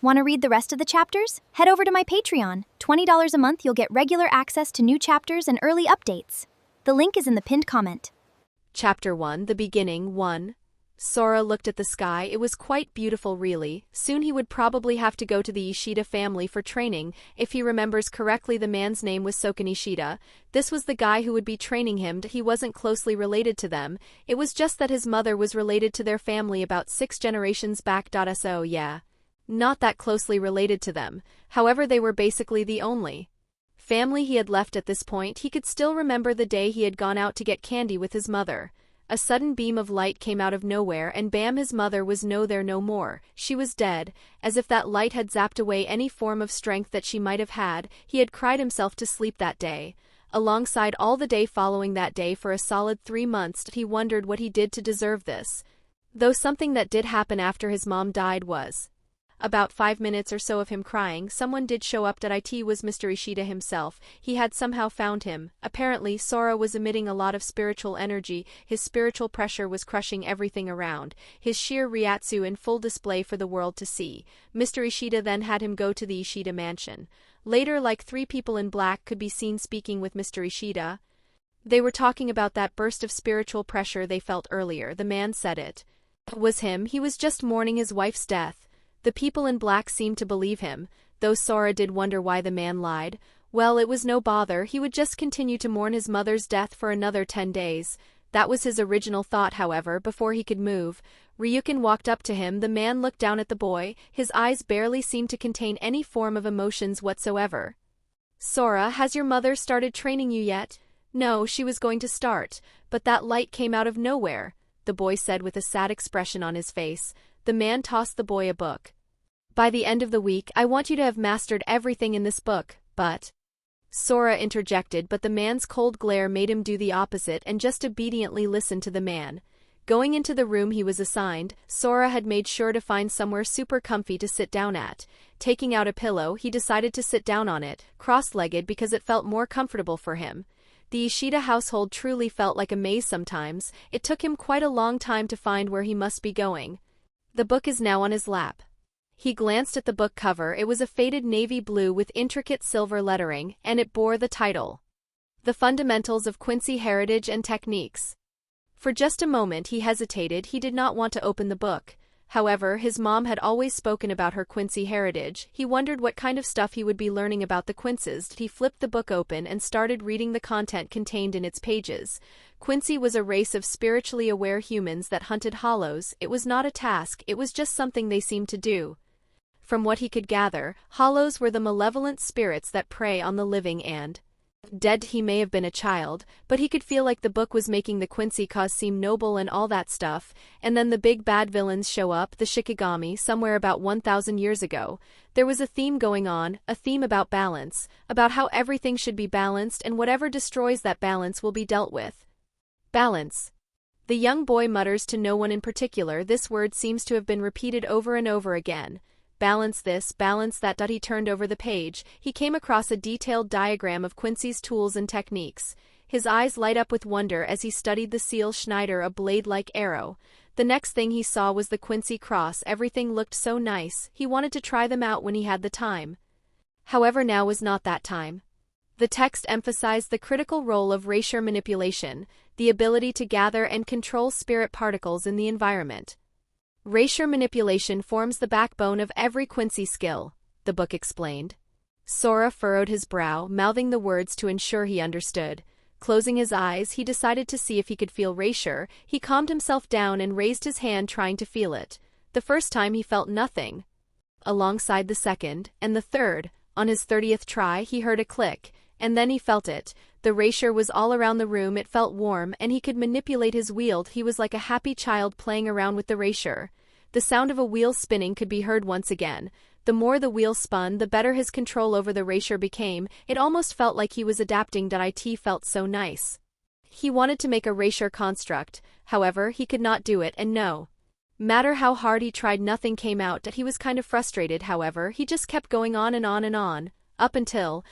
Want to read the rest of the chapters? Head over to my Patreon. $20 a month, you'll get regular access to new chapters and early updates. The link is in the pinned comment. Chapter 1, The Beginning 1. Sora looked at the sky. It was quite beautiful, really. Soon he would probably have to go to the Ishida family for training. If he remembers correctly, the man's name was Soken Ishida. This was the guy who would be training him. He wasn't closely related to them. It was just that his mother was related to their family about 6 generations back. So yeah, not that closely related to them. However, they were basically the only family he had left at this point. He could still remember the day he had gone out to get candy with his mother. A sudden beam of light came out of nowhere, and bam, his mother was there no more. She was dead. As if that light had zapped away any form of strength that she might have had, he had cried himself to sleep that day. Alongside all the day following that day for a solid 3 months, he wondered what he did to deserve this. Though something that did happen after his mom died was about 5 minutes or so of him crying. Someone did show up. It was Mr. Ishida himself. He had somehow found him. Apparently, Sora was emitting a lot of spiritual energy. His spiritual pressure was crushing everything around. His sheer Ryatsu in full display for the world to see. Mr. Ishida then had him go to the Ishida mansion. Later, like 3 people in black could be seen speaking with Mr. Ishida. They were talking about that burst of spiritual pressure they felt earlier. The man said it was him. He was just mourning his wife's death. The people in black seemed to believe him, though Sora did wonder why the man lied. Well, it was no bother. He would just continue to mourn his mother's death for another 10 days. That was his original thought. However, before he could move, Ryukin walked up to him. The man looked down at the boy. His eyes barely seemed to contain any form of emotions whatsoever. Sora, has your mother started training you yet? No, she was going to start, but that light came out of nowhere, the boy said with a sad expression on his face. The man tossed the boy a book. By the end of the week, I want you to have mastered everything in this book, but Sora interjected, but the man's cold glare made him do the opposite and just obediently listen to the man. Going into the room he was assigned, Sora had made sure to find somewhere super comfy to sit down at. Taking out a pillow, he decided to sit down on it, cross-legged, because it felt more comfortable for him. The Ishida household truly felt like a maze sometimes. It took him quite a long time to find where he must be going. The book is now on his lap. He glanced at the book cover. It was a faded navy blue with intricate silver lettering, and it bore the title, The Fundamentals of Quincy Heritage and Techniques. For just a moment he hesitated. He did not want to open the book. However, his mom had always spoken about her Quincy heritage. He wondered what kind of stuff he would be learning about the Quinces. He flipped the book open and started reading the content contained in its pages. Quincy was a race of spiritually aware humans that hunted hollows. It was not a task, it was just something they seemed to do. From what he could gather, hollows were the malevolent spirits that prey on the living and dead. He may have been a child, but he could feel like the book was making the Quincy cause seem noble and all that stuff. And then the big bad villains show up, the Shikigami, somewhere about 1,000 years ago. There was a theme going on, a theme about balance, about how everything should be balanced and whatever destroys that balance will be dealt with. Balance. The young boy mutters to no one in particular. This word seems to have been repeated over and over again. Balance this, balance that. He turned over the page. He came across a detailed diagram of Quincy's tools and techniques. His eyes light up with wonder as he studied the seal Schneider, a blade-like arrow. The next thing he saw was the Quincy cross. Everything looked so nice. He wanted to try them out when he had the time. However, now was not that time. The text emphasized the critical role of racial manipulation, the ability to gather and control spirit particles in the environment. Racial manipulation forms the backbone of every Quincy skill, the book explained. Sora furrowed his brow, mouthing the words to ensure he understood. Closing his eyes, he decided to see if he could feel racial. He calmed himself down and raised his hand, trying to feel it. The first time he felt nothing. Alongside the second, and the third, on his 30th try, he heard a click, and then he felt it. The racial was all around the room. It felt warm, and he could manipulate his wield. He was like a happy child playing around with the racial. The sound of a wheel spinning could be heard once again. The more the wheel spun, the better his control over the racial became. It almost felt like he was adapting. It felt so nice. He wanted to make a racial construct, however, he could not do it, and no matter how hard he tried, nothing came out. He was kind of frustrated. However, he just kept going on and on and on. Up until,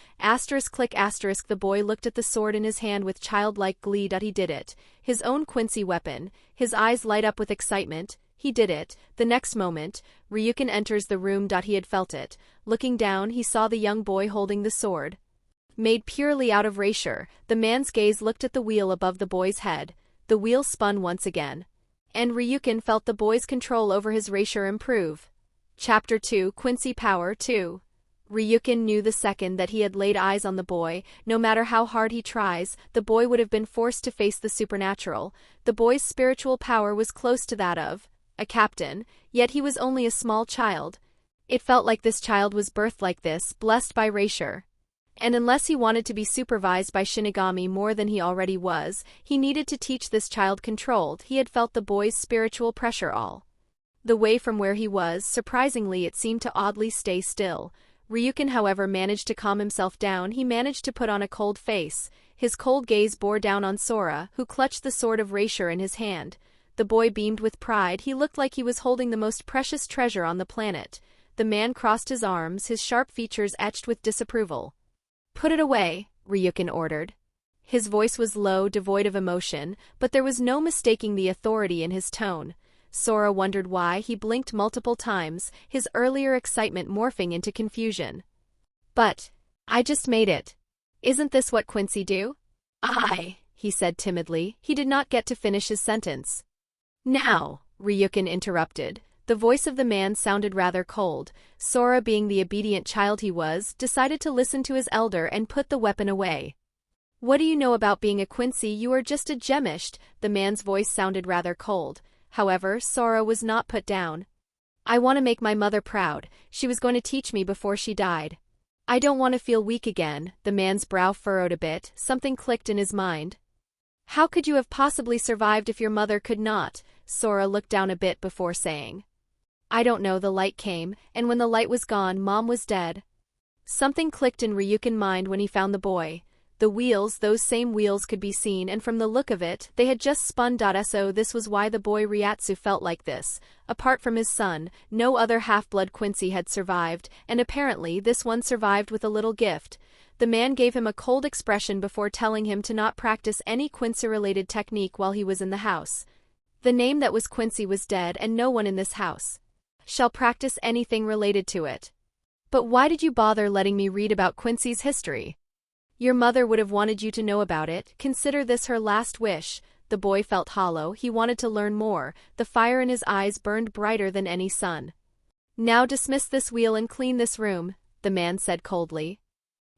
click the boy looked at the sword in his hand with childlike glee. He did it. His own Quincy weapon. His eyes light up with excitement. he did it. The next moment, Ryukin enters the room. He had felt it. Looking down, he saw the young boy holding the sword. Made purely out of erasure, the man's gaze looked at the wheel above the boy's head. The wheel spun once again. And Ryukin felt the boy's control over his erasure improve. Chapter 2, Quincy Power 2. Ryukin knew the second that he had laid eyes on the boy, no matter how hard he tries, the boy would have been forced to face the supernatural. The boy's spiritual power was close to that of a captain, yet he was only a small child. It felt like this child was birthed like this, blessed by erasure. And unless he wanted to be supervised by Shinigami more than he already was, he needed to teach this child controlled. He had felt the boy's spiritual pressure all the way from where he was. Surprisingly, it seemed to oddly stay still. Ryukin, however, managed to calm himself down. He managed to put on a cold face. His cold gaze bore down on Sora, who clutched the sword of erasure in his hand. The boy beamed with pride. He looked like he was holding the most precious treasure on the planet. The man crossed his arms, his sharp features etched with disapproval. "Put it away," Ryukin ordered. His voice was low, devoid of emotion, but there was no mistaking the authority in his tone. Sora wondered why. He blinked multiple times, his earlier excitement morphing into confusion. "But I just made it. Isn't this what Quincy do?" He said timidly. He did not get to finish his sentence. "Now," Ryukin interrupted. The voice of the man sounded rather cold. Sora, being the obedient child he was, decided to listen to his elder and put the weapon away. "What do you know about being a Quincy? You are just a gemished." The man's voice sounded rather cold. However, Sora was not put down. "I want to make my mother proud. She was going to teach me before she died. I don't want to feel weak again." The man's brow furrowed a bit. Something clicked in his mind. "How could you have possibly survived if your mother could not?" Sora looked down a bit before saying. "I don't know." The light came, and when the light was gone, Mom was dead. Something clicked in Ryukin's mind when he found the boy. The wheels, those same wheels could be seen, and from the look of it, they had just spun. So this was why the boy Ryatsu felt like this. Apart from his son, no other half-blood Quincy had survived, and apparently this one survived with a little gift. The man gave him a cold expression before telling him to not practice any Quincy-related technique while he was in the house. The name that was Quincy was dead, and no one in this house shall practice anything related to it. "But why did you bother letting me read about Quincy's history? Your mother would have wanted you to know about it. Consider this her last wish." The boy felt hollow. He wanted to learn more. The fire in his eyes burned brighter than any sun. "Now dismiss this wheel and clean this room," the man said coldly.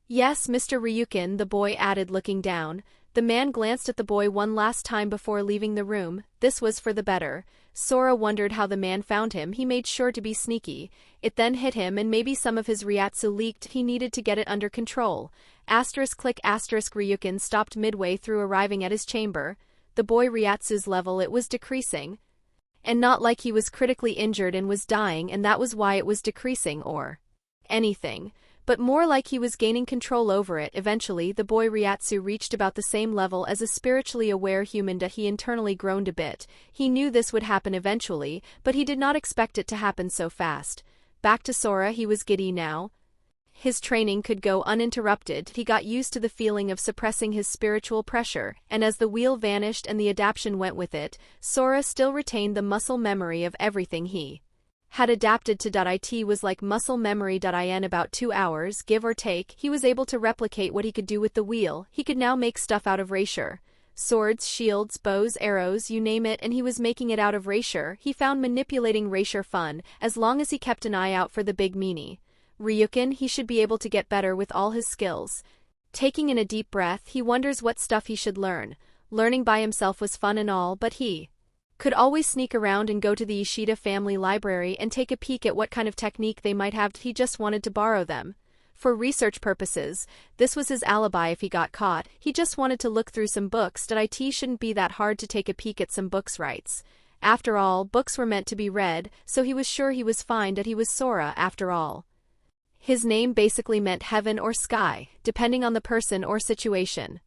"Yes, Mr. Ryukin," the boy added, looking down. The man glanced at the boy one last time before leaving the room. This was for the better. Sora wondered how the man found him. He made sure to be sneaky. It then hit him, and maybe some of his Ryatsu leaked. He needed to get it under control. Click Ryukin stopped midway through arriving at his chamber. The boy Ryatsu's level, it was decreasing. And not like he was critically injured and was dying, and that was why it was decreasing or anything, but more like he was gaining control over it. Eventually, the boy Ryatsu reached about the same level as a spiritually aware human. He internally groaned a bit. He knew this would happen eventually, but he did not expect it to happen so fast. Back to Sora, he was giddy now. His training could go uninterrupted. He got used to the feeling of suppressing his spiritual pressure, and as the wheel vanished and the adaptation went with it, Sora still retained the muscle memory of everything he had adapted to. It was like muscle memory. In about 2 hours, give or take, he was able to replicate what he could do with the wheel. He could now make stuff out of erasure. Swords, shields, bows, arrows, you name it, and he was making it out of erasure. He found manipulating erasure fun, as long as he kept an eye out for the big meanie. Ryukin, he should be able to get better with all his skills. Taking in a deep breath, he wonders what stuff he should learn. Learning by himself was fun and all, but he could always sneak around and go to the Ishida family library and take a peek at what kind of technique they might have. He just wanted to borrow them. For research purposes, this was his alibi if he got caught. He just wanted to look through some books. It shouldn't be that hard to take a peek at some books, right? After all, books were meant to be read, so he was sure he was fine. He was Sora, after all. His name basically meant heaven or sky, depending on the person or situation.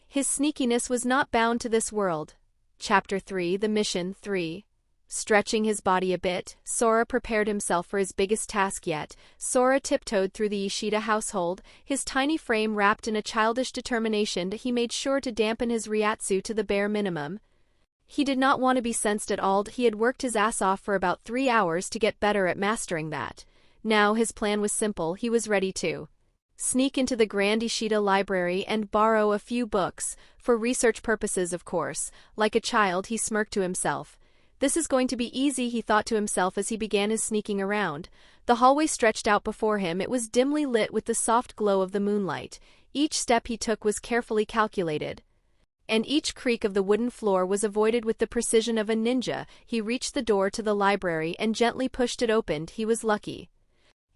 His sneakiness was not bound to this world. Chapter 3, The Mission 3. Stretching his body a bit, Sora prepared himself for his biggest task yet. Sora tiptoed through the Ishida household, his tiny frame wrapped in a childish determination. He made sure to dampen his Ryatsu to the bare minimum. He did not want to be sensed at all. He had worked his ass off for about 3 hours to get better at mastering that. Now his plan was simple. He was ready to sneak into the Grand Ishida library and borrow a few books, for research purposes of course. Like a child, he smirked to himself. This is going to be easy, he thought to himself as he began his sneaking around. The hallway stretched out before him. It was dimly lit with the soft glow of the moonlight. Each step he took was carefully calculated, and each creak of the wooden floor was avoided with the precision of a ninja. He reached the door to the library and gently pushed it open. He was lucky.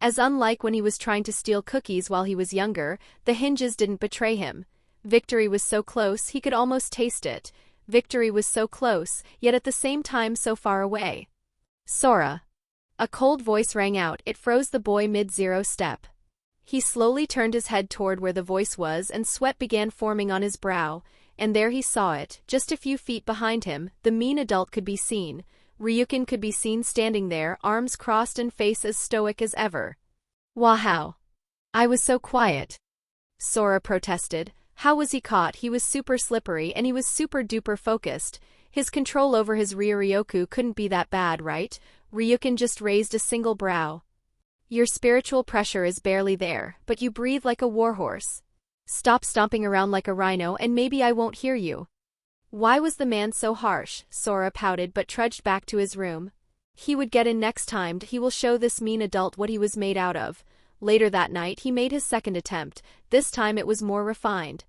As unlike when he was trying to steal cookies while he was younger, the hinges didn't betray him. Victory was so close, he could almost taste it. Victory was so close, yet at the same time so far away. Sora. A cold voice rang out. It froze the boy mid-zero step. He slowly turned his head toward where the voice was, and sweat began forming on his brow. And there he saw it, just a few feet behind him. The mean adult could be seen. Ryukin could be seen standing there, arms crossed and face as stoic as ever. Wow. I was so quiet. Sora protested. How was he caught? He was super slippery and he was super duper focused. His control over his Ryoryoku couldn't be that bad, right? Ryukin just raised a single brow. Your spiritual pressure is barely there, but you breathe like a warhorse. Stop stomping around like a rhino and maybe I won't hear you. Why was the man so harsh? Sora pouted but trudged back to his room. He would get in next time. He will show this mean adult what he was made out of. Later that night he made his second attempt. This time it was more refined.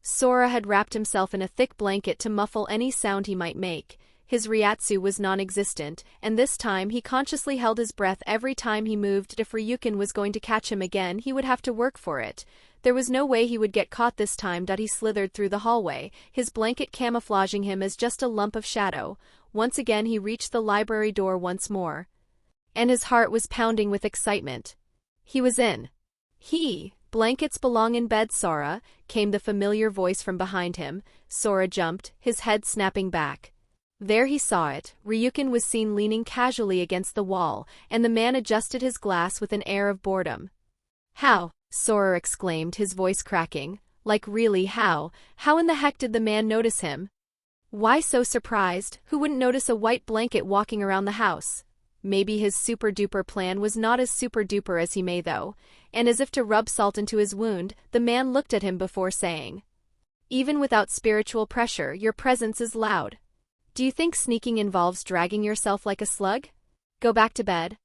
Sora had wrapped himself in a thick blanket to muffle any sound he might make. His Ryatsu was non-existent, and this time he consciously held his breath every time he moved. If Ryukin was going to catch him again, he would have to work for it. There was no way he would get caught this time. He slithered through the hallway, his blanket camouflaging him as just a lump of shadow. Once again he reached the library door once more, and his heart was pounding with excitement. He was in. Blankets belong in bed, Sora, came the familiar voice from behind him. Sora jumped, his head snapping back. There he saw it. Ryukin was seen leaning casually against the wall, and the man adjusted his glass with an air of boredom. How? Sora exclaimed, his voice cracking. Like really, how? How in the heck did the man notice him? Why so surprised? Who wouldn't notice a white blanket walking around the house? Maybe his super-duper plan was not as super-duper as he may though, and as if to rub salt into his wound, the man looked at him before saying, even without spiritual pressure, your presence is loud. Do you think sneaking involves dragging yourself like a slug? Go back to bed.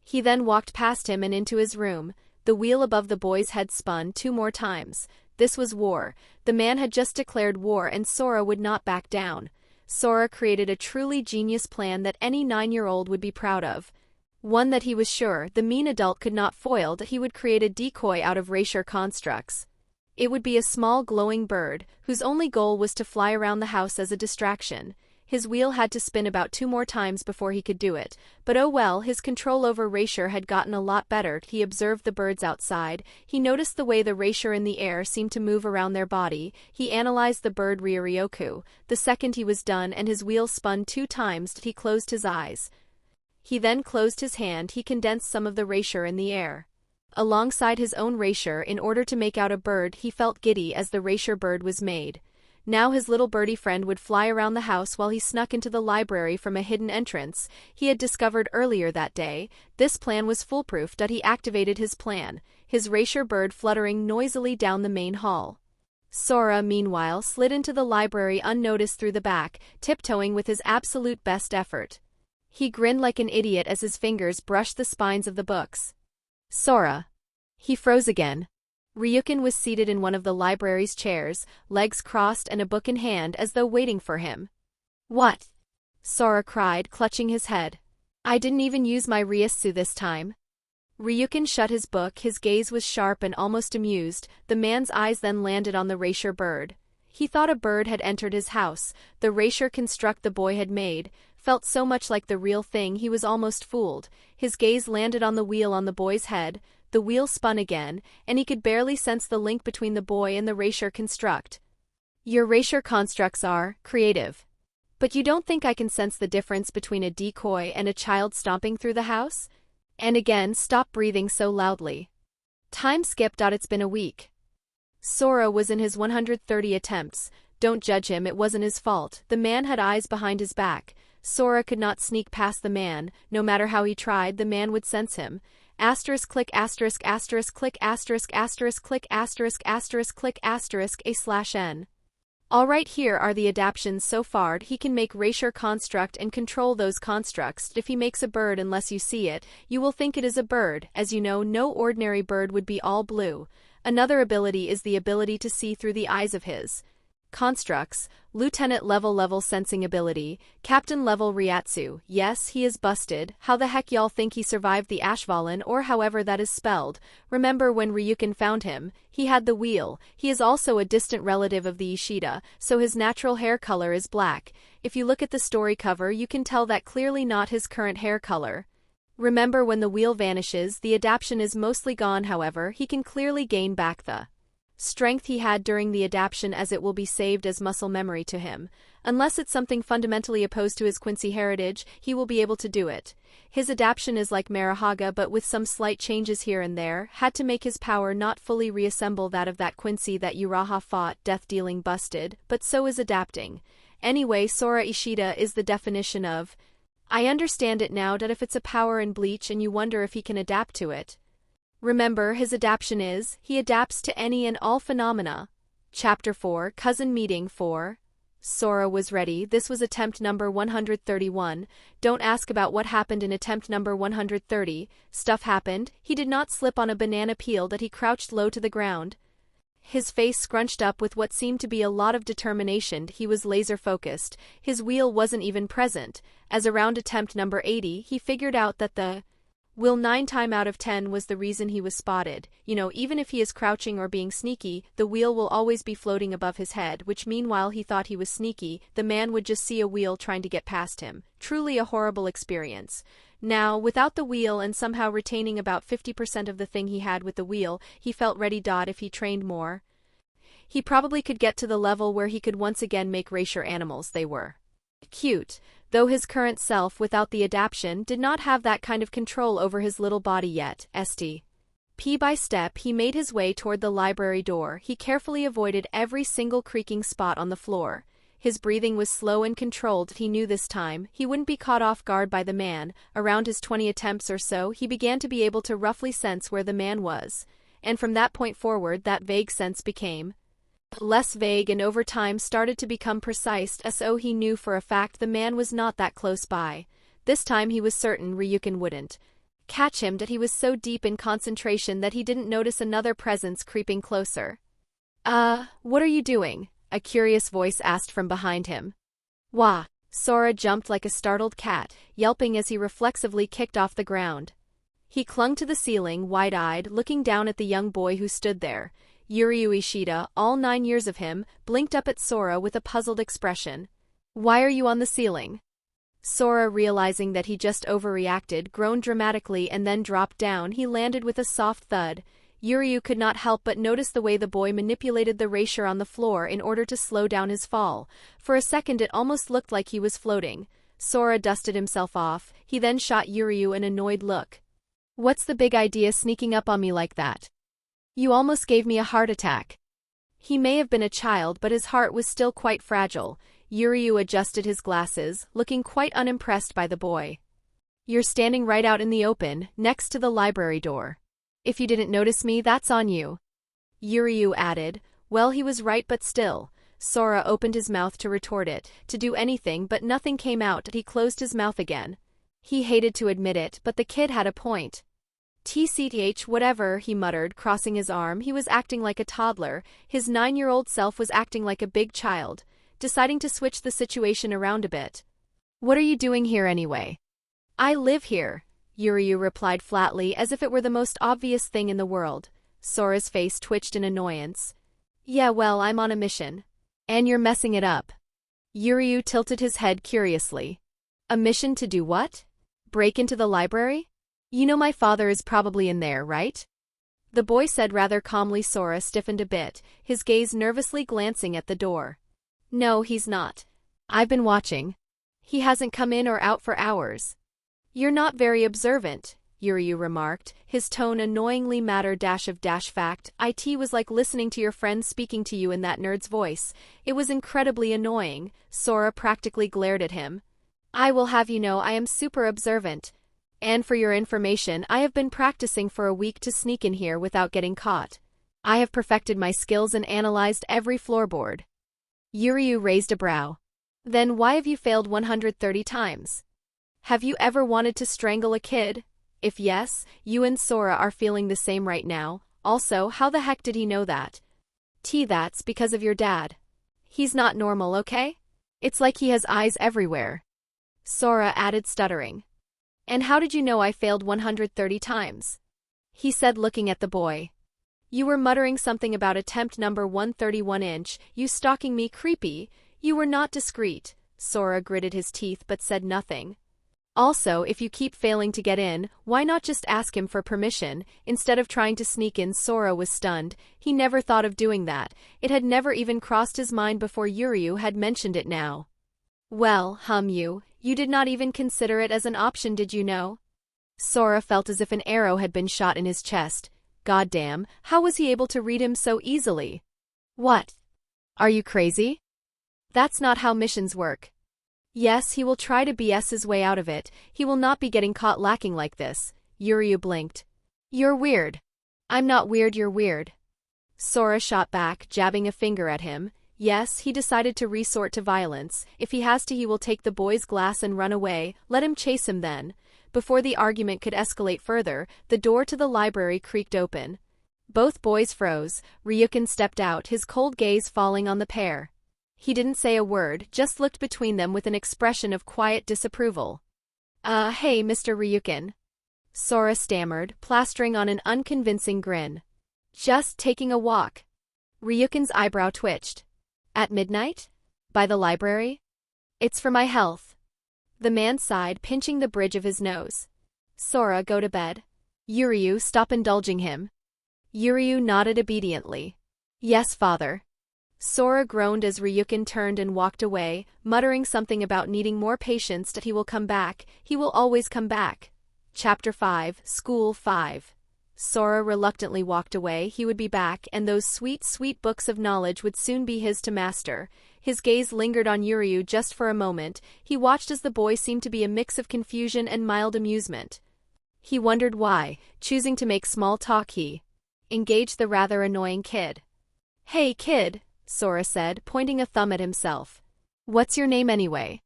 He then walked past him and into his room. The wheel above the boy's head spun 2 more times. This was war. The man had just declared war and Sora would not back down. Sora created a truly genius plan that any 9-year-old would be proud of. One that he was sure the mean adult could not foil. He would create a decoy out of racial constructs. It would be a small glowing bird, whose only goal was to fly around the house as a distraction. His wheel had to spin about 2 more times before he could do it, but oh well, his control over Raisher had gotten a lot better. He observed the birds outside. He noticed the way the Raisher in the air seemed to move around their body. He analyzed the bird Ryoryoku. The second he was done and his wheel spun 2 times, he closed his eyes. He then closed his hand. He condensed some of the Raisher in the air alongside his own Raisher in order to make out a bird. He felt giddy as the Raisher bird was made. Now his little birdie friend would fly around the house while he snuck into the library from a hidden entrance he had discovered earlier that day. This plan was foolproof. He activated his plan, his Raisher bird fluttering noisily down the main hall. Sora, meanwhile, slid into the library unnoticed through the back, tiptoeing with his absolute best effort. He grinned like an idiot as his fingers brushed the spines of the books. Sora. He froze again. Ryukin was seated in one of the library's chairs, legs crossed and a book in hand as though waiting for him. What? Sora cried, clutching his head. I didn't even use my Ryatsu this time. Ryukin shut his book. His gaze was sharp and almost amused. The man's eyes then landed on the Raisher bird. He thought a bird had entered his house. The Raisher construct the boy had made felt so much like the real thing he was almost fooled. His gaze landed on the wheel on the boy's head. The wheel spun again, and he could barely sense the link between the boy and the Raisher construct. Your Raisher constructs are creative. But you don't think I can sense the difference between a decoy and a child stomping through the house? And again, stop breathing so loudly. Time skipped. It's been a week. Sora was in his 130 attempts. Don't judge him, it wasn't his fault. The man had eyes behind his back. Sora could not sneak past the man. No matter how he tried, the man would sense him. Asterisk click asterisk asterisk click asterisk asterisk click asterisk asterisk click asterisk a/n. Alright, here are the adaptions so far. He can make Racier construct and control those constructs. If he makes a bird, unless you see it, you will think it is a bird. As you know, no ordinary bird would be all blue. Another ability is the ability to see through the eyes of his constructs. Lieutenant level sensing ability, Captain level Ryatsu. Yes, he is busted. How the heck y'all think he survived the Ashvallen, or however that is spelled? Remember when Ryukin found him? He had the wheel. He is also a distant relative of the Ishida, so his natural hair color is black. If you look at the story cover, you can tell that clearly not his current hair color. Remember, when the wheel vanishes, the adaptation is mostly gone. However, he can clearly gain back the strength he had during the adaptation, as it will be saved as muscle memory to him. Unless it's something fundamentally opposed to his Quincy heritage, he will be able to do it. His adaptation is like Mahoraga, but with some slight changes here and there. Had to make his power not fully reassemble that of that Quincy that Uraha fought, death-dealing busted, but so is adapting. Anyway, Sora Ishida is the definition of. I understand it now, that if it's a power in Bleach and you wonder if he can adapt to it. Remember, his adaptation is, he adapts to any and all phenomena. Chapter 4, Cousin Meeting 4. Sora was ready. This was attempt number 131. Don't ask about what happened in attempt number 130. Stuff happened. He did not slip on a banana peel that he crouched low to the ground. His face scrunched up with what seemed to be a lot of determination. He was laser-focused. His wheel wasn't even present. As around attempt number 80, he figured out that the will 9 times out of 10 was the reason he was spotted. You know, even if he is crouching or being sneaky, the wheel will always be floating above his head, which meanwhile he thought he was sneaky, the man would just see a wheel trying to get past him. Truly a horrible experience. Now, without the wheel and somehow retaining about 50% of the thing he had with the wheel, he felt ready. If he trained more, he probably could get to the level where he could once again make Racier animals. They were cute, though his current self, without the adaptation, did not have that kind of control over his little body yet. Step by step, he made his way toward the library door. He carefully avoided every single creaking spot on the floor. His breathing was slow and controlled. He knew this time he wouldn't be caught off guard by the man. Around his 20 attempts or so, he began to be able to roughly sense where the man was. And from that point forward, that vague sense became less vague and over time started to become precise, so he knew for a fact the man was not that close by. This time he was certain Ryukin wouldn't catch him, that he was so deep in concentration that he didn't notice another presence creeping closer. What are you doing?" a curious voice asked from behind him. "Wah!" Sora jumped like a startled cat, yelping as he reflexively kicked off the ground. He clung to the ceiling, wide-eyed, looking down at the young boy who stood there. Yuryu Ishida, all 9 years of him, blinked up at Sora with a puzzled expression. "Why are you on the ceiling?" Sora, realizing that he just overreacted, groaned dramatically and then dropped down. He landed with a soft thud. Yuryu could not help but notice the way the boy manipulated the Racier on the floor in order to slow down his fall. For a second it almost looked like he was floating. Sora dusted himself off. He then shot Yuryu an annoyed look. "What's the big idea sneaking up on me like that? You almost gave me a heart attack." He may have been a child, but his heart was still quite fragile. Yuryu adjusted his glasses, looking quite unimpressed by the boy. "You're standing right out in the open, next to the library door. If you didn't notice me, that's on you." Yuryu added. Well, he was right, but still. Sora opened his mouth to retort it, to do anything, but nothing came out. He closed his mouth again. He hated to admit it, but the kid had a point. "Tch, whatever," he muttered, crossing his arm. He was acting like a toddler. His 9-year-old self was acting like a big child. Deciding to switch the situation around a bit. "What are you doing here anyway?" "I live here," Yuryu replied flatly, as if it were the most obvious thing in the world. Sora's face twitched in annoyance. "Yeah, well, I'm on a mission." "And you're messing it up." Yuryu tilted his head curiously. "A mission to do what? Break into the library? You know my father is probably in there, right?" The boy said rather calmly. Sora stiffened a bit, his gaze nervously glancing at the door. "No, he's not. I've been watching. He hasn't come in or out for hours." "You're not very observant," Yuryu remarked, his tone annoyingly matter-of-fact. It was like listening to your friend speaking to you in that nerd's voice. It was incredibly annoying. Sora practically glared at him. I will have you know I am super observant. And for your information, I have been practicing for a week to sneak in here without getting caught. I have perfected my skills and analyzed every floorboard. Yuryu raised a brow. Then why have you failed 130 times? Have you ever wanted to strangle a kid? If yes, you and Sora are feeling the same right now. Also, how the heck did he know that? That's because of your dad. He's not normal, okay? It's like he has eyes everywhere. Sora added, stuttering. And how did you know I failed 130 times? He said, looking at the boy. You were muttering something about attempt number 131. You stalking me, creepy. You were not discreet. Sora gritted his teeth but said nothing. Also, if you keep failing to get in, why not just ask him for permission, instead of trying to sneak in? Sora was stunned. He never thought of doing that. It had never even crossed his mind before Yuryu had mentioned it now. Well, you did not even consider it as an option, did you know? Sora felt as if an arrow had been shot in his chest. Goddamn, how was he able to read him so easily? What? Are you crazy? That's not how missions work. Yes, he will try to BS his way out of it. He will not be getting caught lacking like this. Yuryu blinked. You're weird. I'm not weird, you're weird. Sora shot back, jabbing a finger at him. Yes, he decided to resort to violence. If he has to, he will take the boy's glass and run away. Let him chase him then. Before the argument could escalate further, the door to the library creaked open. Both boys froze. Ryukin stepped out, his cold gaze falling on the pair. He didn't say a word, just looked between them with an expression of quiet disapproval. Hey, Mr. Ryukin. Sora stammered, plastering on an unconvincing grin. Just taking a walk. Ryukin's eyebrow twitched. At midnight? By the library? It's for my health. The man sighed, pinching the bridge of his nose. Sora, go to bed. Yuryu, stop indulging him. Yuryu nodded obediently. Yes, father. Sora groaned as Ryukin turned and walked away, muttering something about needing more patience. That he will come back. He will always come back. Chapter 5, School 5. Sora reluctantly walked away. He would be back, and those sweet, sweet books of knowledge would soon be his to master. His gaze lingered on Yuryu just for a moment. He watched as the boy seemed to be a mix of confusion and mild amusement. He wondered why, choosing to make small talk, he engaged the rather annoying kid. Hey, kid, Sora said, pointing a thumb at himself. What's your name anyway?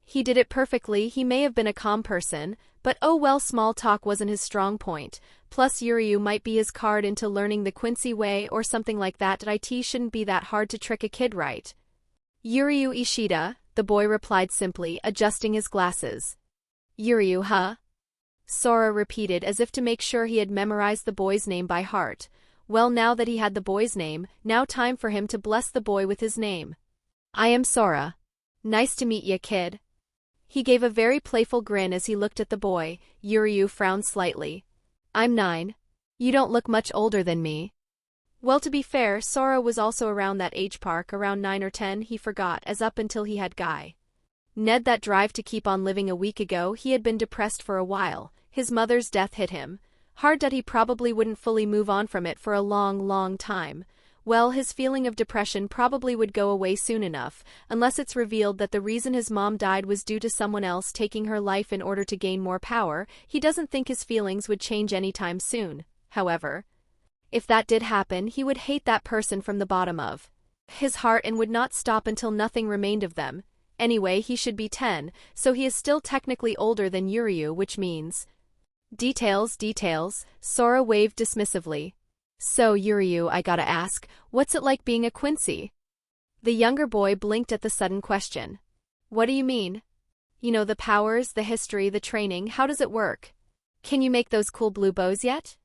He did it perfectly. He may have been a calm person, but oh well, small talk wasn't his strong point. Plus Yuryu might be his card into learning the Quincy way or something like that. It shouldn't be that hard to trick a kid, right? Yuryu Ishida, the boy replied simply, adjusting his glasses. Yuryu, huh? Sora repeated as if to make sure he had memorized the boy's name by heart. Well, now that he had the boy's name, now time for him to bless the boy with his name. I am Sora. Nice to meet ya, kid. He gave a very playful grin as he looked at the boy. Yuryu frowned slightly. I'm 9. You don't look much older than me. Well, to be fair, Sora was also around that age, park around 9 or 10, he forgot, as up until he had Guy. Ned, that drive to keep on living a week ago, he had been depressed for a while. His mother's death hit him. Hard that he probably wouldn't fully move on from it for a long, long time. Well, his feeling of depression probably would go away soon enough, unless it's revealed that the reason his mom died was due to someone else taking her life in order to gain more power. He doesn't think his feelings would change anytime soon, however. If that did happen, he would hate that person from the bottom of his heart and would not stop until nothing remained of them. Anyway, he should be 10, so he is still technically older than Yuryu, which means... Details, Sora waved dismissively. So, Yuryu, I gotta ask, what's it like being a Quincy? The younger boy blinked at the sudden question. What do you mean? You know, the powers, the history, the training, how does it work? Can you make those cool blue bows yet?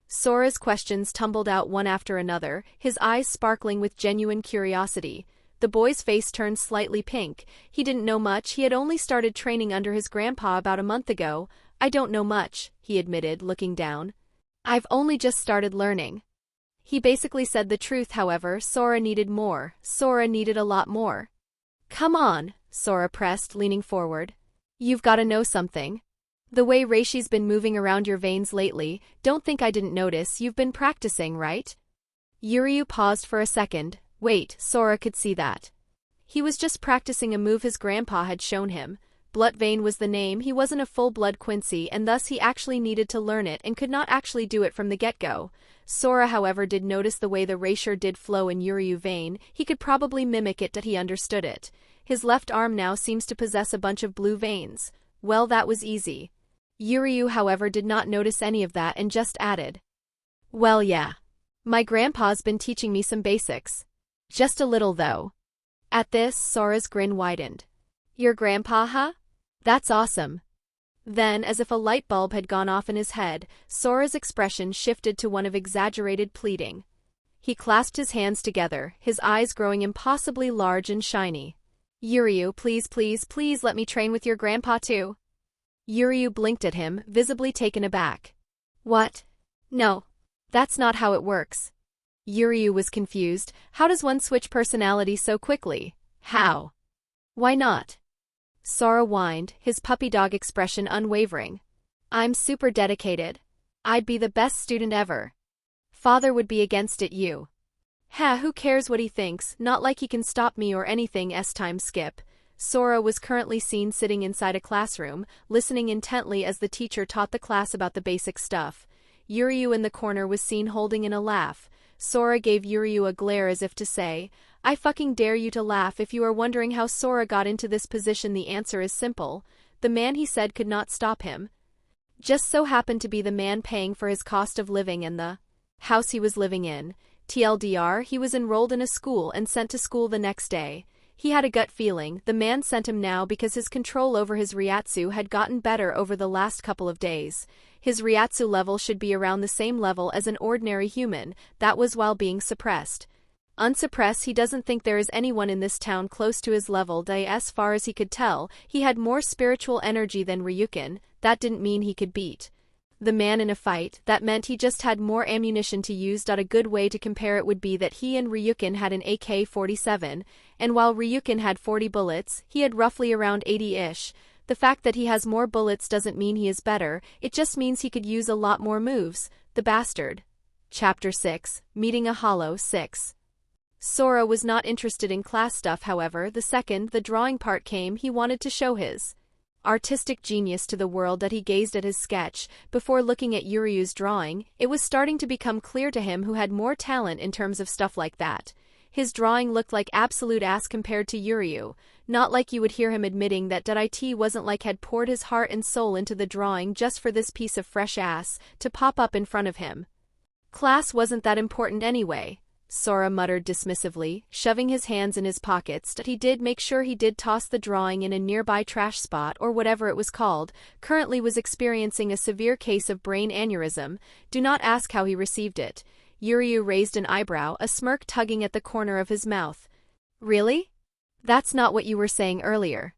Sora's questions tumbled out one after another, his eyes sparkling with genuine curiosity. The boy's face turned slightly pink. He didn't know much. He had only started training under his grandpa about a month ago. I don't know much, he admitted, looking down. I've only just started learning. He basically said the truth, however. Sora needed more. Sora needed a lot more. Come on, Sora pressed, leaning forward. You've got to know something. The way Reishi's been moving around your veins lately, don't think I didn't notice. You've been practicing, right? Yuryu paused for a second. Wait, Sora could see that. He was just practicing a move his grandpa had shown him. Blood vein was the name. He wasn't a full-blood Quincy, and thus he actually needed to learn it and could not actually do it from the get-go. Sora, however, did notice the way the Reisher did flow in Yuryu vein. He could probably mimic it, that he understood it. His left arm now seems to possess a bunch of blue veins. Well, that was easy. Yuryu, however, did not notice any of that and just added, well, yeah. My grandpa's been teaching me some basics. Just a little, though. At this, Sora's grin widened. Your grandpa, huh? That's awesome. Then, as if a light bulb had gone off in his head, Sora's expression shifted to one of exaggerated pleading. He clasped his hands together, his eyes growing impossibly large and shiny. Yuryu, please, please, please let me train with your grandpa too. Yuryu blinked at him, visibly taken aback. What? No. That's not how it works. Yuryu was confused. How does one switch personality so quickly? How? Why not? Sora whined, his puppy dog expression unwavering. I'm super dedicated. I'd be the best student ever. Father would be against it, you. Who cares what he thinks, not like he can stop me or anything. Time skip. Sora was currently seen sitting inside a classroom, listening intently as the teacher taught the class about the basic stuff. Yuryu in the corner was seen holding in a laugh. Sora gave Yuryu a glare as if to say, I fucking dare you to laugh. If you are wondering how Sora got into this position, the answer is simple. The man, he said, could not stop him. Just so happened to be the man paying for his cost of living and the house he was living in. TLDR, he was enrolled in a school and sent to school the next day. He had a gut feeling the man sent him now because his control over his Ryatsu had gotten better over the last couple of days. His Ryatsu level should be around the same level as an ordinary human, that was while being suppressed. Unsuppressed, he doesn't think there is anyone in this town close to his level. As far as he could tell, he had more spiritual energy than Ryukin. That didn't mean he could beat the man in a fight, that meant he just had more ammunition to use. A good way to compare it would be that he and Ryukin had an AK-47, and while Ryukin had 40 bullets, he had roughly around 80-ish. The fact that he has more bullets doesn't mean he is better, it just means he could use a lot more moves. The bastard. Chapter 6, Meeting a Hollow 6. Sora was not interested in class stuff, however. The second the drawing part came, he wanted to show his artistic genius to the world. That he gazed at his sketch, before looking at Yuryu's drawing, it was starting to become clear to him who had more talent in terms of stuff like that. His drawing looked like absolute ass compared to Yuryu, not like you would hear him admitting that. It wasn't like had poured his heart and soul into the drawing just for this piece of fresh ass to pop up in front of him. Class wasn't that important anyway. Sora muttered dismissively, shoving his hands in his pockets. He did make sure he did toss the drawing in a nearby trash spot or whatever it was called. Currently was experiencing a severe case of brain aneurysm. Do not ask how he received it. Yuryu raised an eyebrow, a smirk tugging at the corner of his mouth. Really? That's not what you were saying earlier.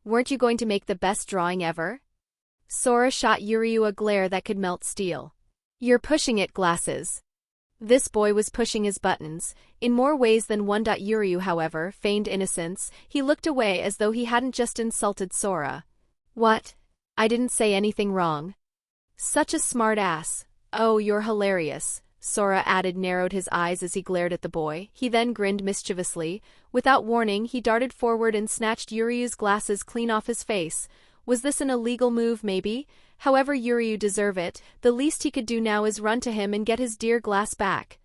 Weren't you going to make the best drawing ever? Sora shot Yuryu a glare that could melt steel. You're pushing it, glasses. This boy was pushing his buttons, in more ways than one. Yuryu, however, feigned innocence. He looked away as though he hadn't just insulted Sora. What? I didn't say anything wrong. Such a smart ass. Oh, you're hilarious, Sora added, narrowed his eyes as he glared at the boy. He then grinned mischievously. Without warning, he darted forward and snatched Yuryu's glasses clean off his face. Was this an illegal move, maybe? However, Yuryu deserved it. The least he could do now is run to him and get his dear glass back.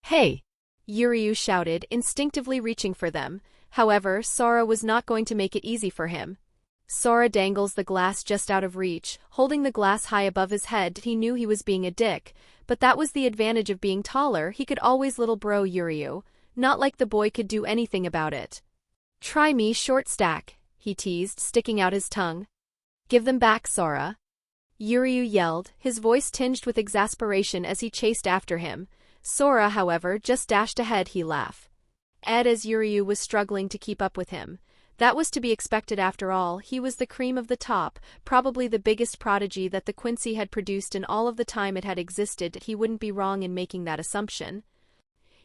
Hey! Yuryu shouted, instinctively reaching for them. However, Sora was not going to make it easy for him. Sora dangles the glass just out of reach, holding the glass high above his head. He knew he was being a dick, but that was the advantage of being taller. He could always little bro Yuryu. Not like the boy could do anything about it. Try me, short stack, he teased, sticking out his tongue. Give them back, Sora. Yuryu yelled, his voice tinged with exasperation as he chased after him. Sora, however, just dashed ahead. He laughed as Yuryu was struggling to keep up with him. That was to be expected after all. He was the cream of the top, probably the biggest prodigy that the Quincy had produced in all of the time it had existed. He wouldn't be wrong in making that assumption.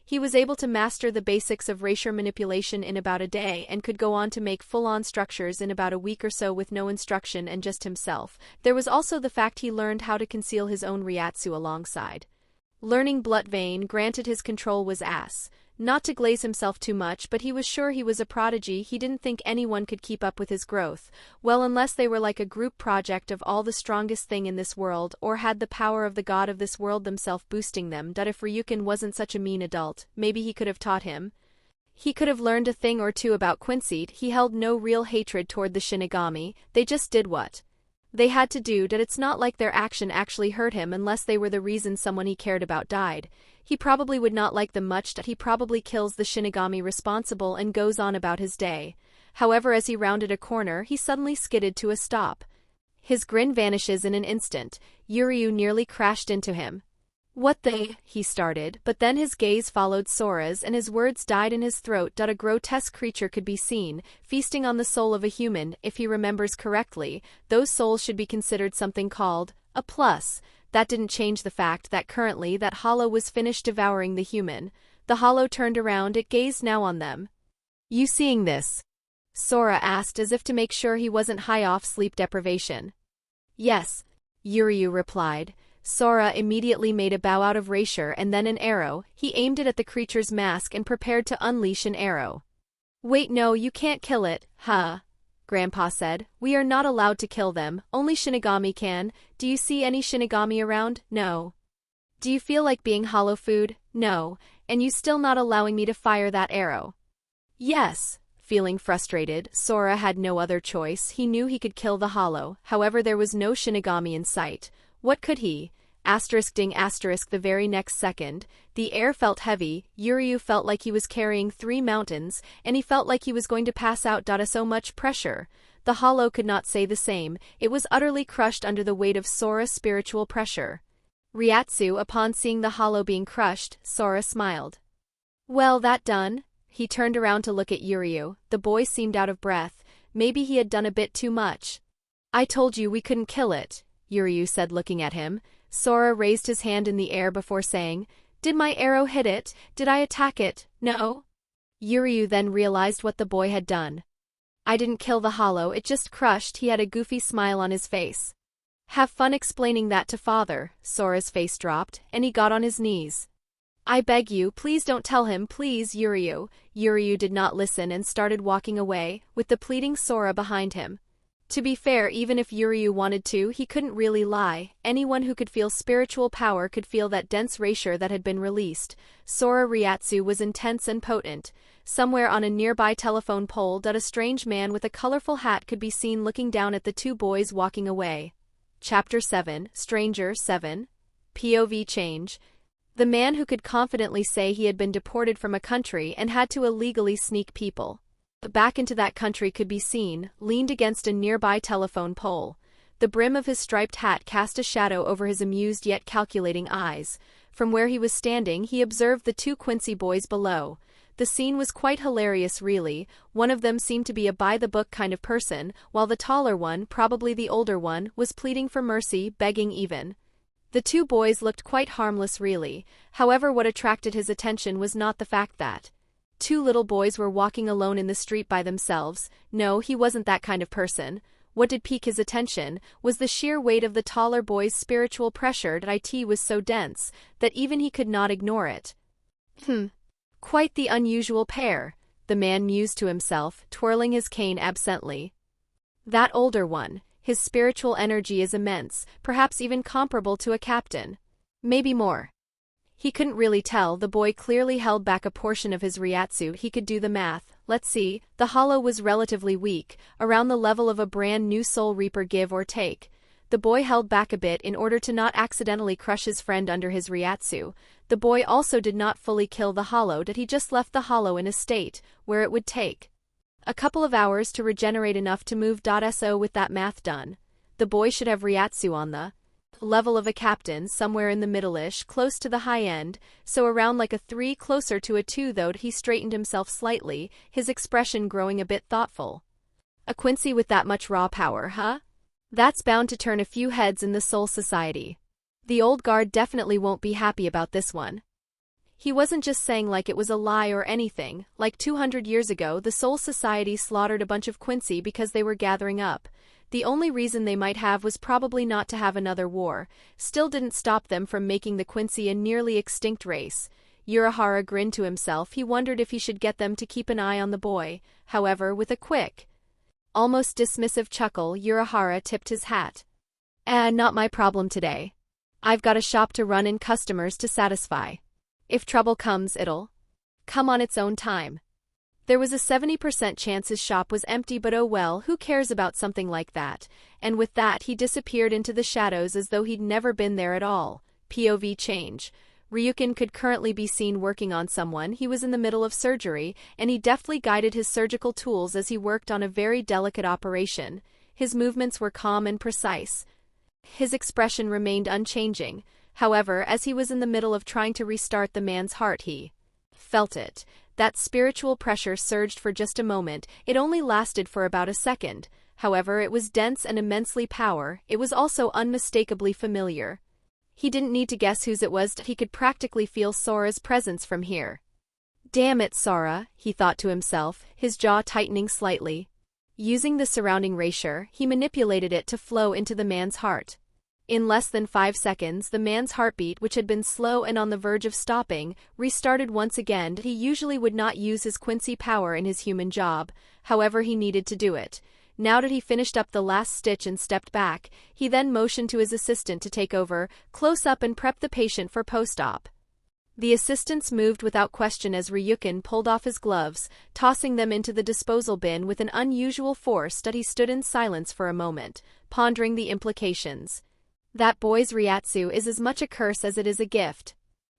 He was able to master the basics of racial manipulation in about a day and could go on to make full-on structures in about a week or so with no instruction and just himself. There was also the fact he learned how to conceal his own Ryatsu alongside. Learning Blood Vein granted his control was ass. Not to glaze himself too much, but he was sure he was a prodigy. He didn't think anyone could keep up with his growth. Well, unless they were like a group project of all the strongest thing in this world, or had the power of the god of this world themselves boosting them. If Ryukin wasn't such a mean adult, maybe he could have taught him. He could have learned a thing or two about Quincy. He held no real hatred toward the Shinigami, they just did what they had to do. It's not like their action actually hurt him unless they were the reason someone he cared about died. He probably would not like them much. He probably kills the Shinigami responsible and goes on about his day. However, as he rounded a corner, he suddenly skidded to a stop. His grin vanishes in an instant. Yuryu nearly crashed into him. "What the?" he started, but then his gaze followed Sora's and his words died in his throat. A grotesque creature could be seen, feasting on the soul of a human. If he remembers correctly, those souls should be considered something called a plus. That didn't change the fact that currently that hollow was finished devouring the human. The hollow turned around, it gazed now on them. "You seeing this?" Sora asked as if to make sure he wasn't high off sleep deprivation. "Yes," Yuryu replied. Sora immediately made a bow out of rapier and then an arrow. He aimed it at the creature's mask and prepared to unleash an arrow. "Wait, no, you can't kill it, huh?" Grandpa said. "We are not allowed to kill them, only Shinigami can. Do you see any Shinigami around? No. Do you feel like being hollow food? No. And you still not allowing me to fire that arrow?" "Yes." Feeling frustrated, Sora had no other choice. He knew he could kill the hollow, however there was no Shinigami in sight. What could he? Ding asterisk the very next second, the air felt heavy. Yuryu felt like he was carrying 3 mountains, and he felt like he was going to pass out. So much pressure. The hollow could not say the same. It was utterly crushed under the weight of Sora's spiritual pressure. Ryatsu, upon seeing the hollow being crushed, Sora smiled. "Well, that done?" He turned around to look at Yuryu. The boy seemed out of breath. Maybe he had done a bit too much. "I told you we couldn't kill it," Yuryu said, looking at him. Sora raised his hand in the air before saying, "Did my arrow hit it? Did I attack it? No?" Yuryu then realized what the boy had done. "I didn't kill the hollow, it just crushed." He had a goofy smile on his face. "Have fun explaining that to father." Sora's face dropped, and he got on his knees. "I beg you, please don't tell him, please, Yuryu." Yuryu did not listen and started walking away, with the pleading Sora behind him. To be fair, even if Yuryu wanted to, he couldn't really lie. Anyone who could feel spiritual power could feel that dense rapier that had been released. Sora Ryatsu was intense and potent. Somewhere on a nearby telephone pole, a strange man with a colorful hat could be seen looking down at the 2 boys walking away. Chapter 7, Stranger 7. POV change. The man who could confidently say he had been deported from a country and had to illegally sneak people back into that country could be seen, leaned against a nearby telephone pole. The brim of his striped hat cast a shadow over his amused yet calculating eyes. From where he was standing, he observed the 2 Quincy boys below. The scene was quite hilarious, really. One of them seemed to be a by-the-book kind of person, while the taller one, probably the older one, was pleading for mercy, begging even. The 2 boys looked quite harmless, really. However, what attracted his attention was not the fact that 2 little boys were walking alone in the street by themselves. No, he wasn't that kind of person. What did pique his attention was the sheer weight of the taller boy's spiritual pressure. It was so dense that even he could not ignore it. Quite the unusual pair, the man mused to himself, twirling his cane absently. That older one, his spiritual energy is immense, perhaps even comparable to a captain. Maybe more. He couldn't really tell. The boy clearly held back a portion of his Ryatsu. He could do the math. Let's see. The hollow was relatively weak, around the level of a brand new Soul Reaper, give or take. The boy held back a bit in order to not accidentally crush his friend under his Ryatsu. The boy also did not fully kill the hollow. He just left the hollow in a state where it would take a couple of hours to regenerate enough to move. So with that math done, the boy should have Ryatsu on the level of a captain, somewhere in the middle-ish, close to the high end, so around like a 3, closer to a 2 though. He straightened himself slightly, his expression growing a bit thoughtful. A Quincy with that much raw power, huh? That's bound to turn a few heads in the Soul Society. The old guard definitely won't be happy about this one. He wasn't just saying like it was a lie or anything. Like 200 years ago, the Soul Society slaughtered a bunch of Quincy because they were gathering up. The only reason they might have was probably not to have another war. Still didn't stop them from making the Quincy a nearly extinct race. Urahara grinned to himself. He wondered if he should get them to keep an eye on the boy. However, with a quick, almost dismissive chuckle, Urahara tipped his hat. Not my problem today. I've got a shop to run and customers to satisfy. If trouble comes, it'll come on its own time. There was a 70% chance his shop was empty, but oh well, who cares about something like that? And with that he disappeared into the shadows as though he'd never been there at all. POV change. Ryukin could currently be seen working on someone. He was in the middle of surgery, and he deftly guided his surgical tools as he worked on a very delicate operation. His movements were calm and precise. His expression remained unchanging. However, as he was in the middle of trying to restart the man's heart, he felt it. That spiritual pressure surged for just a moment. It only lasted for about a second. However, it was dense and immensely powerful. It was also unmistakably familiar. He didn't need to guess whose it was. He could practically feel Sora's presence from here. Damn it, Sora, he thought to himself, his jaw tightening slightly. Using the surrounding erasure, he manipulated it to flow into the man's heart. In less than 5 seconds, the man's heartbeat, which had been slow and on the verge of stopping, restarted once again. He usually would not use his Quincy power in his human job, however he needed to do it. Now that he finished up the last stitch and stepped back, he then motioned to his assistant to take over, close up and prep the patient for post-op. The assistants moved without question as Ryukin pulled off his gloves, tossing them into the disposal bin with an unusual force that he stood in silence for a moment, pondering the implications. That boy's Ryatsu is as much a curse as it is a gift.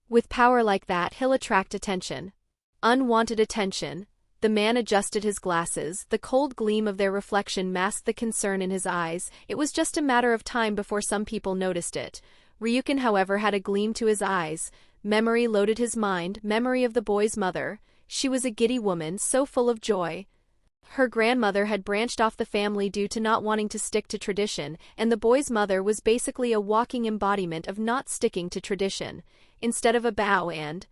With power like that, he'll attract attention. Unwanted attention. The man adjusted his glasses. The cold gleam of their reflection masked the concern in his eyes. It was just a matter of time before some people noticed it. Ryukin, however, had a gleam to his eyes. Memory loaded his mind, memory of the boy's mother. She was a giddy woman, so full of joy. Her grandmother had branched off the family due to not wanting to stick to tradition, and the boy's mother was basically a walking embodiment of not sticking to tradition. Instead of a bow and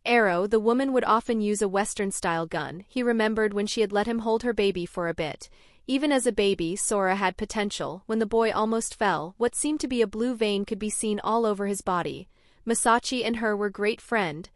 arrow, the woman would often use a Western-style gun. He remembered when she had let him hold her baby for a bit. Even as a baby, Sora had potential. When the boy almost fell, what seemed to be a blue vein could be seen all over his body. Masachi and her were great friend.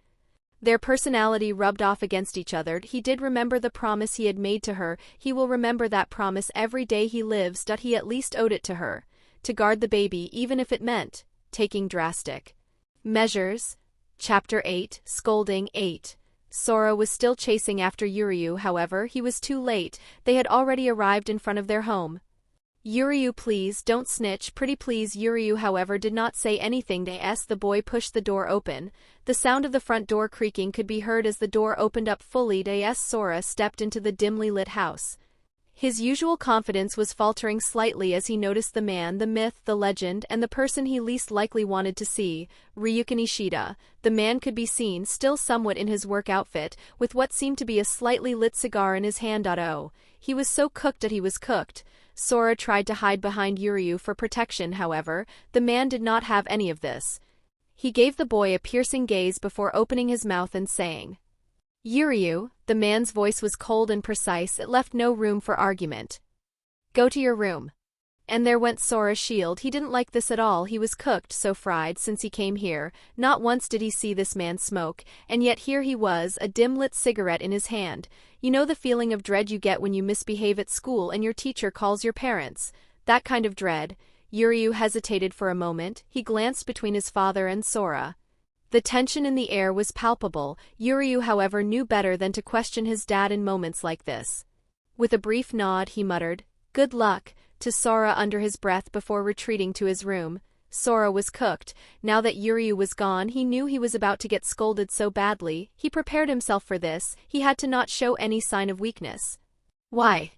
Their personality rubbed off against each other. He did remember the promise he had made to her. He will remember that promise every day he lives. That he at least owed it to her. To guard the baby, even if it meant taking drastic measures. Chapter 8, Scolding 8. Sora was still chasing after Yuryu, however, he was too late. They had already arrived in front of their home. Yuryu, please, don't snitch, pretty please. Yuryu, however, did not say anything. The boy pushed the door open. The sound of the front door creaking could be heard as the door opened up fully. Sora stepped into the dimly lit house. His usual confidence was faltering slightly as he noticed the man, the myth, the legend, and the person he least likely wanted to see, Ryukin Ishida. The man could be seen, still somewhat in his work outfit, with what seemed to be a slightly lit cigar in his hand. Oh, he was so cooked that he was cooked. Sora tried to hide behind Yuryu for protection, however, the man did not have any of this. He gave the boy a piercing gaze before opening his mouth and saying, "Yuryu," the man's voice was cold and precise. It left no room for argument. "Go to your room." And there went Sora's shield. He didn't like this at all. He was cooked, so fried, since he came here. Not once did he see this man smoke, and yet here he was, a dim-lit cigarette in his hand. You know the feeling of dread you get when you misbehave at school and your teacher calls your parents? That kind of dread. Yuryu hesitated for a moment. He glanced between his father and Sora. The tension in the air was palpable. Yuryu, however, knew better than to question his dad in moments like this. With a brief nod, he muttered, "Good luck," to Sora under his breath before retreating to his room. Sora was cooked. Now that Yuryu was gone, he knew he was about to get scolded so badly. He prepared himself for this. He had to not show any sign of weakness. "Why?"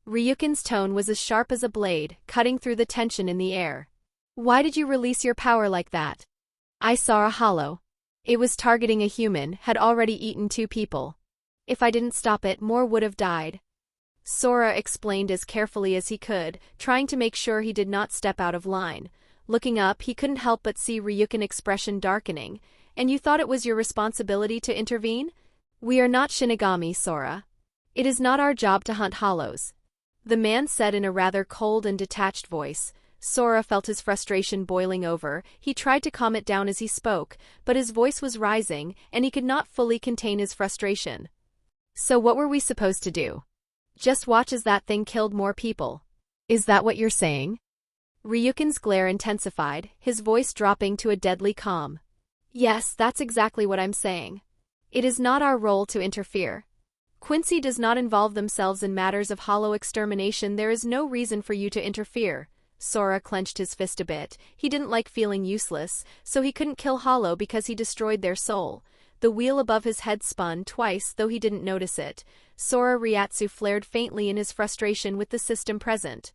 Ryukin's tone was as sharp as a blade, cutting through the tension in the air. "Why did you release your power like that?" "I saw a hollow. It was targeting a human, had already eaten 2 people. If I didn't stop it, more would have died." Sora explained as carefully as he could, trying to make sure he did not step out of line. Looking up, he couldn't help but see Ryukin's expression darkening. And you thought it was your responsibility to intervene? We are not Shinigami, Sora. It is not our job to hunt hollows. The man said in a rather cold and detached voice. Sora felt his frustration boiling over. He tried to calm it down as he spoke, but his voice was rising, and he could not fully contain his frustration. So what were we supposed to do? Just watch as that thing killed more people. Is that what you're saying? Ryuken's glare intensified, his voice dropping to a deadly calm. Yes, that's exactly what I'm saying. It is not our role to interfere. Quincy does not involve themselves in matters of hollow extermination. There is no reason for you to interfere. Sora clenched his fist a bit. He didn't like feeling useless, so he couldn't kill Hollow because he destroyed their soul. The wheel above his head spun twice, though he didn't notice it. Sora Ryatsu flared faintly in his frustration with the system present.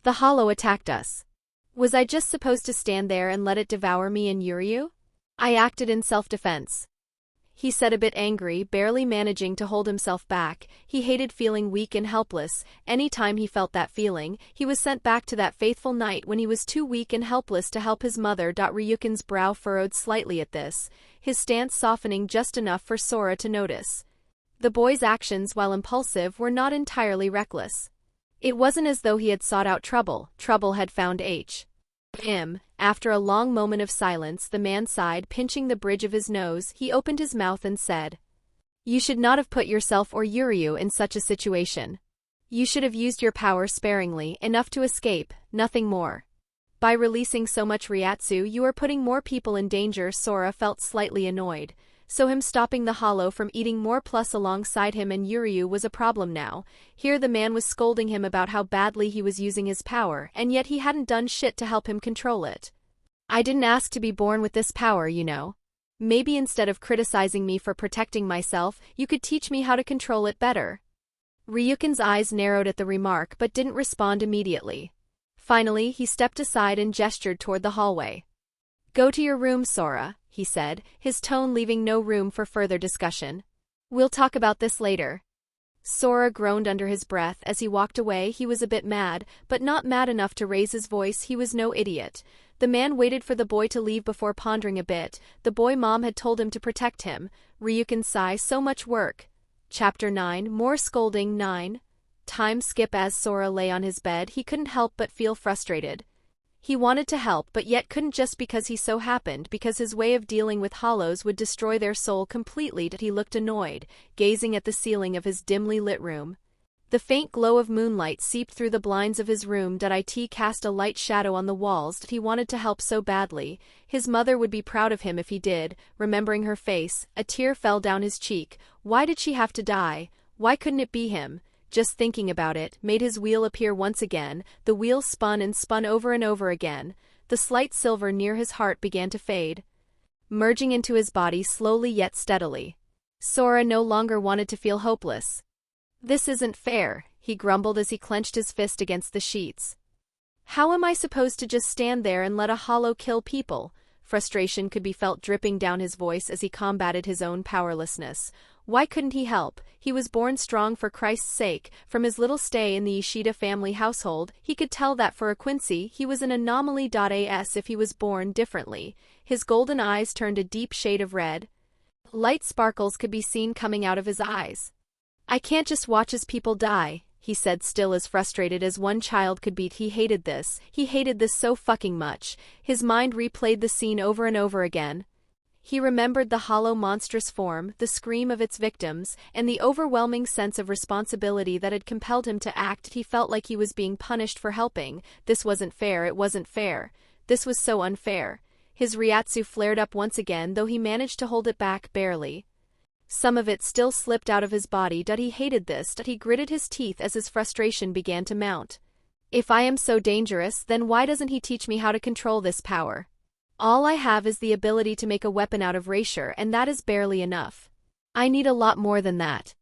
The Hollow attacked us. Was I just supposed to stand there and let it devour me and Yuryu? I acted in self-defense. He said, a bit angry, barely managing to hold himself back. He hated feeling weak and helpless. Any time he felt that feeling, he was sent back to that faithful night when he was too weak and helpless to help his mother. Ryuken's brow furrowed slightly at this, his stance softening just enough for Sora to notice. The boy's actions, while impulsive, were not entirely reckless. It wasn't as though he had sought out trouble. Trouble had found him. After a long moment of silence, the man sighed, pinching the bridge of his nose. He opened his mouth and said, "You should not have put yourself or Yuryu in such a situation. You should have used your power sparingly, enough to escape, nothing more. By releasing so much Ryatsu, you are putting more people in danger." Sora felt slightly annoyed. So him stopping the Hollow from eating more plus alongside him and Yuryu was a problem now. Here the man was scolding him about how badly he was using his power, and yet he hadn't done shit to help him control it. I didn't ask to be born with this power, you know. Maybe instead of criticizing me for protecting myself, you could teach me how to control it better. Ryuken's eyes narrowed at the remark but didn't respond immediately. Finally, he stepped aside and gestured toward the hallway. Go to your room, Sora, he said, his tone leaving no room for further discussion. We'll talk about this later. Sora groaned under his breath as he walked away. He was a bit mad, but not mad enough to raise his voice. He was no idiot. The man waited for the boy to leave before pondering a bit. The boy mom had told him to protect him. Ryuken sigh, so much work. Chapter 9, More Scolding 9. Time skip. As Sora lay on his bed, he couldn't help but feel frustrated. He wanted to help, but yet couldn't, just because he so happened, because his way of dealing with hollows would destroy their soul completely. He looked annoyed, gazing at the ceiling of his dimly lit room. The faint glow of moonlight seeped through the blinds of his room. It cast a light shadow on the walls. He wanted to help so badly. His mother would be proud of him if he did. Remembering her face, a tear fell down his cheek. Why did she have to die? Why couldn't it be him? Just thinking about it made his wheel appear once again. The wheel spun and spun over and over again. The slight silver near his heart began to fade, merging into his body slowly yet steadily. Sora no longer wanted to feel hopeless. This isn't fair, he grumbled as he clenched his fist against the sheets. How am I supposed to just stand there and let a hollow kill people? Frustration could be felt dripping down his voice as he combated his own powerlessness. Why couldn't he help? He was born strong, for Christ's sake. From his little stay in the Ishida family household, he could tell that for a Quincy, he was an anomaly. As if he was born differently. His golden eyes turned a deep shade of red. Light sparkles could be seen coming out of his eyes. I can't just watch as people die, he said, still as frustrated as one child could be. He hated this. He hated this so fucking much. His mind replayed the scene over and over again. He remembered the hollow monstrous form, the scream of its victims, and the overwhelming sense of responsibility that had compelled him to act. He felt like he was being punished for helping. This wasn't fair. It wasn't fair. This was so unfair. His Ryatsu flared up once again, though he managed to hold it back barely. Some of it still slipped out of his body. He hated this. He gritted his teeth as his frustration began to mount. If I am so dangerous, then why doesn't he teach me how to control this power? All I have is the ability to make a weapon out of erasure, and that is barely enough. I need a lot more than that.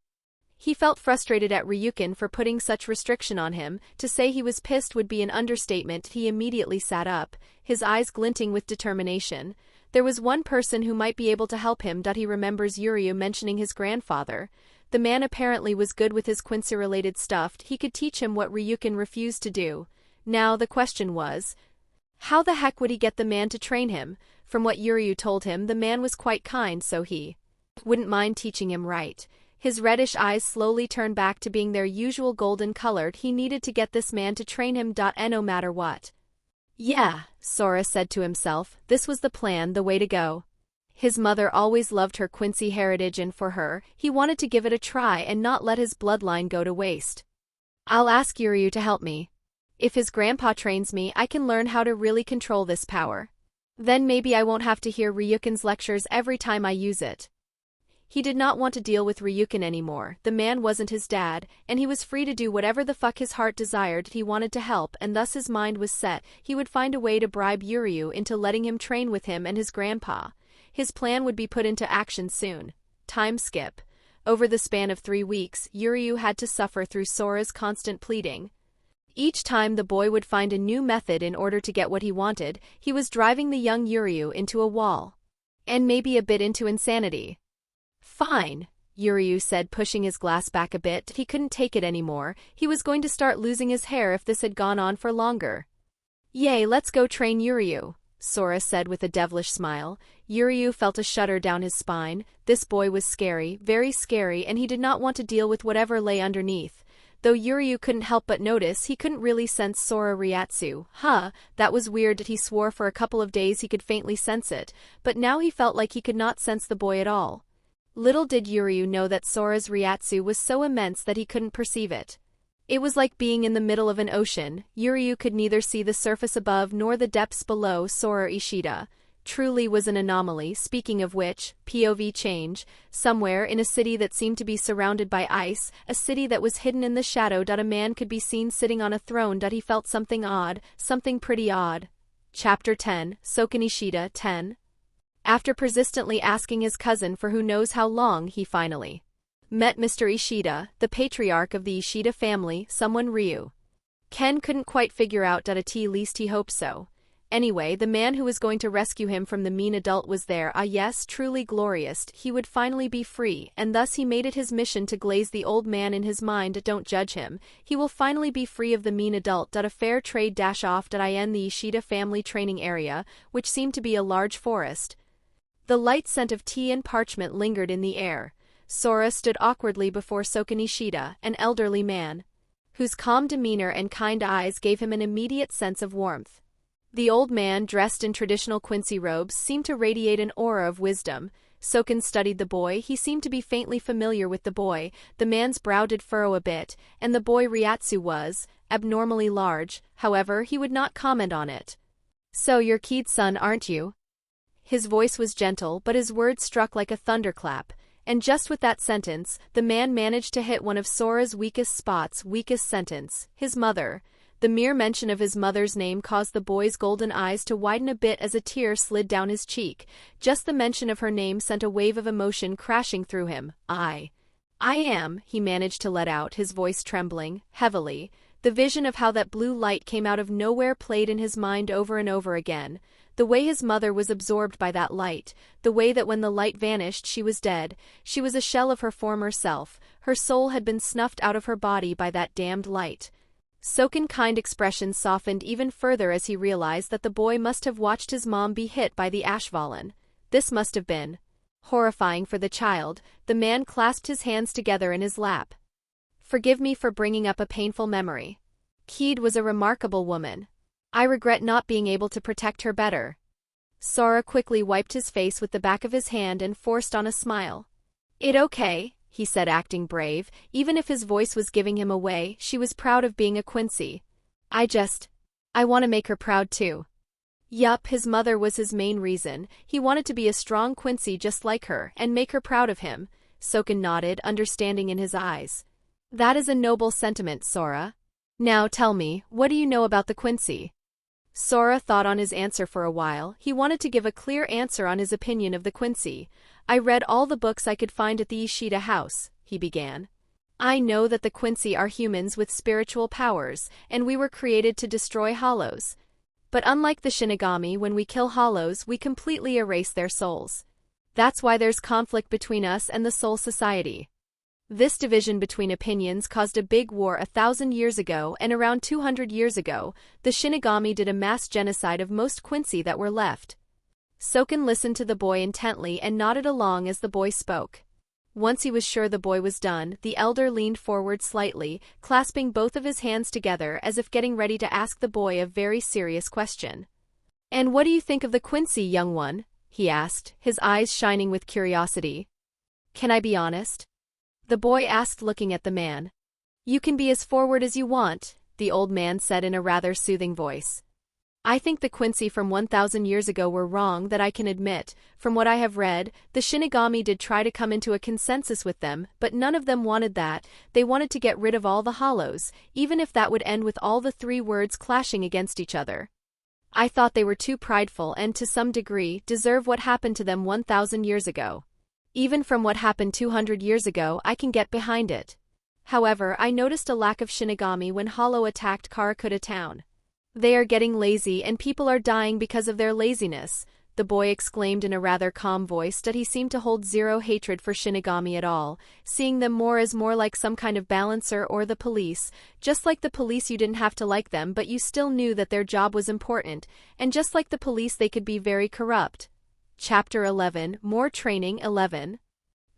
He felt frustrated at Ryuken for putting such restriction on him. To say he was pissed would be an understatement. He immediately sat up, his eyes glinting with determination. There was one person who might be able to help him. He remembers Yuryu mentioning his grandfather. The man apparently was good with his Quincy-related stuff. He could teach him what Ryuken refused to do. Now the question was, How the heck would he get the man to train him? From what Yuryu told him, the man was quite kind, so he wouldn't mind teaching him right. His reddish eyes slowly turned back to being their usual golden colored. He needed to get this man to train him. No matter what. Yeah, Sora said to himself, this was the plan, the way to go. His mother always loved her Quincy heritage, and for her, he wanted to give it a try and not let his bloodline go to waste. I'll ask Yuryu to help me. If his grandpa trains me, I can learn how to really control this power. Then maybe I won't have to hear Ryuken's lectures every time I use it. He did not want to deal with Ryuken anymore. The man wasn't his dad, and he was free to do whatever the fuck his heart desired. He wanted to help, and thus his mind was set. He would find a way to bribe Yuryu into letting him train with him and his grandpa. His plan would be put into action soon. Time skip. Over the span of 3 weeks, Yuryu had to suffer through Sora's constant pleading. Each time the boy would find a new method in order to get what he wanted, he was driving the young Yuryu into a wall. And maybe a bit into insanity. Fine, Yuryu said, pushing his glass back a bit. He couldn't take it anymore. He was going to start losing his hair if this had gone on for longer. Yay, let's go train Yuryu, Sora said with a devilish smile. Yuryu felt a shudder down his spine. This boy was scary, very scary, and he did not want to deal with whatever lay underneath. Though Yuryu couldn't help but notice, he couldn't really sense Sora Ryatsu. That was weird. He swore for a couple of days he could faintly sense it, but now he felt like he could not sense the boy at all. Little did Yuryu know that Sora's Ryatsu was so immense that he couldn't perceive it. It was like being in the middle of an ocean. Yuryu could neither see the surface above nor the depths below. Sora Ishida truly was an anomaly. Speaking of which, POV change, somewhere in a city that seemed to be surrounded by ice, a city that was hidden in the shadow. A man could be seen sitting on a throne. He felt something odd, something pretty odd. Chapter 10, Soken Ishida 10. After persistently asking his cousin for who knows how long, he finally met Mr. Ishida, the patriarch of the Ishida family, someone Ryu. Ken couldn't quite figure out. At least he hoped so. Anyway, the man who was going to rescue him from the mean adult was there. Yes, truly glorious. He would finally be free, and thus he made it his mission to glaze the old man in his mind. Don't judge him. He will finally be free of the mean adult. A fair trade off. In the Ishida family training area, which seemed to be a large forest. The light scent of tea and parchment lingered in the air. Sora stood awkwardly before Soken Ishida, an elderly man, whose calm demeanor and kind eyes gave him an immediate sense of warmth. The old man, dressed in traditional Quincy robes, seemed to radiate an aura of wisdom. Soken studied the boy. He seemed to be faintly familiar with the boy. The man's brow did furrow a bit, and the boy Ryatsu was abnormally large. However, he would not comment on it. So you're Kid's son, aren't you? His voice was gentle, but his words struck like a thunderclap. And just with that sentence, the man managed to hit one of Sora's weakest spots. Weakest sentence. His mother. The mere mention of his mother's name caused the boy's golden eyes to widen a bit as a tear slid down his cheek. Just the mention of her name sent a wave of emotion crashing through him. I am, he managed to let out, his voice trembling, heavily. The vision of how that blue light came out of nowhere played in his mind over and over again. The way his mother was absorbed by that light, the way that when the light vanished she was dead, she was a shell of her former self, her soul had been snuffed out of her body by that damned light. Soken's kind expression softened even further as he realized that the boy must have watched his mom be hit by the Ashvallen. This must have been horrifying for the child. The man clasped his hands together in his lap. Forgive me for bringing up a painful memory. Kid was a remarkable woman. I regret not being able to protect her better. Sora quickly wiped his face with the back of his hand and forced on a smile. It okay, he said, acting brave. Even if his voice was giving him away, she was proud of being a Quincy. I want to make her proud too. Yup, his mother was his main reason. He wanted to be a strong Quincy just like her, and make her proud of him. Soken nodded, understanding in his eyes. That is a noble sentiment, Sora. Now tell me, what do you know about the Quincy? Sora thought on his answer for a while. He wanted to give a clear answer on his opinion of the Quincy. I read all the books I could find at the Ishida house, he began. I know that the Quincy are humans with spiritual powers, and we were created to destroy hollows. But unlike the Shinigami, when we kill hollows, we completely erase their souls. That's why there's conflict between us and the Soul Society. This division between opinions caused a big war 1,000 years ago, and around 200 years ago, the Shinigami did a mass genocide of most Quincy that were left. Soken listened to the boy intently and nodded along as the boy spoke. Once he was sure the boy was done, the elder leaned forward slightly, clasping both of his hands together as if getting ready to ask the boy a very serious question. "And what do you think of the Quincy, young one?" he asked, his eyes shining with curiosity. "Can I be honest?" the boy asked, looking at the man. "You can be as forward as you want," the old man said in a rather soothing voice. "I think the Quincy from 1,000 years ago were wrong, that I can admit. From what I have read, the Shinigami did try to come into a consensus with them, but none of them wanted that. They wanted to get rid of all the hollows, even if that would end with all the three words clashing against each other. I thought they were too prideful and, to some degree, deserve what happened to them 1,000 years ago. Even from what happened 200 years ago, I can get behind it. However, I noticed a lack of Shinigami when Hollow attacked Karakuta town. They are getting lazy and people are dying because of their laziness," the boy exclaimed in a rather calm voice that he seemed to hold zero hatred for Shinigami at all, seeing them more like some kind of balancer or the police. Just like the police, you didn't have to like them, but you still knew that their job was important, and just like the police, they could be very corrupt. Chapter 11, More Training 11.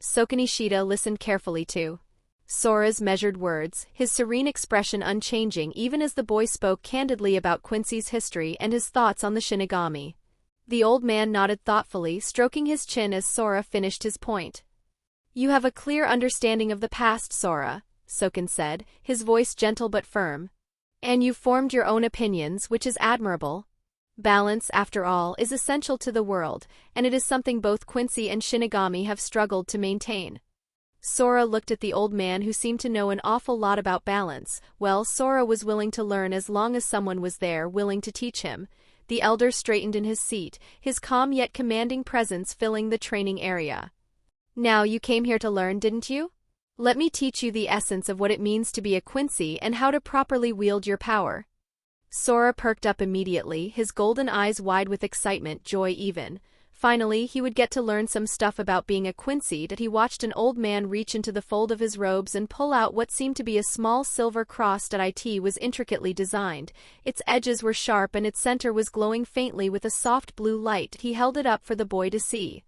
Soken Ishida listened carefully to Sora's measured words, his serene expression unchanging even as the boy spoke candidly about Quincy's history and his thoughts on the Shinigami. The old man nodded thoughtfully, stroking his chin as Sora finished his point. "You have a clear understanding of the past, Sora," Soken said, his voice gentle but firm. "And you've formed your own opinions, which is admirable. Balance, after all, is essential to the world, and it is something both Quincy and Shinigami have struggled to maintain." Sora looked at the old man, who seemed to know an awful lot about balance. Well, Sora was willing to learn as long as someone was there willing to teach him. The elder straightened in his seat, his calm yet commanding presence filling the training area. "Now you came here to learn, didn't you? Let me teach you the essence of what it means to be a Quincy and how to properly wield your power." Sora perked up immediately, his golden eyes wide with excitement, joy even. Finally, he would get to learn some stuff about being a Quincy. That he watched an old man reach into the fold of his robes and pull out what seemed to be a small silver cross that was intricately designed. Its edges were sharp and its center was glowing faintly with a soft blue light. He held it up for the boy to see.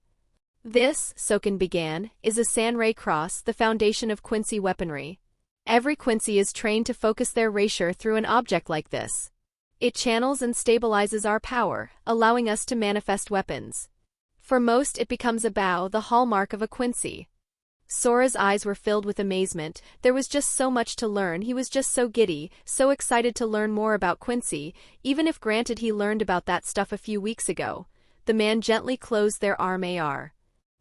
"This," Soken began, "is a Sanrei cross, the foundation of Quincy weaponry. Every Quincy is trained to focus their rapier through an object like this. It channels and stabilizes our power, allowing us to manifest weapons. For most, it becomes a bow, the hallmark of a Quincy." Sora's eyes were filled with amazement. There was just so much to learn. He was just so giddy, so excited to learn more about Quincy, even if granted he learned about that stuff a few weeks ago. The man gently closed their arm.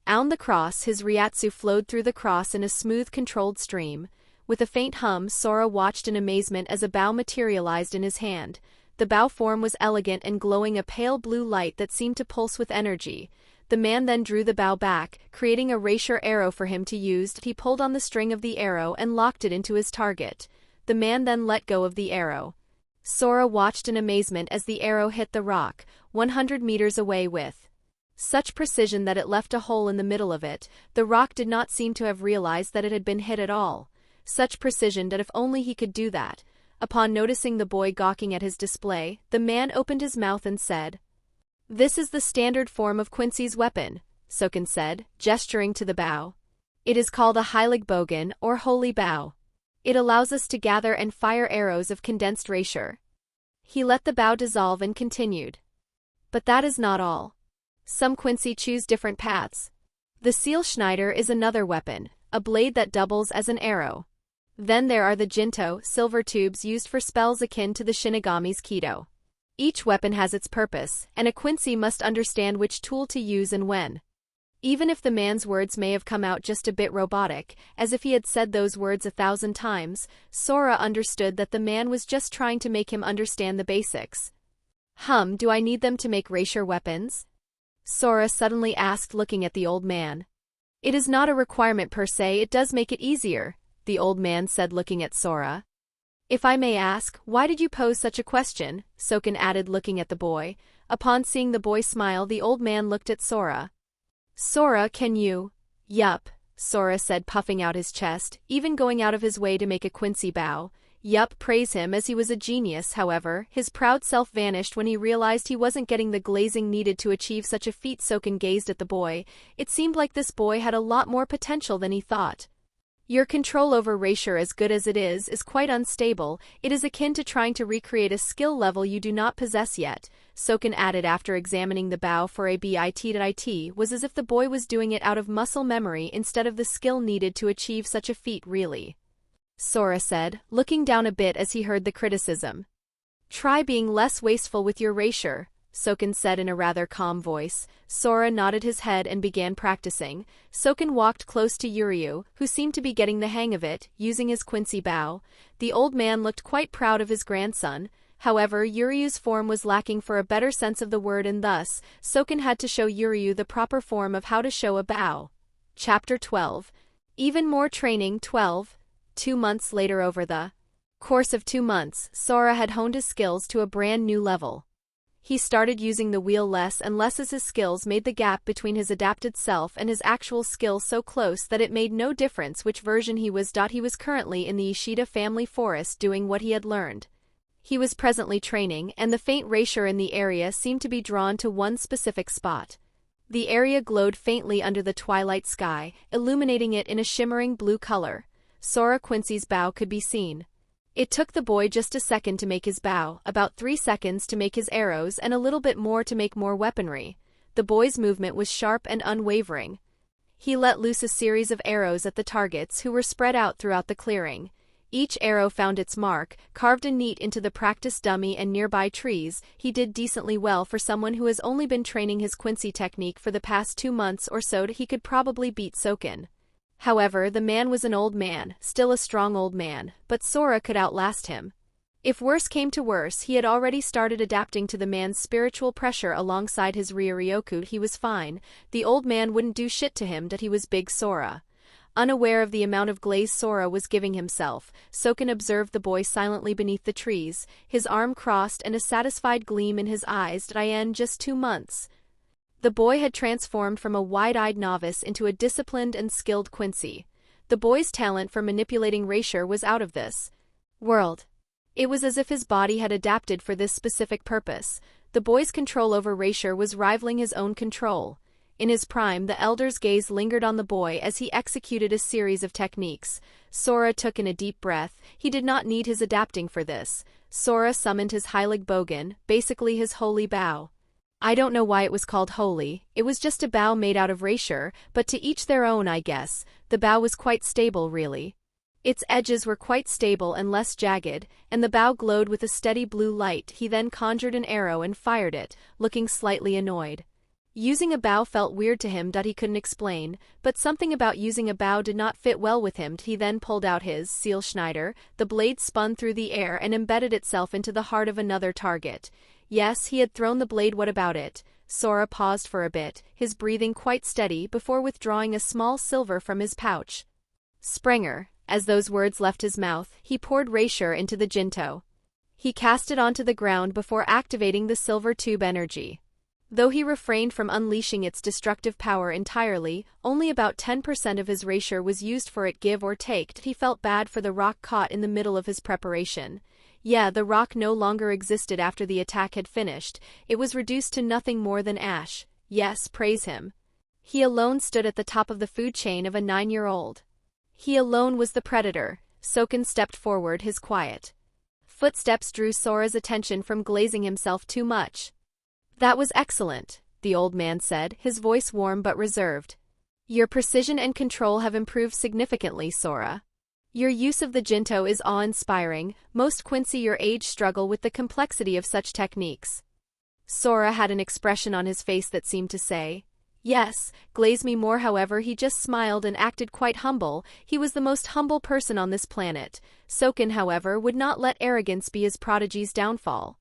On the cross, his Ryatsu flowed through the cross in a smooth, controlled stream. With a faint hum, Sora watched in amazement as a bow materialized in his hand. The bow form was elegant and glowing a pale blue light that seemed to pulse with energy. The man then drew the bow back, creating a rapier arrow for him to use. He pulled on the string of the arrow and locked it into his target. The man then let go of the arrow. Sora watched in amazement as the arrow hit the rock, 100 meters away with such precision that it left a hole in the middle of it. The rock did not seem to have realized that it had been hit at all. Such precision that if only he could do that. Upon noticing the boy gawking at his display, the man opened his mouth and said, "This is the standard form of Quincy's weapon," Soken said, gesturing to the bow. "It is called a Heilig Bogen, or Holy Bow. It allows us to gather and fire arrows of condensed rapier." He let the bow dissolve and continued. "But that is not all. Some Quincy choose different paths. The Seelschneider is another weapon, a blade that doubles as an arrow. Then there are the Jinto, silver tubes used for spells akin to the Shinigami's Kido. Each weapon has its purpose, and a Quincy must understand which tool to use and when." Even if the man's words may have come out just a bit robotic, as if he had said those words 1,000 times, Sora understood that the man was just trying to make him understand the basics. Do I need them to make rapier weapons?" Sora suddenly asked, looking at the old man. "It is not a requirement per se, it does make it easier," the old man said, looking at Sora. "If I may ask, why did you pose such a question?" Soken added, looking at the boy. Upon seeing the boy smile, the old man looked at Sora. "Sora, can you?" "Yup," Sora said, puffing out his chest, even going out of his way to make a Quincy bow. Yup, praise him as he was a genius. However, his proud self vanished when he realized he wasn't getting the glazing needed to achieve such a feat. Soken gazed at the boy. It seemed like this boy had a lot more potential than he thought. Your control over Raisher, as good as it is quite unstable. It is akin to trying to recreate a skill level you do not possess yet, Soken added after examining the bow for a bit. It was as if the boy was doing it out of muscle memory instead of the skill needed to achieve such a feat. Really? Sora said, looking down a bit as he heard the criticism. Try being less wasteful with your Raisher, Soken said in a rather calm voice. Sora nodded his head and began practicing. Soken walked close to Yuryu, who seemed to be getting the hang of it, using his Quincy bow. The old man looked quite proud of his grandson. However, Yuryu's form was lacking for a better sense of the word, and thus, Soken had to show Yuryu the proper form of how to show a bow. Chapter 12. Even more training. 12. 2 months later. Over the course of 2 months, Sora had honed his skills to a brand new level. He started using the wheel less and less as his skills made the gap between his adapted self and his actual skill so close that it made no difference which version he was. He was currently in the Ishida family forest doing what he had learned. He was presently training, and the faint Raisher in the area seemed to be drawn to one specific spot. The area glowed faintly under the twilight sky, illuminating it in a shimmering blue color. Sora Quincy's bow could be seen. It took the boy just a second to make his bow, about 3 seconds to make his arrows, and a little bit more to make more weaponry. The boy's movement was sharp and unwavering. He let loose a series of arrows at the targets who were spread out throughout the clearing. Each arrow found its mark, carved and neat into the practice dummy and nearby trees. He did decently well for someone who has only been training his Quincy technique for the past 2 months or so. He could probably beat Soken. However, the man was an old man, still a strong old man, but Sora could outlast him. If worse came to worse, he had already started adapting to the man's spiritual pressure alongside his Ryoryoku. He was fine. The old man wouldn't do shit to him. He was big Sora. Unaware of the amount of glaze Sora was giving himself, Soken observed the boy silently beneath the trees, his arm crossed and a satisfied gleam in his eyes. In just 2 months, the boy had transformed from a wide-eyed novice into a disciplined and skilled Quincy. The boy's talent for manipulating Raisher was out of this world. It was as if his body had adapted for this specific purpose. The boy's control over Raisher was rivaling his own control. In his prime, the elder's gaze lingered on the boy as he executed a series of techniques. Sora took in a deep breath. He did not need his adapting for this. Sora summoned his Heilig Bogen, basically his holy bow. I don't know why it was called holy. It was just a bow made out of Raisher, but to each their own, I guess. The bow was quite stable, really. Its edges were quite stable and less jagged, and the bow glowed with a steady blue light. He then conjured an arrow and fired it, looking slightly annoyed. Using a bow felt weird to him. He couldn't explain, but something about using a bow did not fit well with him. He then pulled out his Seelschneider. The blade spun through the air and embedded itself into the heart of another target. Yes, he had thrown the blade. What about it? Sora paused for a bit, his breathing quite steady, before withdrawing a small silver from his pouch. Sprenger. As those words left his mouth, he poured Raisher into the Jinto. He cast it onto the ground before activating the silver tube energy. Though he refrained from unleashing its destructive power entirely, only about 10% of his Raisher was used for it, give or take. He felt bad for the rock caught in the middle of his preparation. Yeah, the rock no longer existed after the attack had finished. It was reduced to nothing more than ash. Yes, praise him. He alone stood at the top of the food chain of a 9-year-old. He alone was the predator. Soken stepped forward, his quiet footsteps drew Sora's attention from glazing himself too much. That was excellent, the old man said, his voice warm but reserved. Your precision and control have improved significantly, Sora. Your use of the Jinto is awe-inspiring. Most Quincy your age struggle with the complexity of such techniques. Sora had an expression on his face that seemed to say, yes, glaze me more. However, he just smiled and acted quite humble. He was the most humble person on this planet. Soken, however, would not let arrogance be his prodigy's downfall.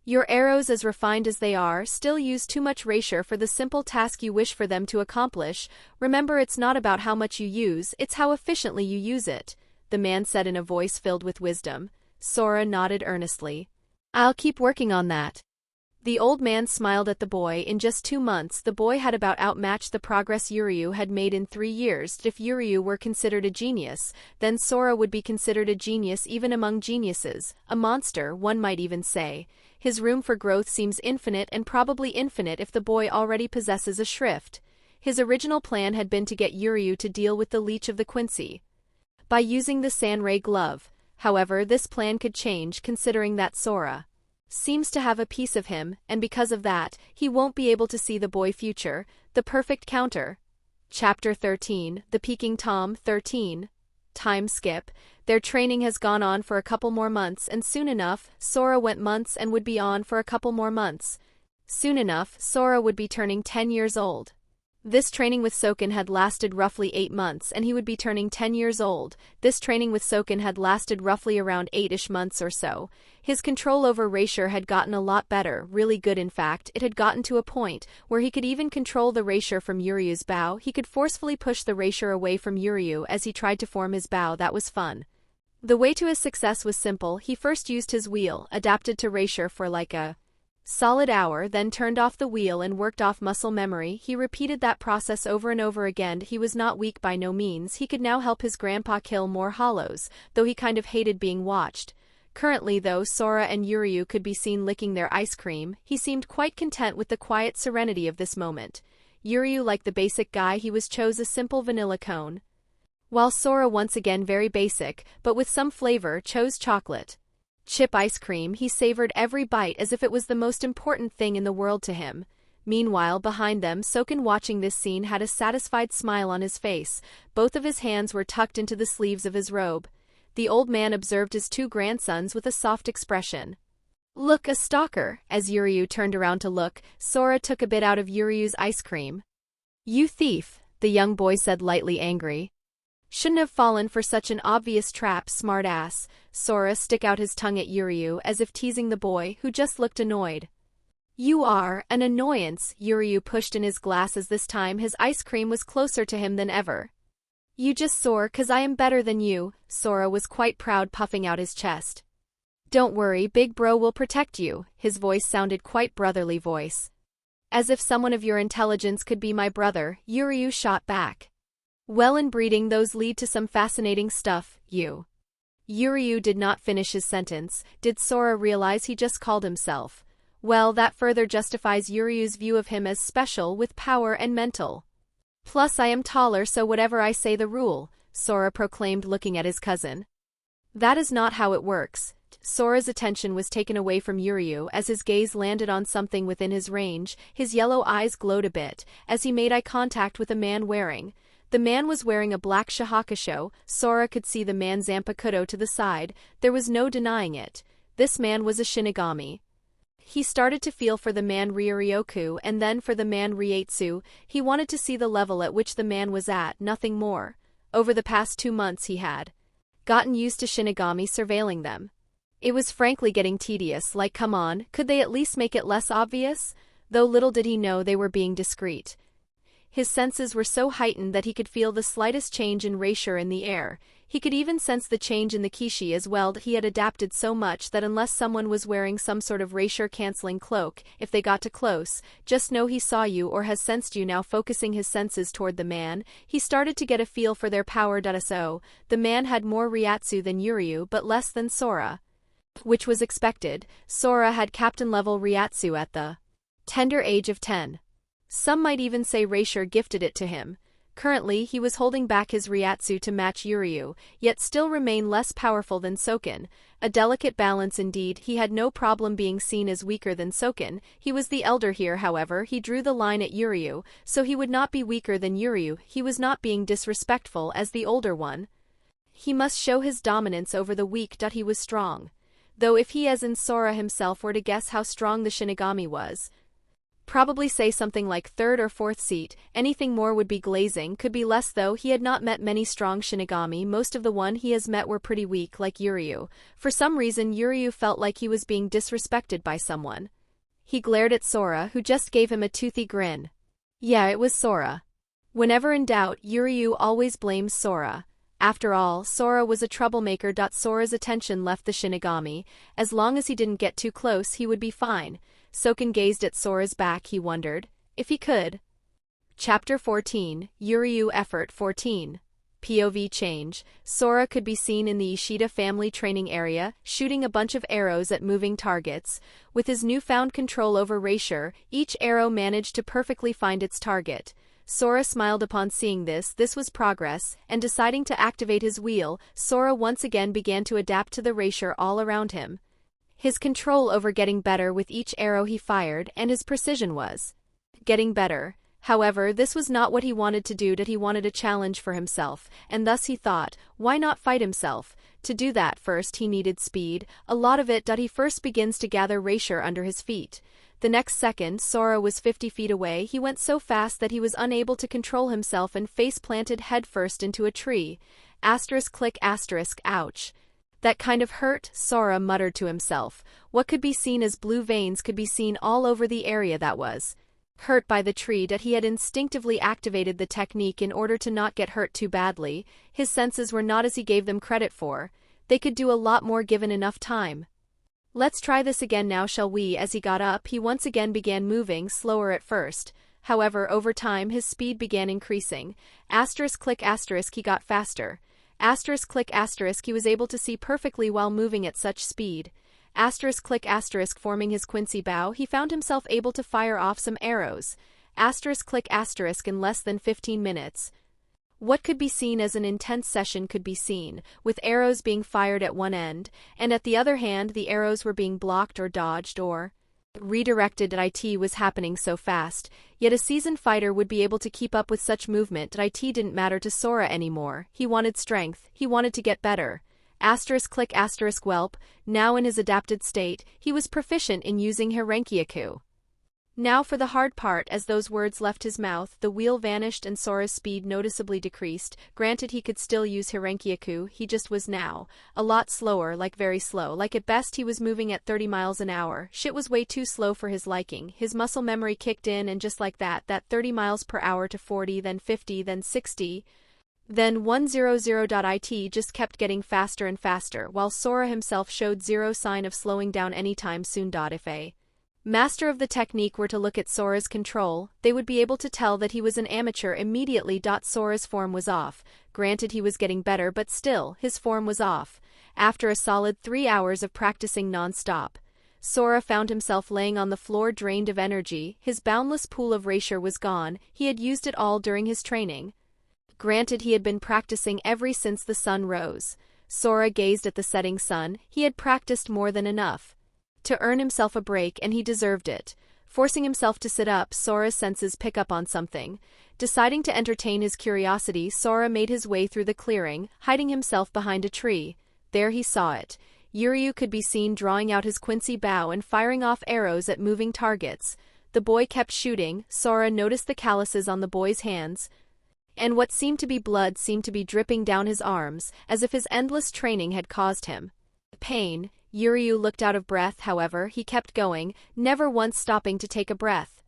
Your arrows, as refined as they are, still use too much Raisher for the simple task you wish for them to accomplish. Remember, it's not about how much you use, it's how efficiently you use it, the man said in a voice filled with wisdom. Sora nodded earnestly. I'll keep working on that. The old man smiled at the boy. In just 2 months, the boy had about outmatched the progress Yuryu had made in 3 years. If Yuryu were considered a genius, then Sora would be considered a genius even among geniuses, a monster, one might even say. His room for growth seems infinite and probably infinite if the boy already possesses a shrift. His original plan had been to get Yuryu to deal with the leech of the Quincy by using the Sanray glove. However, this plan could change considering that Sora seems to have a piece of him, and because of that, he won't be able to see the boy future, the perfect counter. Chapter 13, The Peking Tom. 13. Time skip. Their training has gone on for a couple more months, and soon enough, Sora went months and would be on for a couple more months. Soon enough, Sora would be turning 10 years old. This training with Soken had lasted roughly 8 months, and he would be turning 10 years old. This training with Soken had lasted roughly around 8-ish months or so. His control over Racier had gotten a lot better, really good in fact. It had gotten to a point where he could even control the Racier from Yuryu's bow. He could forcefully push the Racier away from Yuryu as he tried to form his bow. That was fun. The way to his success was simple. He first used his wheel, adapted to Racier for like a solid hour, then turned off the wheel and worked off muscle memory. He repeated that process over and over again. He was not weak by no means. He could now help his grandpa kill more hollows, though he kind of hated being watched. Currently though, Sora and Yuryu could be seen licking their ice cream. He seemed quite content with the quiet serenity of this moment. Yuryu, like the basic guy he was, chose a simple vanilla cone, while Sora, once again very basic, but with some flavor, chose chocolate chip ice cream. He savored every bite as if it was the most important thing in the world to him. Meanwhile, behind them, Soken, watching this scene, had a satisfied smile on his face. Both of his hands were tucked into the sleeves of his robe. The old man observed his 2 grandsons with a soft expression. "Look, a stalker." As Yuryu turned around to look, Sora took a bit out of Yuryu's ice cream. "You thief," the young boy said, lightly angry. "Shouldn't have fallen for such an obvious trap, smart ass." Sora stuck out his tongue at Yuryu as if teasing the boy, who just looked annoyed. "You are an annoyance." Yuryu pushed in his glasses. This time his ice cream was closer to him than ever. "You just soar 'cause I am better than you." Sora was quite proud, puffing out his chest. "Don't worry, big bro will protect you." His voice sounded quite brotherly voice. "As if someone of your intelligence could be my brother," Yuryu shot back. "Well, in breeding those lead to some fascinating stuff, you." Yuryu did not finish his sentence. Did Sora realize he just called himself? Well, that further justifies Yuryu's view of him as special with power and mental. "Plus I am taller, so whatever I say the rule," Sora proclaimed, looking at his cousin. "That is not how it works." Sora's attention was taken away from Yuryu as his gaze landed on something within his range. His yellow eyes glowed a bit as he made eye contact with a man wearing. The man was wearing a black shahakusho. Sora could see the man Zanpakuto to the side. There was no denying it. This man was a Shinigami. He started to feel for the man Ryuryoku and then for the man Rietsu. He wanted to see the level at which the man was at, nothing more. Over the past 2 months he had gotten used to Shinigami surveilling them. It was frankly getting tedious. Like, come on, could they at least make it less obvious? Though little did he know they were being discreet. His senses were so heightened that he could feel the slightest change in Racier in the air. He could even sense the change in the Kishi as well. He had adapted so much that unless someone was wearing some sort of Racier-canceling cloak, if they got too close, just know he saw you or has sensed you. Now focusing his senses toward the man, he started to get a feel for their power. So, the man had more Riatsu than Yuryu but less than Sora, which was expected. Sora had captain-level Riatsu at the tender age of 10. Some might even say Racier gifted it to him. Currently, he was holding back his Riatsu to match Yuryu, yet still remain less powerful than Soken. A delicate balance indeed. He had no problem being seen as weaker than Soken. He was the elder here, however. He drew the line at Yuryu, so he would not be weaker than Yuryu. He was not being disrespectful as the older one. He must show his dominance over the weak. He was strong. Though if he, as in Sora himself, were to guess how strong the Shinigami was, probably say something like 3rd or 4th seat. Anything more would be glazing. Could be less though. He had not met many strong Shinigami. Most of the one he has met were pretty weak, like Yuryu. For some reason Yuryu felt like he was being disrespected by someone. He glared at Sora, who just gave him a toothy grin. Yeah, it was Sora. Whenever in doubt, Yuryu always blames Sora. After all, Sora was a troublemaker. Sora's attention left the Shinigami. As long as he didn't get too close, he would be fine. Soken gazed at Sora's back. He wondered if he could. Chapter 14, Yuryu Effort 14. POV change. Sora could be seen in the Ishida family training area, shooting a bunch of arrows at moving targets. With his newfound control over Raisher, each arrow managed to perfectly find its target. Sora smiled upon seeing this. This was progress, and deciding to activate his wheel, Sora once again began to adapt to the Raisher all around him. His control over getting better with each arrow he fired, and his precision was getting better. However, this was not what he wanted to do. He wanted a challenge for himself, and thus he thought, why not fight himself? To do that first he needed speed, a lot of it. He first begins to gather Raisher under his feet. The next second, Sora was 50 feet away. He went so fast that he was unable to control himself and face-planted headfirst into a tree. Click ouch. That kind of hurt, Sora muttered to himself. What could be seen as blue veins could be seen all over the area that was hurt by the tree. He had instinctively activated the technique in order to not get hurt too badly. His senses were not as he gave them credit for. They could do a lot more given enough time. Let's try this again now, shall we? As he got up, he once again began moving, slower at first. However, over time his speed began increasing. Click he got faster. Click he was able to see perfectly while moving at such speed. Click forming his Quincy bow, he found himself able to fire off some arrows. Click in less than 15 minutes. What could be seen as an intense session could be seen, with arrows being fired at one end, and at the other hand the arrows were being blocked or dodged or redirected. It was happening so fast, yet a seasoned fighter would be able to keep up with such movement. It didn't matter to Sora anymore. He wanted strength, he wanted to get better. Click whelp, now in his adapted state, he was proficient in using Hirenkyaku. Now for the hard part. As those words left his mouth, the wheel vanished and Sora's speed noticeably decreased. Granted, he could still use Hirenkyaku, he just was now a lot slower, like very slow. Like at best he was moving at 30 miles an hour. Shit was way too slow for his liking. His muscle memory kicked in, and just like that 30 miles per hour to 40, then 50, then 60, then 100. It just kept getting faster and faster, while Sora himself showed zero sign of slowing down anytime soon. If a master of the technique were to look at Sora's control, they would be able to tell that he was an amateur immediately. Sora's form was off. Granted, he was getting better, but still, his form was off. After a solid 3 hours of practicing non-stop, Sora found himself laying on the floor, drained of energy. His boundless pool of Raisher was gone. He had used it all during his training. Granted, he had been practicing ever since the sun rose. Sora gazed at the setting sun. He had practiced more than enough to earn himself a break, and he deserved it. Forcing himself to sit up, Sora's senses pick up on something. Deciding to entertain his curiosity, Sora made his way through the clearing, hiding himself behind a tree. There he saw it. Yuryu could be seen drawing out his Quincy bow and firing off arrows at moving targets. The boy kept shooting. Sora noticed the calluses on the boy's hands, and what seemed to be blood seemed to be dripping down his arms, as if his endless training had caused him pain. Yuryu looked out of breath. However, he kept going, never once stopping to take a breath.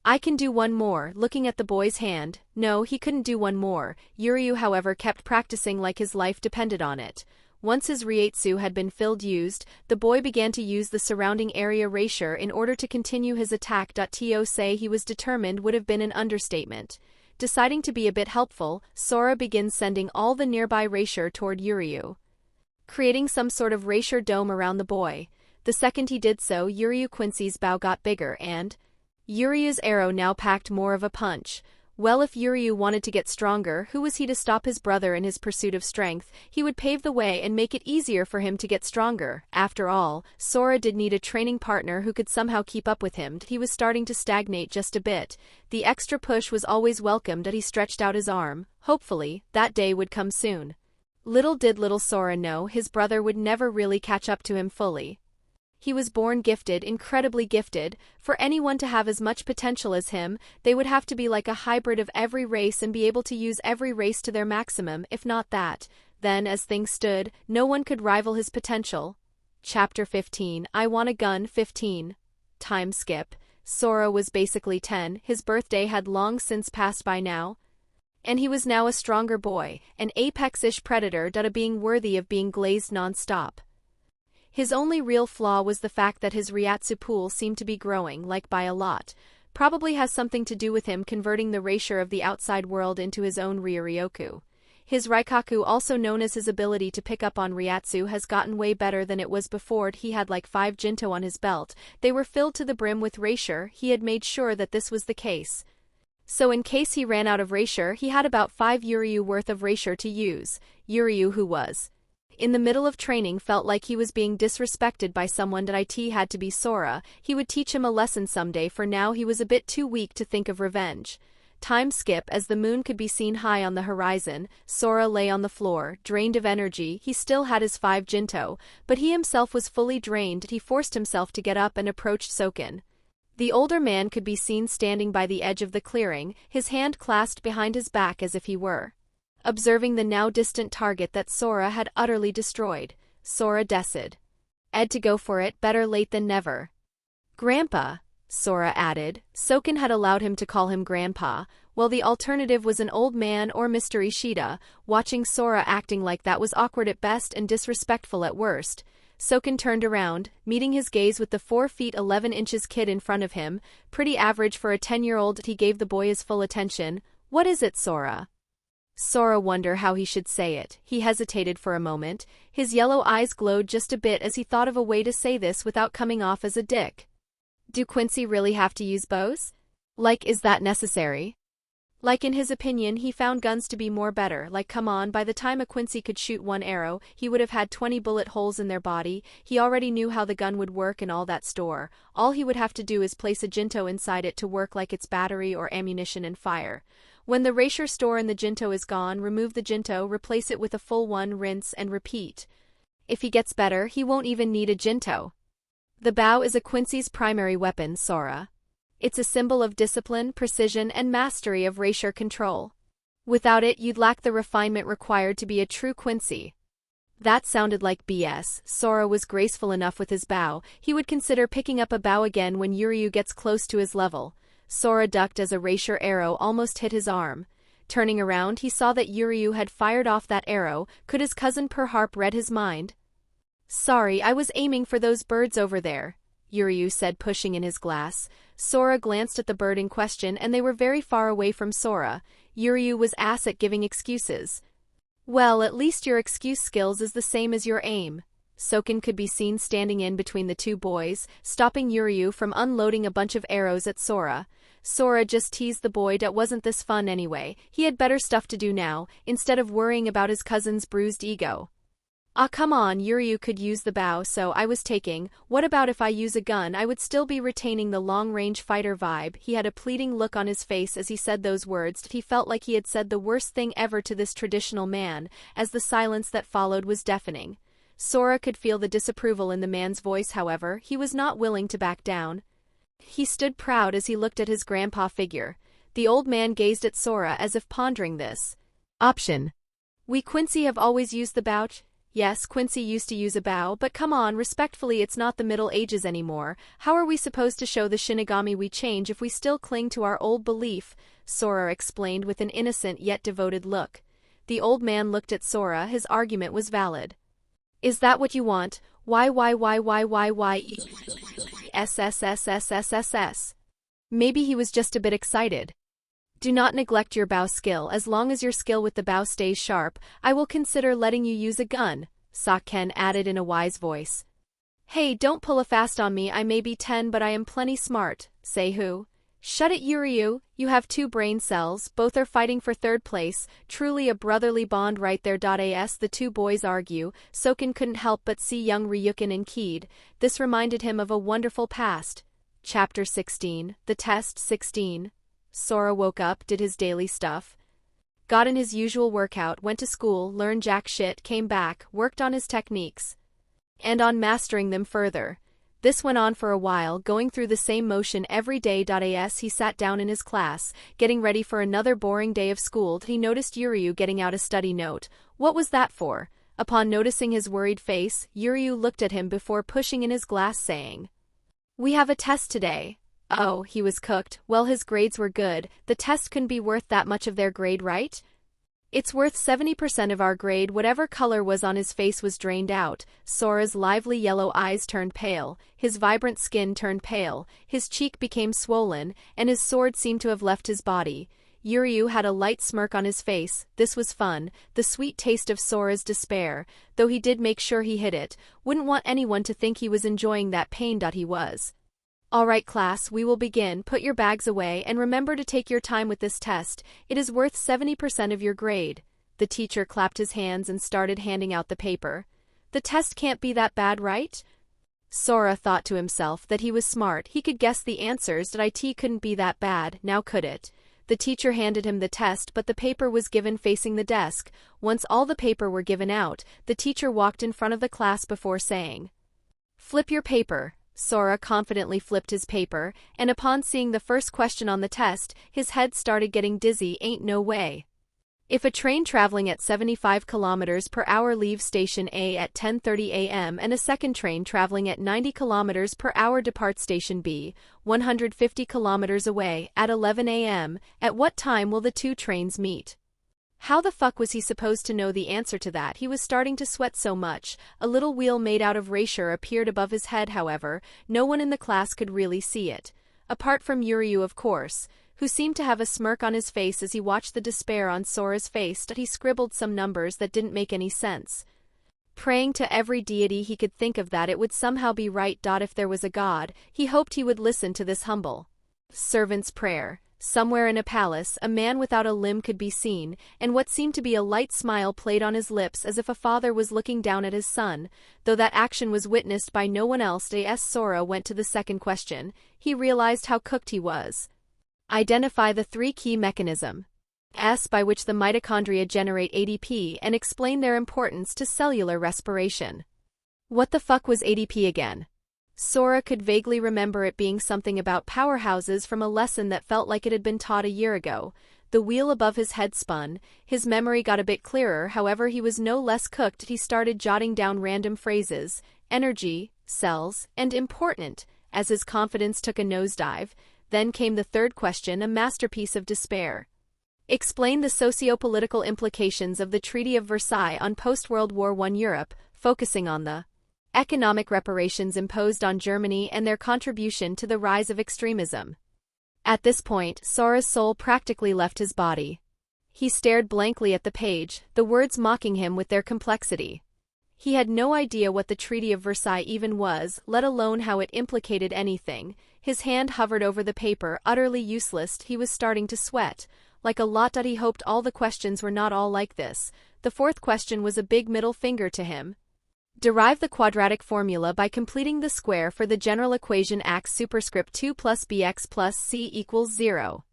I can do one more. Looking at the boy's hand, no, he couldn't do one more. Yuryu, however, kept practicing like his life depended on it. Once his Reiatsu had been used, the boy began to use the surrounding area Raisher in order to continue his attack. To say he was determined would have been an understatement. Deciding to be a bit helpful, Sora begins sending all the nearby Raisher toward Yuryu, creating some sort of Raisher dome around the boy. The second he did so, Yuryu Quincy's bow got bigger, and Yuryu's arrow now packed more of a punch. Well, if Yuryu wanted to get stronger, who was he to stop his brother in his pursuit of strength? He would pave the way and make it easier for him to get stronger. After all, Sora did need a training partner who could somehow keep up with him. He was starting to stagnate just a bit. The extra push was always welcomed. He stretched out his arm. Hopefully, that day would come soon. Little did Sora know, his brother would never really catch up to him fully. He was born gifted, incredibly gifted. For anyone to have as much potential as him, they would have to be like a hybrid of every race and be able to use every race to their maximum. If not that, then as things stood, no one could rival his potential. Chapter 15, I Want a Gun 15. Time skip. Sora was basically 10, his birthday had long since passed by now, and he was now a stronger boy, an apex-ish predator, being worthy of being glazed non-stop. His only real flaw was the fact that his Ryatsu pool seemed to be growing, like by a lot. Probably has something to do with him converting the erasure of the outside world into his own Ryoryoku. His Raikaku, also known as his ability to pick up on Ryatsu, has gotten way better than it was before. He had like 5 Jinto on his belt. They were filled to the brim with erasure. He had made sure that this was the case. So in case he ran out of erasure, he had about 5 Yuryu worth of erasure to use. Yuryu, who was in the middle of training, felt like he was being disrespected by someone that it had to be Sora. He would teach him a lesson someday. For now he was a bit too weak to think of revenge. Time skip. As the moon could be seen high on the horizon, Sora lay on the floor, drained of energy. He still had his 5 Jinto, but he himself was fully drained. He forced himself to get up and approached Soken. The older man could be seen standing by the edge of the clearing, his hand clasped behind his back as if he were observing the now distant target that Sora had utterly destroyed. Sora decided to go for it. Better late than never. Grandpa, Sora added. Soken had allowed him to call him Grandpa, while the alternative was an old man or Mr. Ishida. Watching Sora acting like that was awkward at best and disrespectful at worst. Soken turned around, meeting his gaze with the 4 feet 11 inches kid in front of him. Pretty average for a 10-year-old. He gave the boy his full attention. What is it, Sora? Sora wondered how he should say it. He hesitated for a moment. His yellow eyes glowed just a bit as he thought of a way to say this without coming off as a dick. Do Quincy really have to use bows? Like, is that necessary? Like, in his opinion, he found guns to be more better. Like, come on, by the time a Quincy could shoot 1 arrow, he would have had 20 bullet holes in their body. He already knew how the gun would work and all that store. All he would have to do is place a Jinto inside it to work like its battery or ammunition and fire. When the erasure store in the Jinto is gone, remove the Jinto, replace it with a full one, rinse and repeat. If he gets better, he won't even need a Jinto. The bow is a Quincy's primary weapon, Sora. It's a symbol of discipline, precision, and mastery of erasure control. Without it, you'd lack the refinement required to be a true Quincy. That sounded like BS. Sora was graceful enough with his bow. He would consider picking up a bow again when Yuryu gets close to his level. Sora ducked as a erasure arrow almost hit his arm. Turning around, he saw that Yuryu had fired off that arrow. Could his cousin Perharp read his mind? Sorry, I was aiming for those birds over there, Yuryu said, pushing in his glass. Sora glanced at the bird in question and they were very far away from Sora. Yuryu was ass at giving excuses. Well, at least your excuse skills is the same as your aim. Soken could be seen standing in between the 2 boys, stopping Yuryu from unloading a bunch of arrows at Sora. Sora just teased the boy. That wasn't this fun anyway. He had better stuff to do now, instead of worrying about his cousin's bruised ego. Ah, come on, Yuryu could use the bow, so I was taking. What about if I use a gun? I would still be retaining the long-range fighter vibe. He had a pleading look on his face as he said those words. He felt like he had said the worst thing ever to this traditional man, as the silence that followed was deafening. Sora could feel the disapproval in the man's voice. However, he was not willing to back down. He stood proud as he looked at his grandpa figure. The old man gazed at Sora as if pondering this option. We Quincy have always used the bow. Yes, Quincy used to use a bow, but come on, respectfully, it's not the Middle Ages anymore. How are we supposed to show the Shinigami we change if we still cling to our old belief? Sora explained with an innocent yet devoted look. The old man looked at Sora. His argument was valid. Is that what you want? Why? SSSSSSS. Maybe he was just a bit excited. Do not neglect your bow skill. As long as your skill with the bow stays sharp, I will consider letting you use a gun, Saken added in a wise voice. Hey, don't pull a fast on me. I may be 10, but I am plenty smart. Say who? Shut it, Yuryu. You have 2 brain cells. Both are fighting for 3rd place. Truly a brotherly bond right there. As the 2 boys argue, Soken couldn't help but see young Ryukin and keyed. This reminded him of a wonderful past. Chapter 16. The Test 16. Sora woke up, did his daily stuff. Got in his usual workout, went to school, learned jack shit, came back, worked on his techniques. And on mastering them further. This went on for a while, going through the same motion every day. As he sat down in his class, getting ready for another boring day of school, he noticed Yuryu getting out a study note. What was that for? Upon noticing his worried face, Yuryu looked at him before pushing in his glass, saying, "We have a test today." Oh, he was cooked. Well, his grades were good. The test couldn't be worth that much of their grade, right? It's worth 70% of our grade. Whatever color was on his face was drained out. Sora's lively yellow eyes turned pale, his vibrant skin turned pale, his cheek became swollen, and his sword seemed to have left his body. Yuryu had a light smirk on his face. This was fun, the sweet taste of Sora's despair, though he did make sure he hid it. Wouldn't want anyone to think he was enjoying that pain. He was. Alright class, we will begin. Put your bags away and remember to take your time with this test. It is worth 70% of your grade. The teacher clapped his hands and started handing out the paper. The test can't be that bad, right? Sora thought to himself that he was smart. He could guess the answers. It couldn't be that bad, now could it? The teacher handed him the test, but the paper was given facing the desk. Once all the paper were given out, the teacher walked in front of the class before saying, "Flip your paper." Sora confidently flipped his paper, and upon seeing the first question on the test, his head started getting dizzy. Ain't no way. If a train traveling at 75 kilometers per hour leaves station A at 10:30 a.m. and a second train traveling at 90 kilometers per hour departs station B, 150 kilometers away, at 11 a.m., at what time will the two trains meet? How the fuck was he supposed to know the answer to that? He was starting to sweat so much. A little wheel made out of rasher appeared above his head. However, no one in the class could really see it. Apart from Yuryu, of course, who seemed to have a smirk on his face as he watched the despair on Sora's face. He scribbled some numbers that didn't make any sense. Praying to every deity he could think of that it would somehow be right. If there was a god, he hoped he would listen to this humble servant's prayer. Somewhere in a palace, a man without a limb could be seen, and what seemed to be a light smile played on his lips as if a father was looking down at his son, though that action was witnessed by no one else. As Sora went to the second question, he realized how cooked he was. Identify the three key mechanisms by which the mitochondria generate ADP and explain their importance to cellular respiration. What the fuck was ADP again? Sora could vaguely remember it being something about powerhouses from a lesson that felt like it had been taught a year ago. The wheel above his head spun. His memory got a bit clearer. However, he was no less cooked. He started jotting down random phrases, energy, cells, and important, as his confidence took a nosedive. Then came the third question, a masterpiece of despair. Explain the socio-political implications of the Treaty of Versailles on post-World War I Europe, focusing on the economic reparations imposed on Germany and their contribution to the rise of extremism. At this point, Sora's soul practically left his body. He stared blankly at the page, the words mocking him with their complexity. He had no idea what the Treaty of Versailles even was, let alone how it implicated anything. His hand hovered over the paper, utterly useless. He was starting to sweat. Like a lot. He hoped all the questions were not all like this. The fourth question was a big middle finger to him. Derive the quadratic formula by completing the square for the general equation ax superscript 2 plus bx plus c equals 0.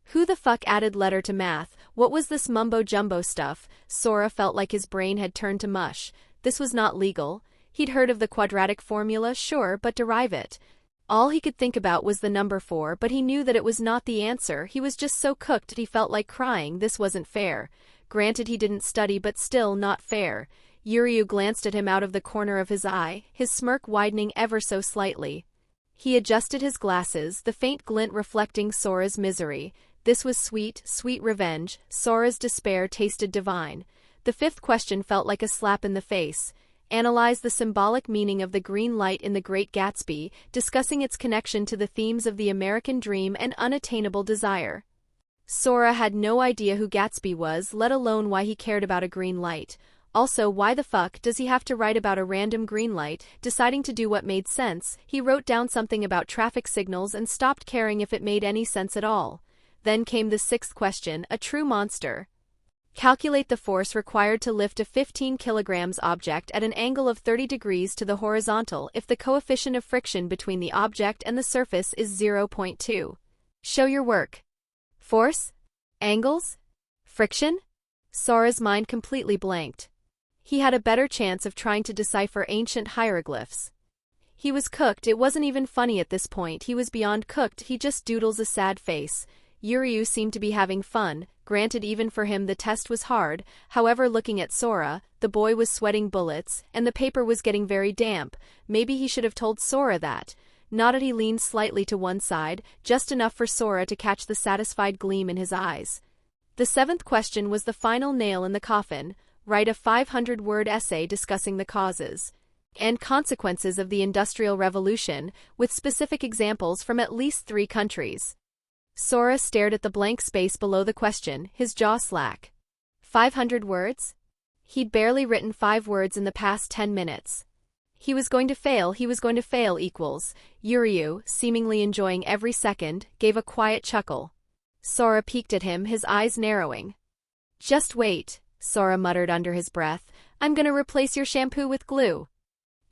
Who the fuck added letter to math? What was this mumbo-jumbo stuff? Sora felt like his brain had turned to mush. This was not legal. He'd heard of the quadratic formula, sure, but derive it. All he could think about was the number 4, but he knew that it was not the answer. He was just so cooked he felt like crying. This wasn't fair. Granted, he didn't study, but still not fair. Yuryu glanced at him out of the corner of his eye, his smirk widening ever so slightly. He adjusted his glasses, the faint glint reflecting Sora's misery. This was sweet, sweet revenge. Sora's despair tasted divine. The fifth question felt like a slap in the face. Analyze the symbolic meaning of the green light in The Great Gatsby, discussing its connection to the themes of the American dream and unattainable desire. Sora had no idea who Gatsby was, let alone why he cared about a green light. Also, why the fuck does he have to write about a random green light? Deciding to do what made sense, he wrote down something about traffic signals and stopped caring if it made any sense at all. Then came the sixth question, a true monster. Calculate the force required to lift a 15 kilograms object at an angle of 30 degrees to the horizontal if the coefficient of friction between the object and the surface is 0.2. Show your work. Force? Angles? Friction? Sora's mind completely blanked. He had a better chance of trying to decipher ancient hieroglyphs. He was cooked. It wasn't even funny at this point. He was beyond cooked. He just doodles a sad face. Yuryu seemed to be having fun. Granted, even for him the test was hard. However, looking at Sora, the boy was sweating bullets, and the paper was getting very damp. Maybe he should have told Sora that. Nodded. He leaned slightly to one side, just enough for Sora to catch the satisfied gleam in his eyes. The seventh question was the final nail in the coffin. Write a 500-word essay discussing the causes and consequences of the Industrial Revolution, with specific examples from at least 3 countries. Sora stared at the blank space below the question, his jaw slack. 500 words? He'd barely written 5 words in the past 10 minutes. He was going to fail equals. Yuryu, seemingly enjoying every second, gave a quiet chuckle. Sora peeked at him, his eyes narrowing. Just wait, Sora muttered under his breath. I'm gonna replace your shampoo with glue.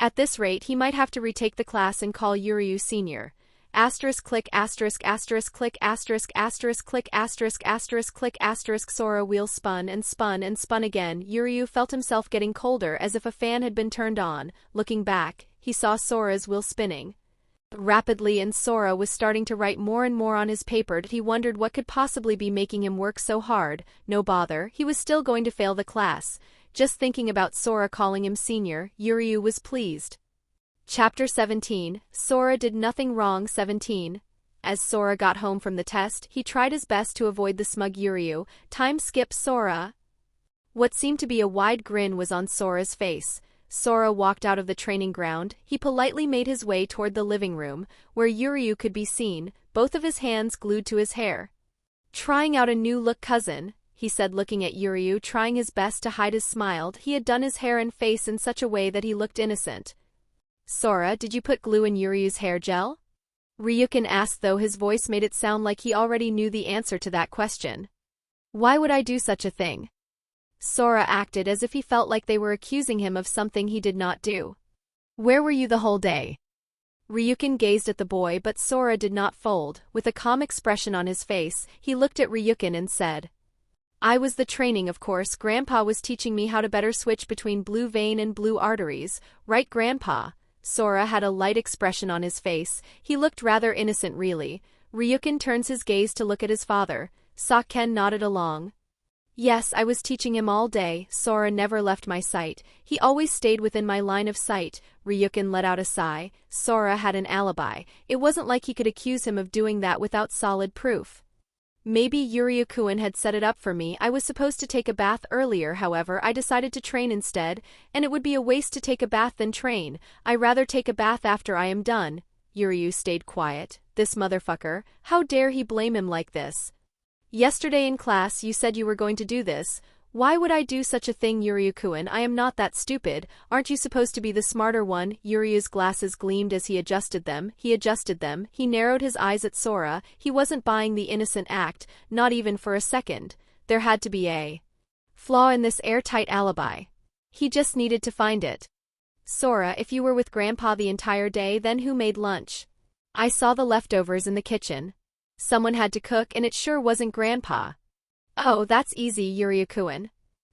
At this rate, he might have to retake the class and call Yuryu senior. Asterisk click asterisk asterisk click asterisk asterisk click asterisk asterisk click asterisk. Sora wheel spun and spun and spun again. Yuryu felt himself getting colder, as if a fan had been turned on. Looking back, he saw Sora's wheel spinning rapidly, and Sora was starting to write more and more on his paper. He wondered what could possibly be making him work so hard. No bother, he was still going to fail the class. Just thinking about Sora calling him senior, Yuryu was pleased. Chapter 17, Sora did nothing wrong. 17. As Sora got home from the test, he tried his best to avoid the smug Yuryu. Time skip. Sora. What seemed to be a wide grin was on Sora's face. Sora walked out of the training ground. He politely made his way toward the living room, where Yuryu could be seen, both of his hands glued to his hair. Trying out a new look, cousin, he said, looking at Yuryu, trying his best to hide his smile. He had done his hair and face in such a way that he looked innocent. Sora, did you put glue in Yuryu's hair gel? Ryukin asked, though his voice made it sound like he already knew the answer to that question. Why would I do such a thing? Sora acted as if he felt like they were accusing him of something he did not do. Where were you the whole day? Ryukin gazed at the boy, but Sora did not fold. With a calm expression on his face, he looked at Ryukin and said, I was the training, of course. Grandpa was teaching me how to better switch between blue vein and blue arteries. Right, Grandpa? Sora had a light expression on his face. He looked rather innocent, really. Ryukin turns his gaze to look at his father. Saken nodded along. Yes, I was teaching him all day. Sora never left my sight. He always stayed within my line of sight. Ryukin let out a sigh. Sora had an alibi. It wasn't like he could accuse him of doing that without solid proof. Maybe Yuryu-kun had set it up for me. I was supposed to take a bath earlier, however I decided to train instead, and it would be a waste to take a bath than train. I rather take a bath after I am done. Yuryu stayed quiet. This motherfucker, how dare he blame him like this? Yesterday in class you said you were going to do this. Why would I do such a thing, Yuryu-kun? I am not that stupid. Aren't you supposed to be the smarter one? Yuryu's glasses gleamed as he adjusted them. He narrowed his eyes at Sora. He wasn't buying the innocent act, not even for a second. There had to be a flaw in this airtight alibi. He just needed to find it. Sora, if you were with Grandpa the entire day, then who made lunch? I saw the leftovers in the kitchen. Someone had to cook, and it sure wasn't Grandpa. Oh, that's easy, Yuryu-kun.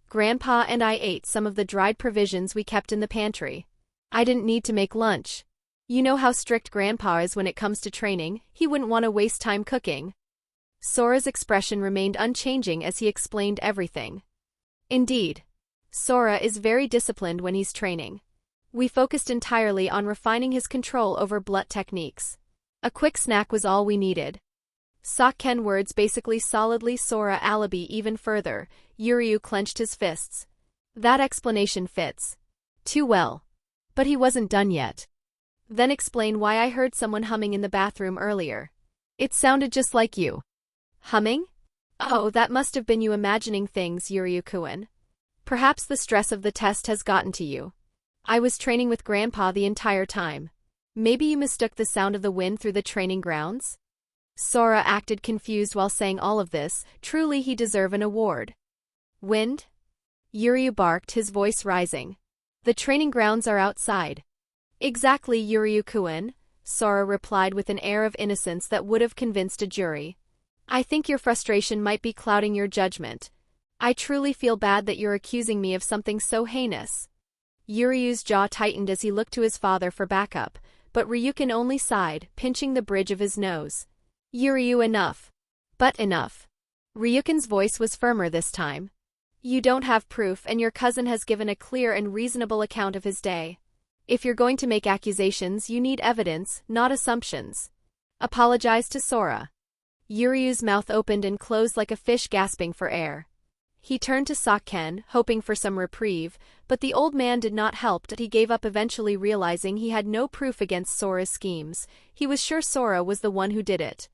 Grandpa and I ate some of the dried provisions we kept in the pantry. I didn't need to make lunch. You know how strict Grandpa is when it comes to training. He wouldn't want to waste time cooking. Sora's expression remained unchanging as he explained everything. Indeed. Sora is very disciplined when he's training. We focused entirely on refining his control over blunt techniques. A quick snack was all we needed. Saken words basically solidly. Sora alibi even further. Yuryu clenched his fists. That explanation fits too well. But he wasn't done yet. Then explain why I heard someone humming in the bathroom earlier. It sounded just like you. Humming? Oh, that must have been you imagining things, Yuryu-kun. Perhaps the stress of the test has gotten to you. I was training with Grandpa the entire time. Maybe you mistook the sound of the wind through the training grounds? Sora acted confused while saying all of this. Truly he deserved an award. Wind? Yuryu barked, his voice rising. The training grounds are outside. Exactly, Yuryu-kun, Sora replied with an air of innocence that would have convinced a jury. I think your frustration might be clouding your judgment. I truly feel bad that you're accusing me of something so heinous. Yuryu's jaw tightened as he looked to his father for backup, but Ryukin only sighed, pinching the bridge of his nose. Yuryu, enough. But enough. Ryukin's voice was firmer this time. You don't have proof, and your cousin has given a clear and reasonable account of his day. If you're going to make accusations, you need evidence, not assumptions. Apologize to Sora. Yuryu's mouth opened and closed like a fish gasping for air. He turned to Sakken, hoping for some reprieve, but the old man did not help that he gave up eventually realizing he had no proof against Sora's schemes. He was sure Sora was the one who did it.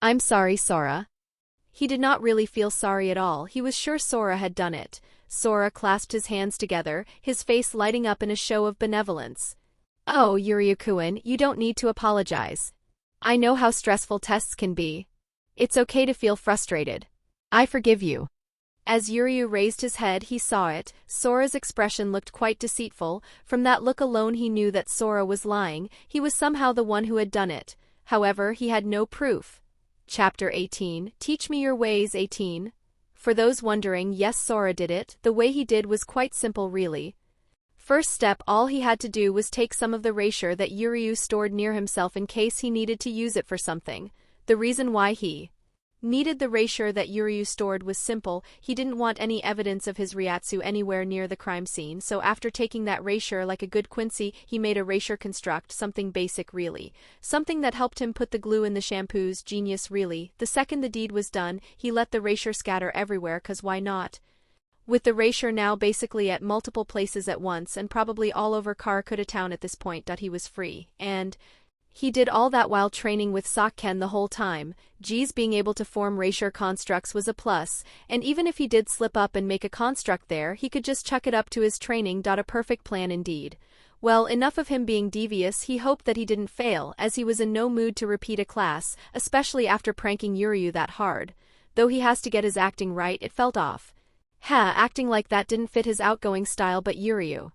I'm sorry, Sora. He did not really feel sorry at all, he was sure Sora had done it. Sora clasped his hands together, his face lighting up in a show of benevolence. Oh, Yuryu-kun, you don't need to apologize. I know how stressful tests can be. It's okay to feel frustrated. I forgive you. As Yuryu raised his head he saw it, Sora's expression looked quite deceitful, from that look alone he knew that Sora was lying, he was somehow the one who had done it. However, he had no proof. Chapter 18, Teach Me Your Ways 18. For those wondering, yes, Sora did it, the way he did was quite simple really. First step, all he had to do was take some of the erasure that Yuryu stored near himself in case he needed to use it for something. The reason why he needed the erasure that Yuryu stored was simple, he didn't want any evidence of his Ryatsu anywhere near the crime scene, so after taking that erasure like a good Quincy, he made a erasure construct, something basic really. Something that helped him put the glue in the shampoos, genius really. The second the deed was done, he let the erasure scatter everywhere cause why not? With the erasure now basically at multiple places at once and probably all over Karakura town at this point, he was free, and he did all that while training with Sakken the whole time. Geez, being able to form erasure constructs was a plus, and even if he did slip up and make a construct there, he could just chuck it up to his training. A perfect plan indeed. Well, enough of him being devious, he hoped that he didn't fail, as he was in no mood to repeat a class, especially after pranking Yuryu that hard. Though he has to get his acting right, it felt off. Acting like that didn't fit his outgoing style, but Yuryu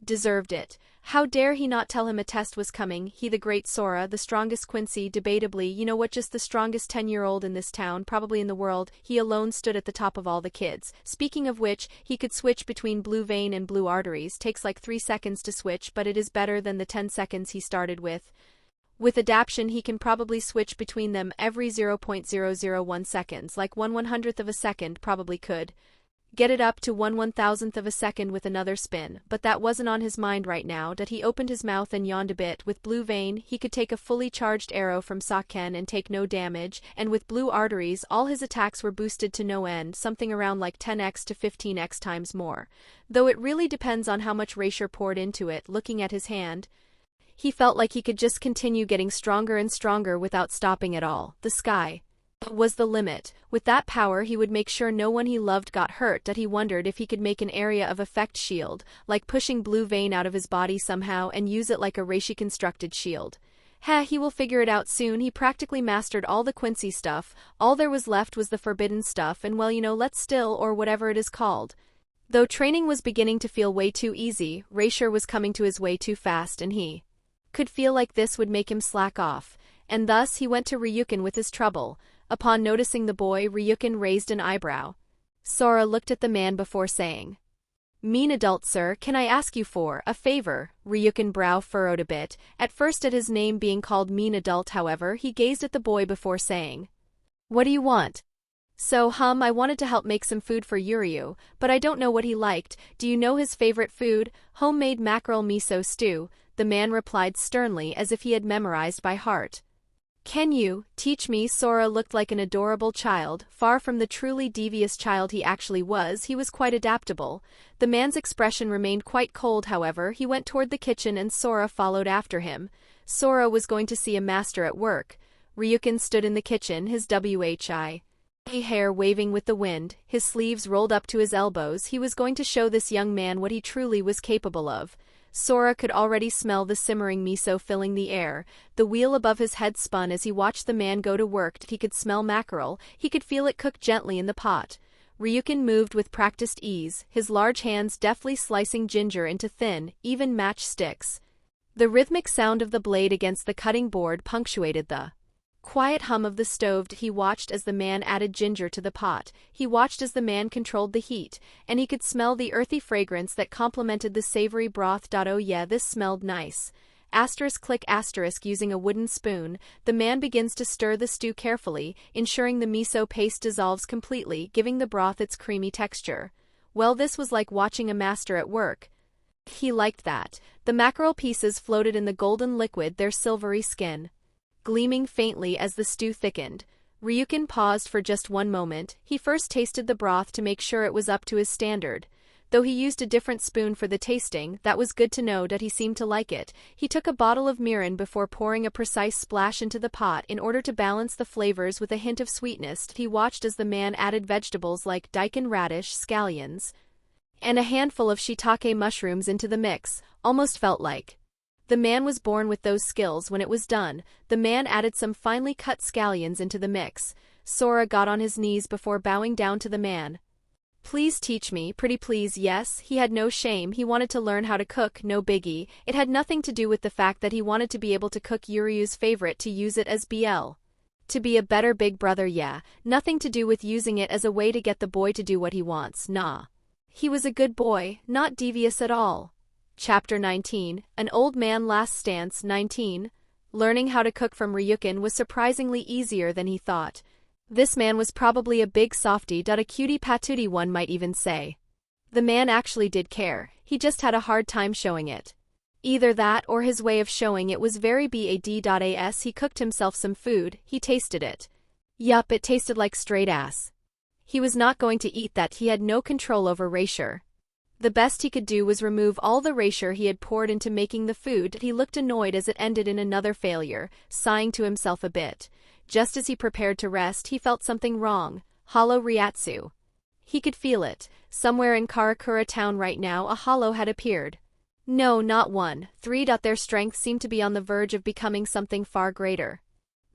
deserved it. How dare he not tell him a test was coming, he the great Sora, the strongest Quincy, debatably, you know what, just the strongest 10-year-old in this town, probably in the world, he alone stood at the top of all the kids. Speaking of which, he could switch between blue vein and blue arteries, takes like 3 seconds to switch, but it is better than the 10 seconds he started with. With adaptation he can probably switch between them every 0.001 seconds, like 1/100th of a second probably could. Get it up to 1/1000th of a second with another spin, but that wasn't on his mind right now. That he opened his mouth and yawned a bit. With blue vein, he could take a fully charged arrow from Sakken and take no damage, and with blue arteries, all his attacks were boosted to no end, something around like 10x to 15x times more. Though it really depends on how much erasure poured into it. Looking at his hand, he felt like he could just continue getting stronger and stronger without stopping at all. The sky was the limit. With that power he would make sure no one he loved got hurt. That he wondered if he could make an area of effect shield, like pushing blue vein out of his body somehow and use it like a Reishi constructed shield. He will figure it out soon. He practically mastered all the Quincy stuff, all there was left was the forbidden stuff and well, you know, let's still or whatever it is called. Though training was beginning to feel way too easy, erasure was coming to his way too fast and he could feel like this would make him slack off, and thus he went to Ryukin with his trouble. Upon noticing the boy, Ryukin raised an eyebrow. Sora looked at the man before saying, "Mean adult, sir, can I ask you for a favor?" Ryukin brow furrowed a bit, at first at his name being called mean adult. However, he gazed at the boy before saying, "What do you want?" So, I wanted to help make some food for Yuryu, but I don't know what he liked. Do you know his favorite food? Homemade mackerel miso stew, the man replied sternly as if he had memorized by heart. Can you teach me? Sora looked like an adorable child. Far from the truly devious child he actually was, he was quite adaptable. The man's expression remained quite cold, however. He went toward the kitchen and Sora followed after him. Sora was going to see a master at work. Ryukin stood in the kitchen, his hair waving with the wind, his sleeves rolled up to his elbows. He was going to show this young man what he truly was capable of. Sora could already smell the simmering miso filling the air. The wheel above his head spun as he watched the man go to work. He could smell mackerel, he could feel it cook gently in the pot. Ryukin moved with practiced ease, his large hands deftly slicing ginger into thin, even match sticks. The rhythmic sound of the blade against the cutting board punctuated the quiet hum of the stove. He watched as the man added ginger to the pot, he watched as the man controlled the heat, and he could smell the earthy fragrance that complemented the savory broth. Oh yeah, this smelled nice. Click using a wooden spoon, the man begins to stir the stew carefully, ensuring the miso paste dissolves completely, giving the broth its creamy texture. Well, this was like watching a master at work. He liked that. The mackerel pieces floated in the golden liquid, their silvery skin gleaming faintly as the stew thickened. Ryukin paused for just one moment. He first tasted the broth to make sure it was up to his standard. Though he used a different spoon for the tasting, that was good to know that he seemed to like it. He took a bottle of mirin before pouring a precise splash into the pot in order to balance the flavors with a hint of sweetness. He watched as the man added vegetables like daikon radish, scallions, and a handful of shiitake mushrooms into the mix. Almost felt like the man was born with those skills. When it was done, the man added some finely cut scallions into the mix. Sora got on his knees before bowing down to the man. Please teach me, pretty please. Yes, he had no shame. He wanted to learn how to cook, no biggie. It had nothing to do with the fact that he wanted to be able to cook Yuryu's favorite, to use it as BL. To be a better big brother, yeah. Nothing to do with using it as a way to get the boy to do what he wants, nah. He was a good boy, not devious at all. Chapter 19, An Old Man Last Stance. 19. Learning how to cook from Ryukin was surprisingly easier than he thought. This man was probably a big softy, a cutie patootie one might even say. The man actually did care, he just had a hard time showing it. Either that or his way of showing it was very bad. He cooked himself some food, he tasted it. Yup, it tasted like straight ass. He was not going to eat that. He had no control over Raisher. The best he could do was remove all the Raisher he had poured into making the food. He looked annoyed as it ended in another failure, sighing to himself a bit. Just as he prepared to rest, he felt something wrong. Hollow Ryatsu. He could feel it. Somewhere in Karakura town right now a hollow had appeared. No, not one, three. Their strength seemed to be on the verge of becoming something far greater.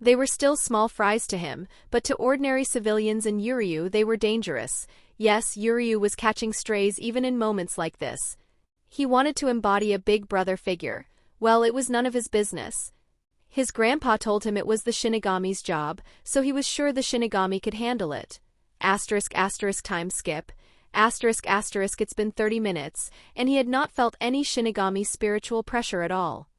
They were still small fries to him, but to ordinary civilians and Yuryu they were dangerous. Yes, Yuryu was catching strays even in moments like this. He wanted to embody a big brother figure. Well, it was none of his business. His grandpa told him it was the Shinigami's job, so he was sure the Shinigami could handle it. Time skip. It's been 30 minutes, and he had not felt any Shinigami spiritual pressure at all.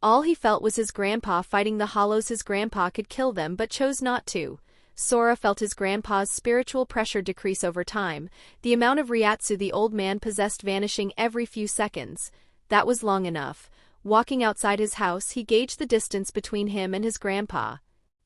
All he felt was his grandpa fighting the hollows. His grandpa could kill them but chose not to. Sora felt his grandpa's spiritual pressure decrease over time, the amount of Ryatsu the old man possessed vanishing every few seconds. That was long enough. Walking outside his house, he gauged the distance between him and his grandpa.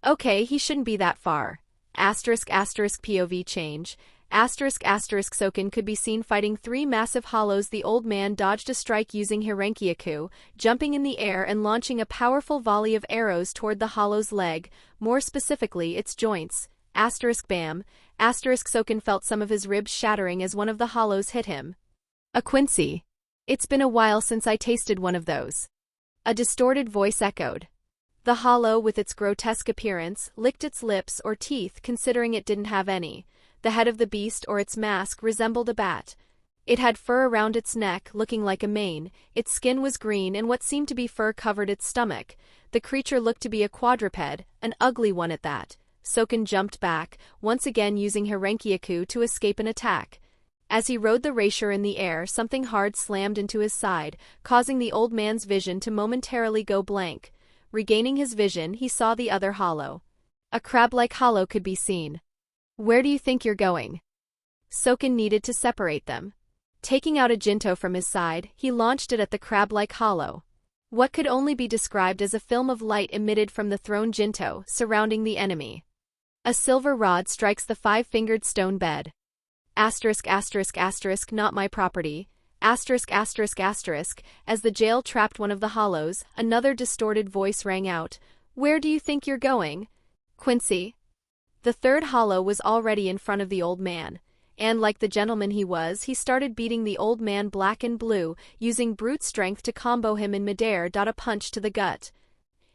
Okay, he shouldn't be that far. POV change. Soken could be seen fighting three massive hollows. The old man dodged a strike using Hirenkyaku, jumping in the air and launching a powerful volley of arrows toward the hollow's leg, more specifically its joints. Bam. Soken felt some of his ribs shattering as one of the hollows hit him. A Quincy. It's been a while since I tasted one of those. A distorted voice echoed. The hollow, with its grotesque appearance, licked its lips or teeth, considering it didn't have any. The head of the beast or its mask resembled a bat. It had fur around its neck, looking like a mane. Its skin was green and what seemed to be fur covered its stomach. The creature looked to be a quadruped, an ugly one at that. Soken jumped back, once again using Hirenkyaku to escape an attack. As he rode the Raisher in the air, something hard slammed into his side, causing the old man's vision to momentarily go blank. Regaining his vision, he saw the other hollow. A crab-like hollow could be seen. Where do you think you're going? Soken needed to separate them. Taking out a Jinto from his side, he launched it at the crab-like hollow. What could only be described as a film of light emitted from the thrown Jinto, surrounding the enemy. A silver rod strikes the five-fingered stone bed. Not my property. As the jail trapped one of the hollows, another distorted voice rang out. Where do you think you're going? Quincy. The third hollow was already in front of the old man, and like the gentleman he was, he started beating the old man black and blue, using brute strength to combo him in midair. A punch to the gut.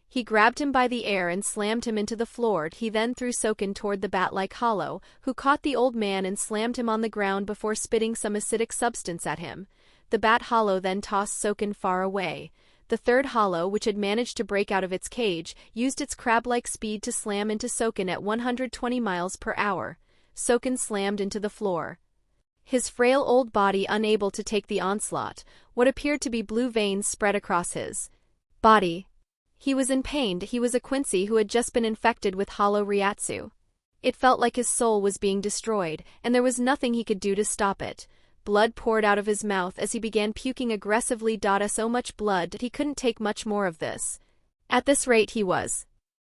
He grabbed him by the air and slammed him into the floor. He then threw Soken toward the bat-like hollow, who caught the old man and slammed him on the ground before spitting some acidic substance at him. The bat hollow then tossed Soken far away. The third hollow, which had managed to break out of its cage, used its crab-like speed to slam into Soken at 120 miles per hour. Soken slammed into the floor. His frail old body unable to take the onslaught, what appeared to be blue veins spread across his body. He was in pain. He was a Quincy who had just been infected with hollow Ryatsu. It felt like his soul was being destroyed, and there was nothing he could do to stop it. Blood poured out of his mouth as he began puking aggressively. So much blood that he couldn't take much more of this. At this rate he was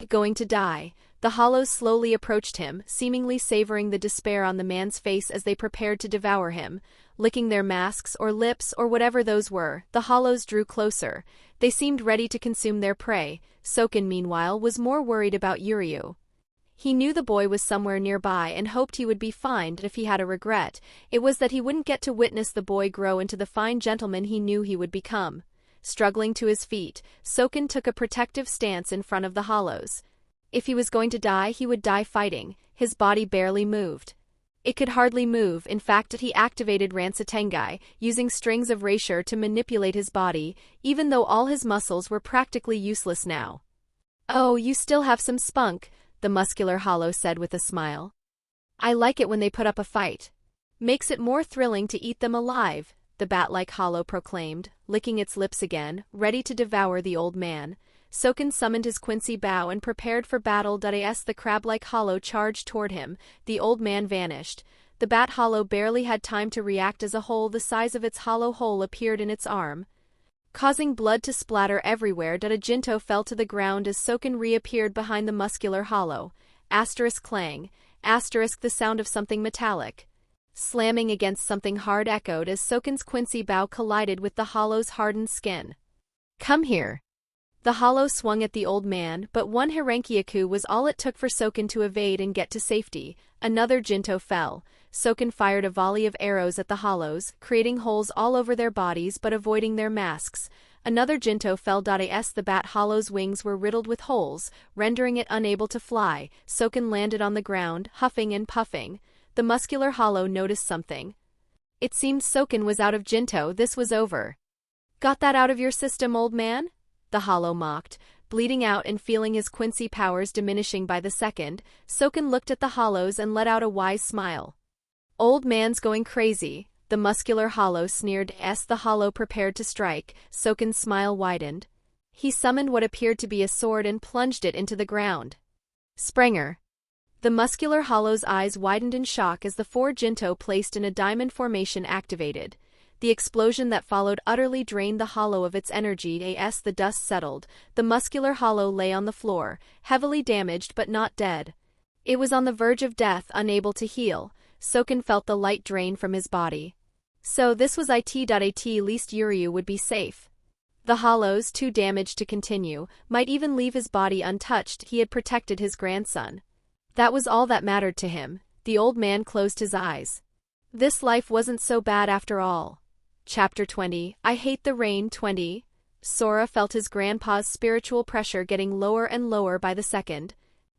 going to die. The hollows slowly approached him, seemingly savoring the despair on the man's face as they prepared to devour him. Licking their masks or lips or whatever those were, the hollows drew closer. They seemed ready to consume their prey. Soken, meanwhile, was more worried about Yuryu. He knew the boy was somewhere nearby and hoped he would be fine. If he had a regret, it was that he wouldn't get to witness the boy grow into the fine gentleman he knew he would become. Struggling to his feet, Soken took a protective stance in front of the hollows. If he was going to die, he would die fighting. His body barely moved. It could hardly move. In fact, he activated Ransatengai, using strings of Reisher to manipulate his body, even though all his muscles were practically useless now. "Oh, you still have some spunk," the muscular hollow said with a smile. "I like it when they put up a fight. Makes it more thrilling to eat them alive," the bat-like hollow proclaimed, licking its lips again, ready to devour the old man. Soken summoned his Quincy bow and prepared for battle. As the crab-like hollow charged toward him, the old man vanished. The bat hollow barely had time to react as a hole the size of its hollow hole appeared in its arm, causing blood to splatter everywhere. Jinto fell to the ground as Soken reappeared behind the muscular hollow. Clang. The sound of something metallic slamming against something hard echoed as Soken's Quincy bow collided with the hollow's hardened skin. "Come here." The hollow swung at the old man, but one Harenkyaku was all it took for Soken to evade and get to safety. Another Jinto fell. Soken fired a volley of arrows at the hollows, creating holes all over their bodies but avoiding their masks. Another Jinto fell. The bat hollow's wings were riddled with holes, rendering it unable to fly. Soken landed on the ground, huffing and puffing. The muscular hollow noticed something. It seemed Soken was out of Jinto. This was over. "Got that out of your system, old man?" the hollow mocked. Bleeding out and feeling his Quincy powers diminishing by the second, Soken looked at the hollows and let out a wise smile. "Old man's going crazy," the muscular hollow sneered. The hollow prepared to strike. Soken's smile widened. He summoned what appeared to be a sword and plunged it into the ground. "Sprenger." The muscular hollow's eyes widened in shock as the four Jinto placed in a diamond formation activated. The explosion that followed utterly drained the hollow of its energy. As the dust settled, the muscular hollow lay on the floor, heavily damaged but not dead. It was on the verge of death, unable to heal. Soken felt the light drain from his body. So this was it. At least Yuryu would be safe. The hollows, too damaged to continue, might even leave his body untouched. He had protected his grandson. That was all that mattered to him. The old man closed his eyes. This life wasn't so bad after all. Chapter 20. I Hate the Rain. 20. Sora felt his grandpa's spiritual pressure getting lower and lower by the second.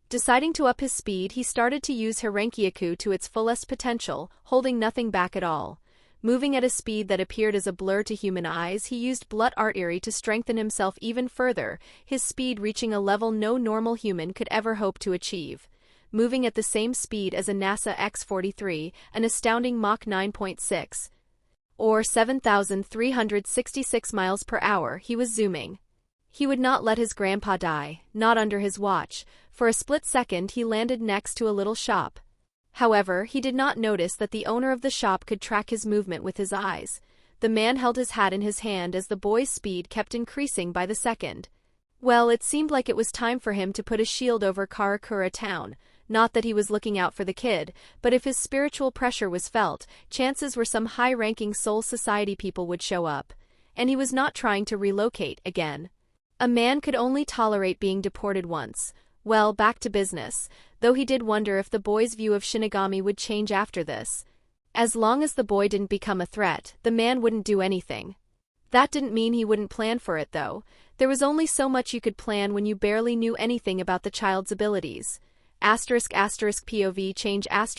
Deciding to up his speed, he started to use Harenkyaku to its fullest potential, holding nothing back at all. Moving at a speed that appeared as a blur to human eyes, he used Blood Artery to strengthen himself even further, his speed reaching a level no normal human could ever hope to achieve. Moving at the same speed as a NASA X-43, an astounding Mach 9.6. Or 7,366 miles per hour, he was zooming. He would not let his grandpa die, not under his watch. For a split second he landed next to a little shop. However, he did not notice that the owner of the shop could track his movement with his eyes. The man held his hat in his hand as the boy's speed kept increasing by the second. Well, it seemed like it was time for him to put a shield over Karakura town. Not that he was looking out for the kid, but if his spiritual pressure was felt, chances were some high-ranking Soul Society people would show up. And he was not trying to relocate again. A man could only tolerate being deported once. Well, back to business, though he did wonder if the boy's view of Shinigami would change after this. As long as the boy didn't become a threat, the man wouldn't do anything. That didn't mean he wouldn't plan for it, though. There was only so much you could plan when you barely knew anything about the child's abilities. **POV change ***. As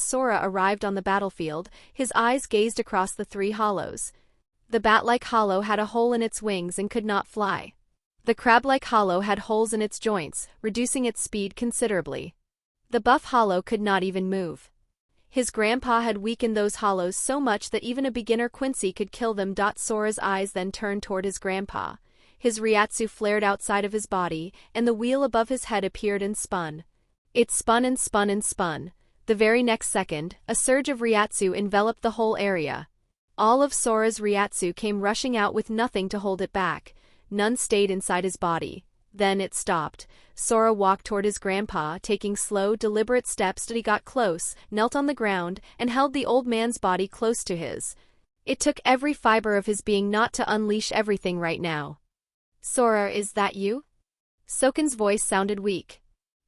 Sora arrived on the battlefield, his eyes gazed across the three hollows. The bat-like hollow had a hole in its wings and could not fly. The crab-like hollow had holes in its joints, reducing its speed considerably. The buff hollow could not even move. His grandpa had weakened those hollows so much that even a beginner Quincy could kill them. Sora's eyes then turned toward his grandpa. His Ryatsu flared outside of his body, and the wheel above his head appeared and spun. It spun and spun and spun. The very next second, a surge of Ryatsu enveloped the whole area. All of Sora's Ryatsu came rushing out with nothing to hold it back. None stayed inside his body. Then it stopped. Sora walked toward his grandpa, taking slow, deliberate steps till he got close, knelt on the ground, and held the old man's body close to his. It took every fiber of his being not to unleash everything right now. "Sora, is that you?" Soken's voice sounded weak.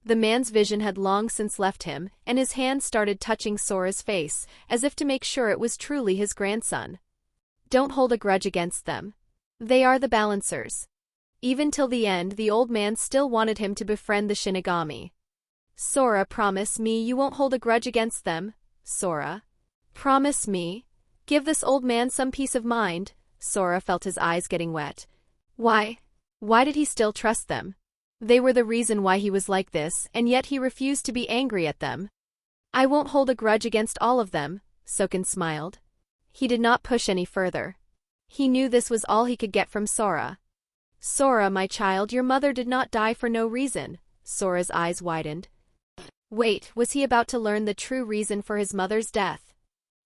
The man's vision had long since left him, and his hand started touching Sora's face, as if to make sure it was truly his grandson. "Don't hold a grudge against them. They are the Balancers." Even till the end, the old man still wanted him to befriend the Shinigami. "Sora, promise me you won't hold a grudge against them, Sora. Promise me. Give this old man some peace of mind." Sora felt his eyes getting wet. Why did he still trust them? They were the reason why he was like this, and yet he refused to be angry at them. "I won't hold a grudge against all of them," Soken smiled. He did not push any further. He knew this was all he could get from Sora. "Sora, my child, your mother did not die for no reason." Sora's eyes widened. Wait, was he about to learn the true reason for his mother's death?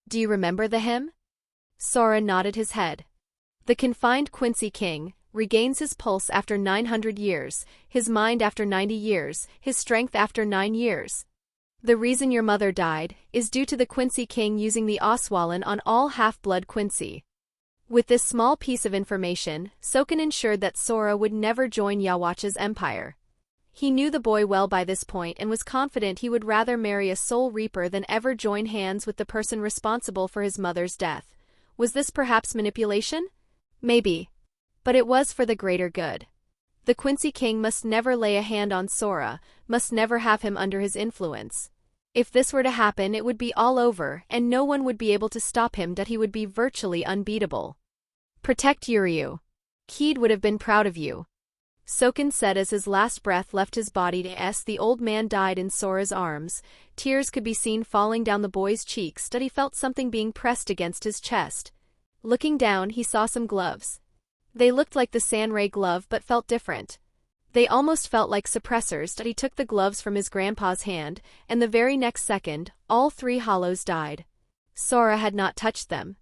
"Do you remember the hymn?" Sora nodded his head. "The confined Quincy king regains his pulse after 900 years, his mind after 90 years, his strength after 9 years. The reason your mother died is due to the Quincy king using the Oswalin on all half-blood Quincy." With this small piece of information, Soken ensured that Sora would never join Yhwach's empire. He knew the boy well by this point and was confident he would rather marry a Soul Reaper than ever join hands with the person responsible for his mother's death. Was this perhaps manipulation? Maybe. But it was for the greater good. The Quincy king must never lay a hand on Sora, must never have him under his influence. If this were to happen, it would be all over, and no one would be able to stop him, that he would be virtually unbeatable. "Protect Yuryu. Keed would have been proud of you," Soken said as his last breath left his body. The old man died in Sora's arms. Tears could be seen falling down the boy's cheeks, but he felt something being pressed against his chest. Looking down, he saw some gloves. They looked like the Sanray glove but felt different. They almost felt like suppressors, but he took the gloves from his grandpa's hand, and the very next second, all 3 hollows died. Sora had not touched them.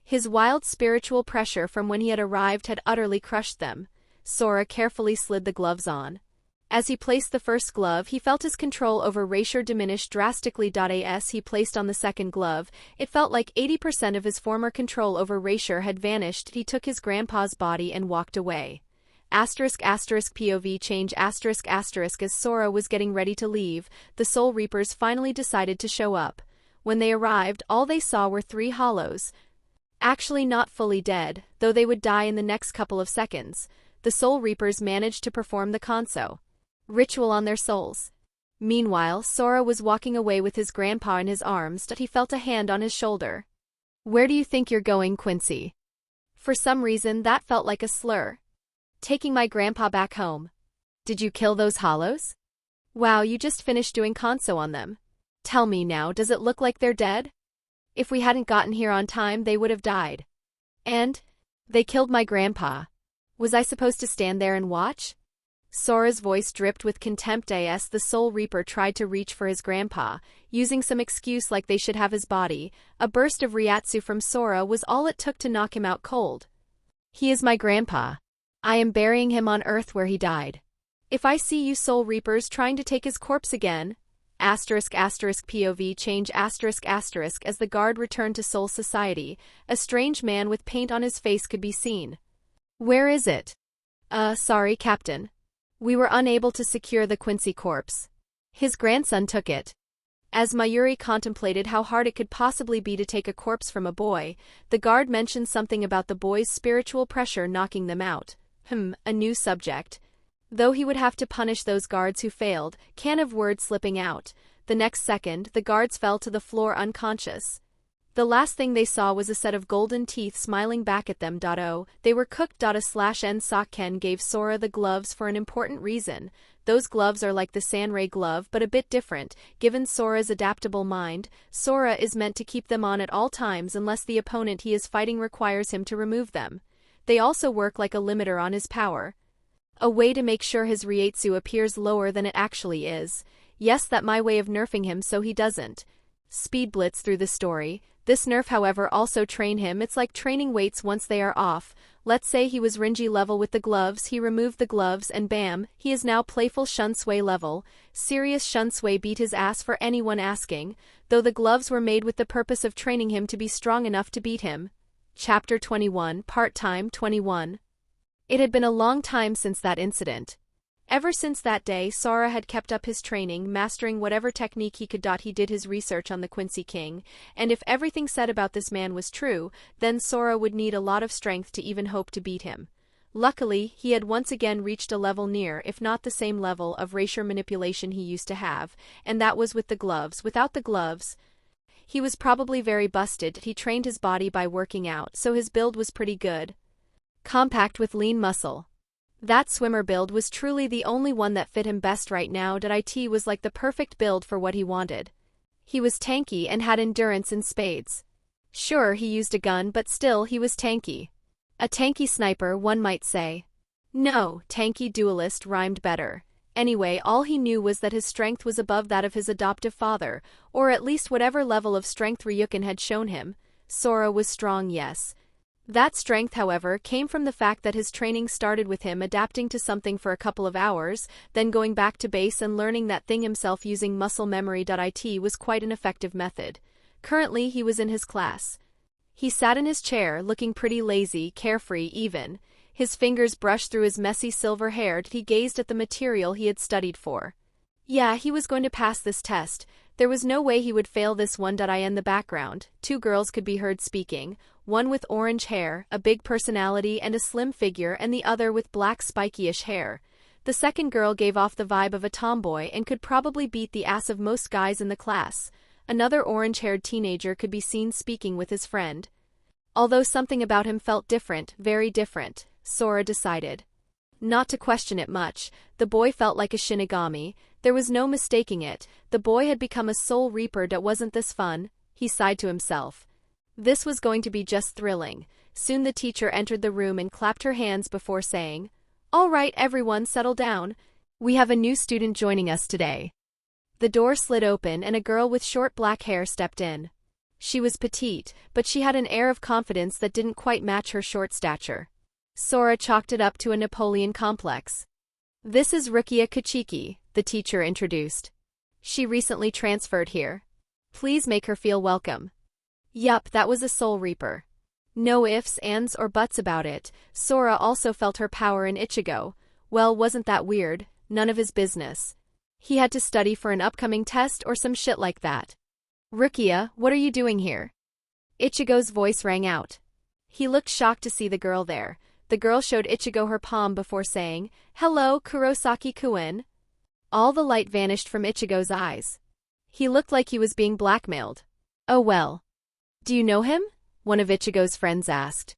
His wild spiritual pressure from when he had arrived had utterly crushed them. Sora carefully slid the gloves on. As he placed the first glove, he felt his control over Raisher diminish drastically. As he placed on the second glove, it felt like 80% of his former control over Raisher had vanished. He took his grandpa's body and walked away. **POV change ***. As Sora was getting ready to leave, the Soul Reapers finally decided to show up. When they arrived, all they saw were 3 hollows. Actually not fully dead, though they would die in the next couple of seconds. The Soul Reapers managed to perform the Kanso ritual on their souls. Meanwhile, Sora was walking away with his grandpa in his arms, but he felt a hand on his shoulder. "Where do you think you're going, Quincy?" For some reason, that felt like a slur. "Taking my grandpa back home." "Did you kill those hollows?" "Wow, you just finished doing Kanso on them. Tell me now, does it look like they're dead?" "If we hadn't gotten here on time, they would have died." "And? They killed my grandpa. Was I supposed to stand there and watch?" Sora's voice dripped with contempt. The Soul Reaper tried to reach for his grandpa, using some excuse like they should have his body. A burst of Ryatsu from Sora was all it took to knock him out cold. "He is my grandpa. I am burying him on Earth where he died. If I see you Soul Reapers trying to take his corpse again..." **POV change ***. As the guard returned to Soul Society, a strange man with paint on his face could be seen. "Where is it?" Sorry, Captain. We were unable to secure the Quincy corpse. His grandson took it." As Mayuri contemplated how hard it could possibly be to take a corpse from a boy, the guard mentioned something about the boy's spiritual pressure knocking them out. A new subject. Though he would have to punish those guards who failed, can of words slipping out. The next second, the guards fell to the floor unconscious. The last thing they saw was a set of golden teeth smiling back at them. They were cooked. /n Sakken gave Sora the gloves for an important reason. Those gloves are like the Sanray glove but a bit different. Given Sora's adaptable mind, Sora is meant to keep them on at all times unless the opponent he is fighting requires him to remove them. They also work like a limiter on his power. A way to make sure his Ryatsu appears lower than it actually is. Yes, that my way of nerfing him so he doesn't speed blitz through the story. This nerf however also train him. It's like training weights once they are off. Let's say he was Rinji level with the gloves, he removed the gloves and bam, he is now playful Shunsui level. Serious Shunsui beat his ass for anyone asking, though the gloves were made with the purpose of training him to be strong enough to beat him. Chapter 21, Part-Time 21. It had been a long time since that incident. Ever since that day, Sora had kept up his training, mastering whatever technique he could. He did his research on the Quincy King, and if everything said about this man was true, then Sora would need a lot of strength to even hope to beat him. Luckily, he had once again reached a level near, if not the same level, of racial manipulation he used to have, and that was with the gloves. Without the gloves, he was probably very busted. He trained his body by working out, so his build was pretty good. Compact with lean muscle. That swimmer build was truly the only one that fit him best right now. It was like the perfect build for what he wanted. He was tanky and had endurance in spades. Sure, he used a gun, but still he was tanky. A tanky sniper, one might say. No, tanky duelist rhymed better. Anyway, all he knew was that his strength was above that of his adoptive father, or at least whatever level of strength Ryukin had shown him. Sora was strong, yes. That strength, however, came from the fact that his training started with him adapting to something for a couple of hours, then going back to base and learning that thing himself using muscle memory. It was quite an effective method. Currently, he was in his class. He sat in his chair, looking pretty lazy, carefree even. His fingers brushed through his messy silver hair. He gazed at the material he had studied for. Yeah, he was going to pass this test. There was no way he would fail this one. In the background, two girls could be heard speaking, one with orange hair, a big personality and a slim figure, and the other with black spiky-ish hair. The second girl gave off the vibe of a tomboy and could probably beat the ass of most guys in the class. Another orange-haired teenager could be seen speaking with his friend. Although something about him felt different, very different, Sora decided. Not to question it much, the boy felt like a Shinigami. There was no mistaking it. The boy had become a soul reaper. Wasn't this fun? He sighed to himself. This was going to be just thrilling. Soon the teacher entered the room and clapped her hands before saying, "All right, everyone, settle down. We have a new student joining us today." The door slid open and a girl with short black hair stepped in. She was petite, but she had an air of confidence that didn't quite match her short stature. Sora chalked it up to a Napoleon complex. "This is Rukia Kachiki," the teacher introduced. "She recently transferred here. Please make her feel welcome." Yup, that was a Soul Reaper. No ifs, ands, or buts about it. Sora also felt her power in Ichigo. Well, wasn't that weird? None of his business. He had to study for an upcoming test or some shit like that. "Rukia, what are you doing here?" Ichigo's voice rang out. He looked shocked to see the girl there. The girl showed Ichigo her palm before saying, "Hello, Kurosaki-kun." All the light vanished from Ichigo's eyes. He looked like he was being blackmailed. "Oh well. Do you know him?" one of Ichigo's friends asked.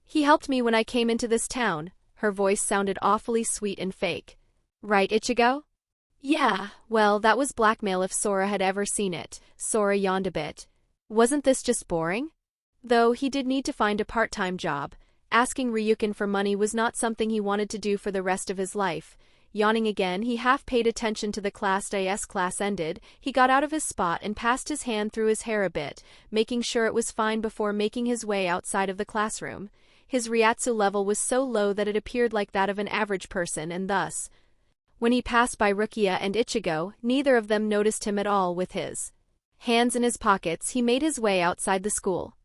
"He helped me when I came into this town." Her voice sounded awfully sweet and fake. "Right, Ichigo?" "Yeah, well, that was blackmail if Sora had ever seen it." Sora yawned a bit. Wasn't this just boring? Though he did need to find a part-time job. Asking Ryukin for money was not something he wanted to do for the rest of his life. Yawning again, he half paid attention to the class. As class ended, he got out of his spot and passed his hand through his hair a bit, making sure it was fine before making his way outside of the classroom. His Ryatsu level was so low that it appeared like that of an average person, and thus, when he passed by Rukia and Ichigo, neither of them noticed him at all. With his hands in his pockets, he made his way outside the school.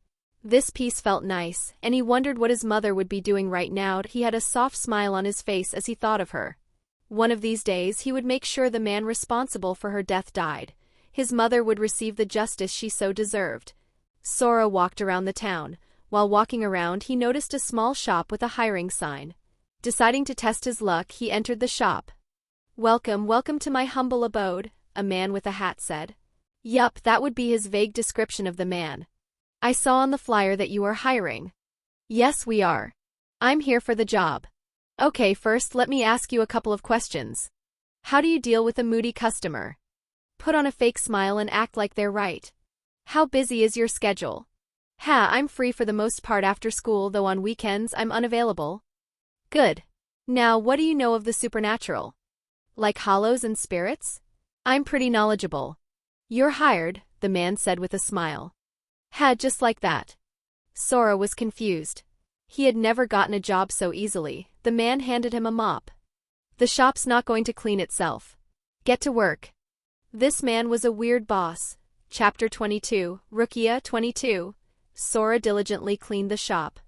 This peace felt nice, and he wondered what his mother would be doing right now. He had a soft smile on his face as he thought of her. One of these days he would make sure the man responsible for her death died. His mother would receive the justice she so deserved. Sora walked around the town. While walking around, he noticed a small shop with a hiring sign. Deciding to test his luck, he entered the shop. "Welcome, welcome to my humble abode," a man with a hat said. Yup, that would be his vague description of the man. "I saw on the flyer that you are hiring." "Yes, we are. I'm here for the job." "Okay, first let me ask you a couple of questions. How do you deal with a moody customer?" "Put on a fake smile and act like they're right." "How busy is your schedule?" I'm free for the most part after school, though on weekends I'm unavailable." "Good. Now, what do you know of the supernatural? Like hollows and spirits?" "I'm pretty knowledgeable." "You're hired. the man said with a smile. Had just like that. Sora was confused. He had never gotten a job so easily. The man handed him a mop. The shop's not going to clean itself. Get to work. This man was a weird boss. Chapter 22, Rukia 22. Sora diligently cleaned the shop.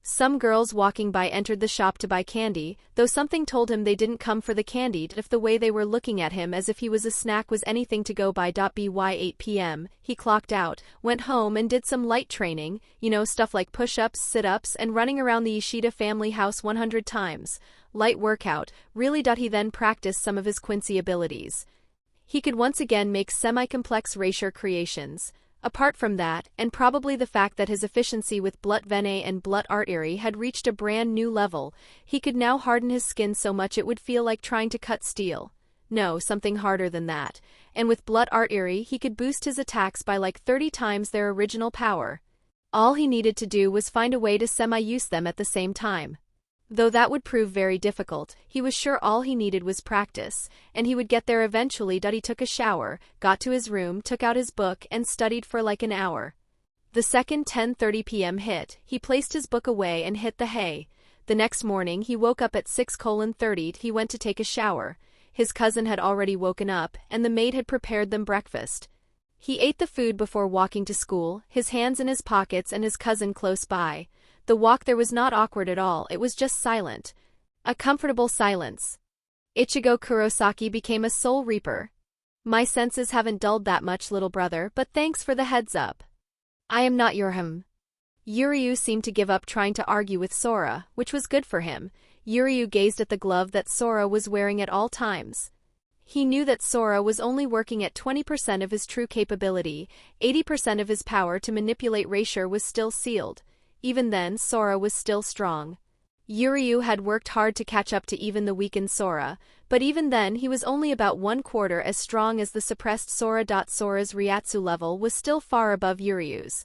Some girls walking by entered the shop to buy candy, though something told him they didn't come for the candy if the way they were looking at him as if he was a snack was anything to go by. By 8 p.m., he clocked out, went home and did some light training, stuff like push-ups, sit-ups, and running around the Ishida family house 100 times. Light workout, really. He then practiced some of his Quincy abilities. He could once again make semi-complex racial creations. Apart from that, and probably the fact that his efficiency with blood veine and blood artery had reached a brand new level, he could now harden his skin so much it would feel like trying to cut steel. No, something harder than that. And with blood artery he could boost his attacks by like 30 times their original power. All he needed to do was find a way to semi-use them at the same time. Though that would prove very difficult, he was sure all he needed was practice, and he would get there eventually. He took a shower, got to his room, took out his book, and studied for like an hour. The second 10:30 p.m. hit, he placed his book away and hit the hay. The next morning he woke up at 6:30. He went to take a shower. His cousin had already woken up, and the maid had prepared them breakfast. He ate the food before walking to school, his hands in his pockets and his cousin close by. The walk there was not awkward at all, it was just silent. A comfortable silence. Ichigo Kurosaki became a soul reaper. My senses haven't dulled that much, little brother, but thanks for the heads up. I am not your him. Yuryu seemed to give up trying to argue with Sora, which was good for him. Yuryu gazed at the glove that Sora was wearing at all times. He knew that Sora was only working at 20% of his true capability, 80% of his power to manipulate racial was still sealed. Even then, Sora was still strong. Yuryu had worked hard to catch up to even the weakened Sora, but even then he was only about 1/4 as strong as the suppressed Sora. Sora's Ryatsu level was still far above Yuryu's.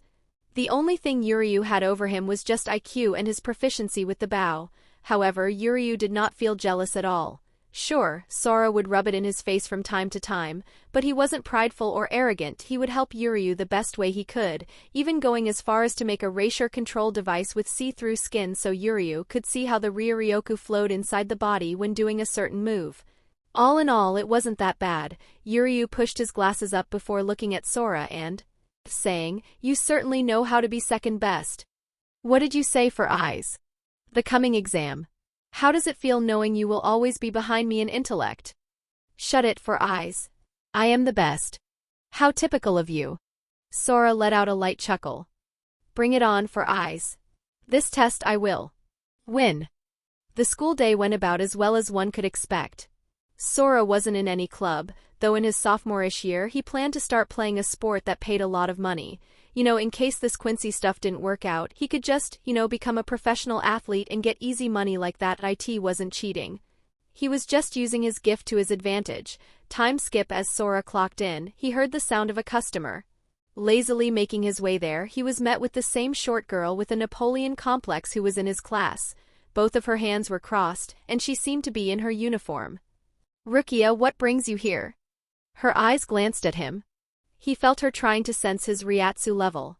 The only thing Yuryu had over him was just IQ and his proficiency with the bow. However, Yuryu did not feel jealous at all. Sure, Sora would rub it in his face from time to time, but he wasn't prideful or arrogant. He would help Yuryu the best way he could, even going as far as to make a racial control device with see-through skin so Yuryu could see how the Ryoryoku flowed inside the body when doing a certain move. All in all, it wasn't that bad. Yuryu pushed his glasses up before looking at Sora and saying, "You certainly know how to be second best. What did you say for eyes? The coming exam. How does it feel knowing you will always be behind me in intellect?" "Shut it for eyes. I am the best." "How typical of you." Sora let out a light chuckle. "Bring it on for eyes. This test I will win." The school day went about as well as one could expect. Sora wasn't in any club, though in his sophomore-ish year he planned to start playing a sport that paid a lot of money. In case this Quincy stuff didn't work out, he could just, become a professional athlete and get easy money like that. It wasn't cheating. He was just using his gift to his advantage. Time skip. As Sora clocked in, he heard the sound of a customer. Lazily making his way there, he was met with the same short girl with a Napoleon complex who was in his class. Both of her hands were crossed, and she seemed to be in her uniform. "Rukia, what brings you here?" Her eyes glanced at him. He felt her trying to sense his Ryatsu level.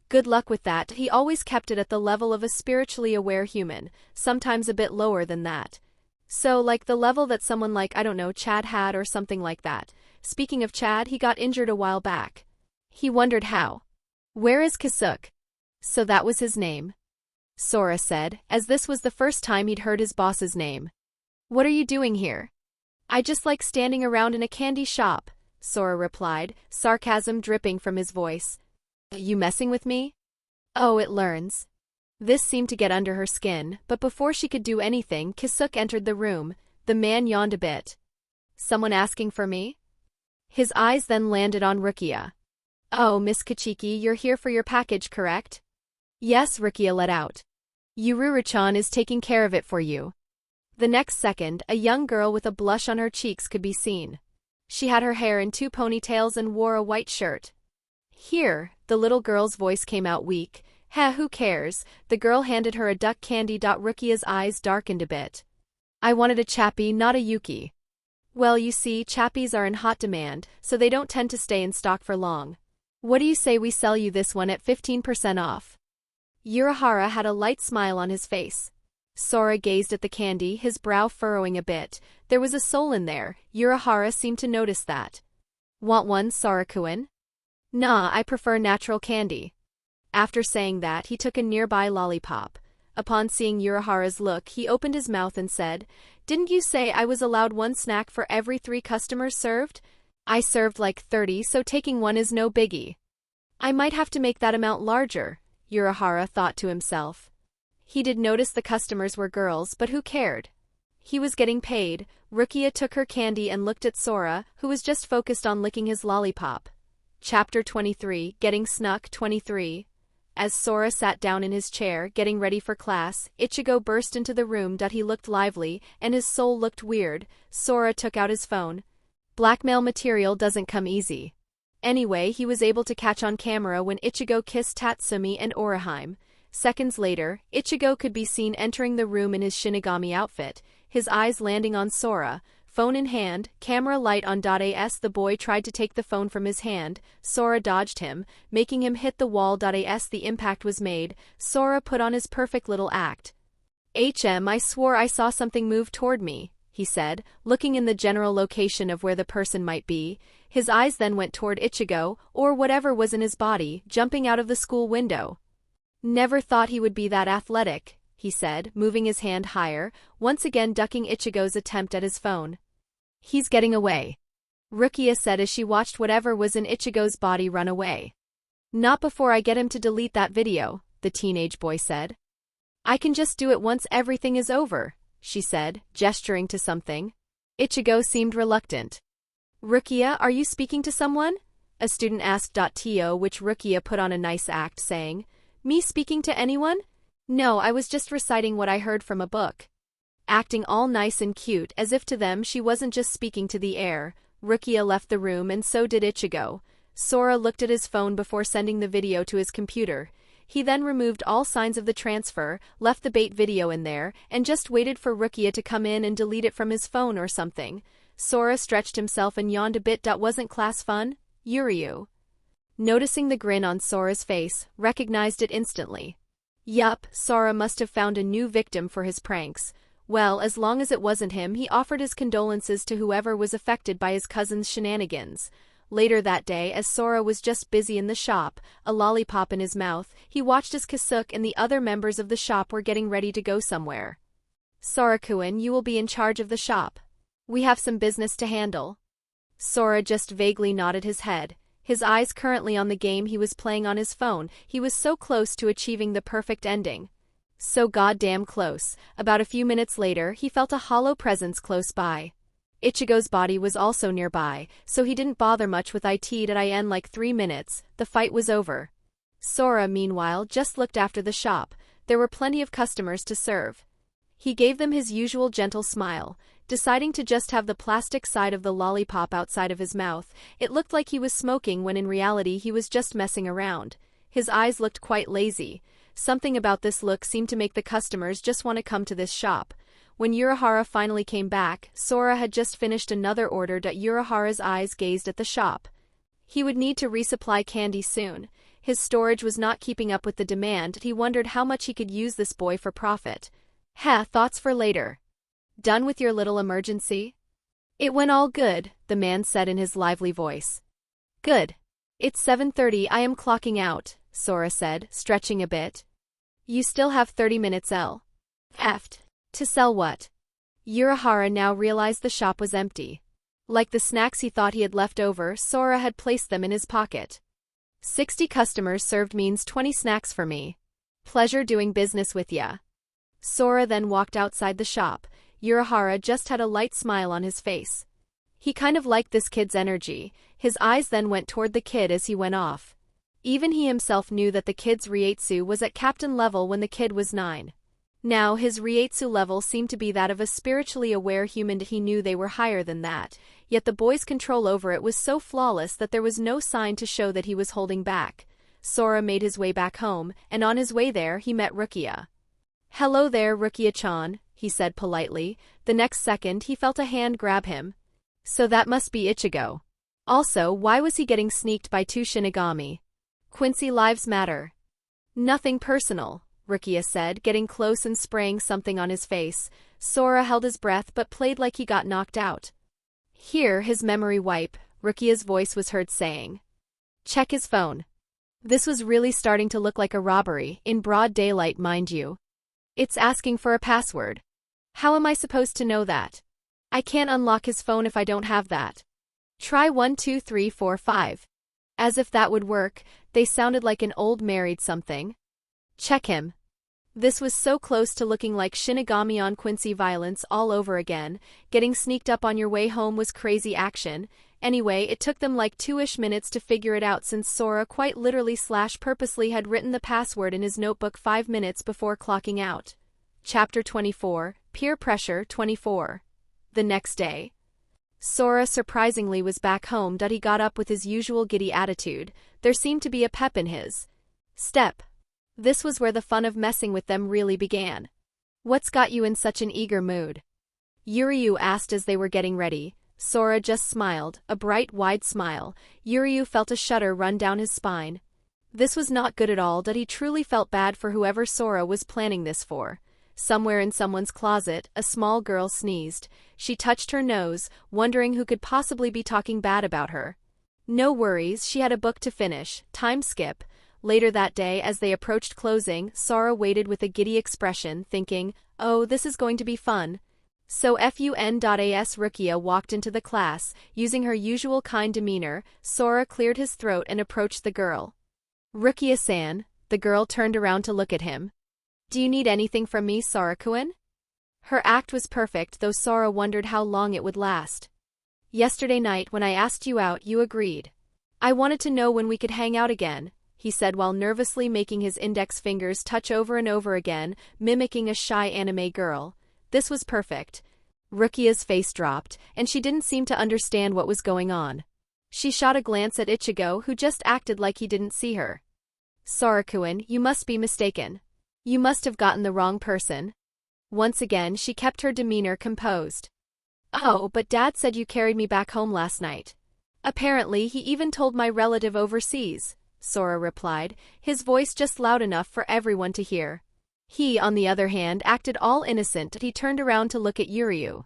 Good luck with that. He always kept it at the level of a spiritually aware human, sometimes a bit lower than that. So, like the level that someone like, Chad had or something like that. Speaking of Chad, he got injured a while back. He wondered how. "Where is Kisuk?" So that was his name. Sora said, as this was the first time he'd heard his boss's name. "What are you doing here?" "I just like standing around in a candy shop," Sora replied, sarcasm dripping from his voice. "You messing with me?" "Oh, it learns." This seemed to get under her skin, but before she could do anything, Kisuk entered the room. The man yawned a bit. "Someone asking for me?" His eyes then landed on Rukia. "Oh, Miss Kachiki, you're here for your package, correct?" "Yes," Rukia let out. "Yururu-chan is taking care of it for you." The next second, a young girl with a blush on her cheeks could be seen. She had her hair in 2 ponytails and wore a white shirt. "Here," the little girl's voice came out weak. "Heh, who cares?" The girl handed her a duck candy. Rukia's eyes darkened a bit. "I wanted a chappie, not a Yuki." "Well, you see, chappies are in hot demand, so they don't tend to stay in stock for long." What do you say we sell you this one at 15% off? Urahara had a light smile on his face. Sora gazed at the candy, his brow furrowing a bit. There was a soul in there. Urahara seemed to notice that. Want one, Sora-kun? Nah, I prefer natural candy. After saying that, he took a nearby lollipop. Upon seeing Urahara's look, he opened his mouth and said, "Didn't you say I was allowed one snack for every 3 customers served? I served like 30, so taking one is no biggie." I might have to make that amount larger, Urahara thought to himself. He did notice the customers were girls, but who cared? He was getting paid. Rukia took her candy and looked at Sora, who was just focused on licking his lollipop. Chapter 23, Getting Snuck 23. As Sora sat down in his chair, getting ready for class, Ichigo burst into the room. He looked lively, and his soul looked weird. Sora took out his phone. Blackmail material doesn't come easy. Anyway, he was able to catch on camera when Ichigo kissed Tatsumi and Orihime. Seconds later, Ichigo could be seen entering the room in his Shinigami outfit, his eyes landing on Sora. Phone in hand, camera light on. As the boy tried to take the phone from his hand, Sora dodged him, making him hit the wall. As the impact was made, Sora put on his perfect little act. I swore I saw something move toward me, he said, looking in the general location of where the person might be. His eyes then went toward Ichigo, or whatever was in his body, jumping out of the school window. Never thought he would be that athletic, he said, moving his hand higher, once again ducking Ichigo's attempt at his phone. He's getting away, Rukia said as she watched whatever was in Ichigo's body run away. Not before I get him to delete that video, the teenage boy said. I can just do it once everything is over, she said, gesturing to something. Ichigo seemed reluctant. Rukia, are you speaking to someone? A student asked. To which Rukia put on a nice act, saying, Me speaking to anyone? No, I was just reciting what I heard from a book. Acting all nice and cute as if to them she wasn't just speaking to the air, Rukia left the room and so did Ichigo. Sora looked at his phone before sending the video to his computer. He then removed all signs of the transfer, left the bait video in there, and just waited for Rukia to come in and delete it from his phone or something. Sora stretched himself and yawned a bit. Wasn't class fun? Yuryu, noticing the grin on Sora's face, recognized it instantly. Yup, Sora must have found a new victim for his pranks. Well, as long as it wasn't him, he offered his condolences to whoever was affected by his cousin's shenanigans. Later that day, as Sora was just busy in the shop, a lollipop in his mouth, he watched as Kasuke and the other members of the shop were getting ready to go somewhere. Sora-kun, you will be in charge of the shop. We have some business to handle. Sora just vaguely nodded his head. His eyes currently on the game he was playing on his phone. He was so close to achieving the perfect ending. So goddamn close. About a few minutes later, he felt a hollow presence close by. Ichigo's body was also nearby, so he didn't bother much with it. In like 3 minutes, the fight was over. Sora, meanwhile, just looked after the shop. There were plenty of customers to serve. He gave them his usual gentle smile, deciding to just have the plastic side of the lollipop outside of his mouth. It looked like he was smoking when in reality he was just messing around. His eyes looked quite lazy. Something about this look seemed to make the customers just want to come to this shop. When Urahara finally came back, Sora had just finished another order. Urahara's eyes gazed at the shop. He would need to resupply candy soon. His storage was not keeping up with the demand. He wondered how much he could use this boy for profit. Thoughts for later. Done with your little emergency? It went all good, the man said in his lively voice. Good. It's 7:30. I am clocking out, Sora said, stretching a bit. You still have 30 minutes left. To sell what? Urahara now realized the shop was empty. Like the snacks he thought he had left over, Sora had placed them in his pocket. 60 customers served means 20 snacks for me. Pleasure doing business with ya. Sora then walked outside the shop. Urahara just had a light smile on his face. He kind of liked this kid's energy. His eyes then went toward the kid as he went off. Even he himself knew that the kid's Reiatsu was at captain level when the kid was 9. Now his Reiatsu level seemed to be that of a spiritually aware human. He knew they were higher than that, yet the boy's control over it was so flawless that there was no sign to show that he was holding back. Sora made his way back home, and on his way there he met Rukia. Hello there, Rukia-chan, he said politely. The next second he felt a hand grab him. So that must be Ichigo. Also, why was he getting sneaked by two Shinigami? Quincy, lives matter. Nothing personal, Rukia said, getting close and spraying something on his face. Sora held his breath but played like he got knocked out. Here, his memory wipe, Rukia's voice was heard saying. Check his phone. This was really starting to look like a robbery, in broad daylight, mind you. It's asking for a password. How am I supposed to know that? I can't unlock his phone if I don't have that. Try 1 2 3 4 5. As if that would work, they sounded like an old married something. Check him. This was so close to looking like Shinigami on Quincy violence all over again. Getting sneaked up on your way home was crazy action. Anyway, it took them like 2-ish minutes to figure it out since Sora quite literally / purposely had written the password in his notebook 5 minutes before clocking out. Chapter 24, Peer Pressure 24. The next day. Sora surprisingly was back home. He got up with his usual giddy attitude. There seemed to be a pep in his step. This was where the fun of messing with them really began. What's got you in such an eager mood? Yuryu asked as they were getting ready. Sora just smiled, a bright, wide smile. Yuryu felt a shudder run down his spine. This was not good at all. He truly felt bad for whoever Sora was planning this for. Somewhere in someone's closet, a small girl sneezed. She touched her nose, wondering who could possibly be talking bad about her. No worries, she had a book to finish. Time skip. Later that day, as they approached closing, Sora waited with a giddy expression, thinking, oh, this is going to be fun. So fun.as Rukia walked into the class, using her usual kind demeanor. Sora cleared his throat and approached the girl. Rukia-san, the girl turned around to look at him. Do you need anything from me, Sora-kun? Her act was perfect, though Sora wondered how long it would last. Yesterday night when I asked you out, you agreed. I wanted to know when we could hang out again, he said while nervously making his index fingers touch over and over again, mimicking a shy anime girl. This was perfect. Rukia's face dropped, and she didn't seem to understand what was going on. She shot a glance at Ichigo, who just acted like he didn't see her. Sora-kun, you must be mistaken. You must have gotten the wrong person. Once again, she kept her demeanor composed. Oh, but Dad said you carried me back home last night. Apparently, he even told my relative overseas, Sora replied, his voice just loud enough for everyone to hear. He, on the other hand, acted all innocent. He turned around to look at Yuryu.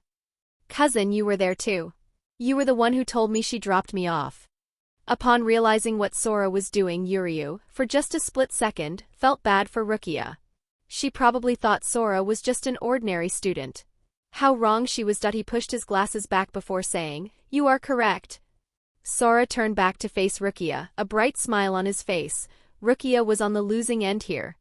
Cousin, you were there too. You were the one who told me she dropped me off. Upon realizing what Sora was doing, Yuryu, for just a split second, felt bad for Rukia. She probably thought Sora was just an ordinary student. How wrong she was. He pushed his glasses back before saying, you are correct. Sora turned back to face Rukia, a bright smile on his face. Rukia was on the losing end here.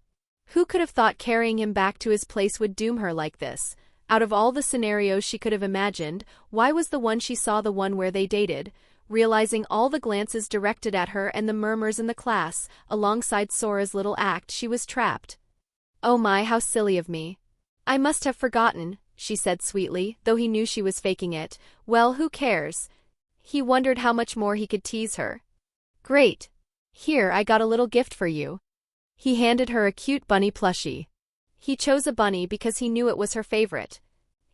Who could have thought carrying him back to his place would doom her like this? Out of all the scenarios she could have imagined, why was the one she saw the one where they dated? Realizing all the glances directed at her and the murmurs in the class, alongside Sora's little act, she was trapped. Oh my, how silly of me. I must have forgotten, she said sweetly, though he knew she was faking it. Well, who cares? He wondered how much more he could tease her. Great. Here, I got a little gift for you. He handed her a cute bunny plushie. He chose a bunny because he knew it was her favorite.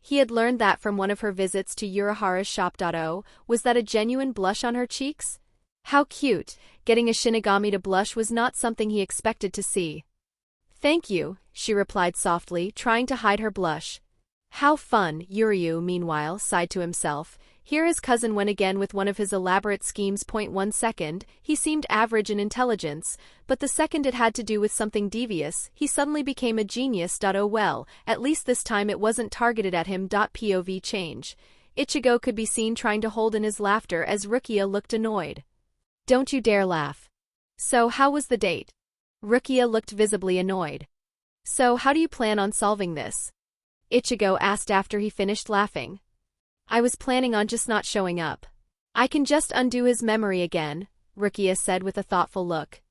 He had learned that from one of her visits to Urahara's shop. Was that a genuine blush on her cheeks? How cute. Getting a Shinigami to blush was not something he expected to see. Thank you, she replied softly, trying to hide her blush. How fun, Yuryu, meanwhile, sighed to himself. Here his cousin went again with one of his elaborate schemes. 1 second, he seemed average in intelligence, but the second it had to do with something devious, he suddenly became a genius. Oh well, at least this time it wasn't targeted at him. POV change. Ichigo could be seen trying to hold in his laughter as Rukia looked annoyed. Don't you dare laugh. So how was the date? Rukia looked visibly annoyed. So how do you plan on solving this? Ichigo asked after he finished laughing. I was planning on just not showing up. I can just undo his memory again, Rukia said with a thoughtful look.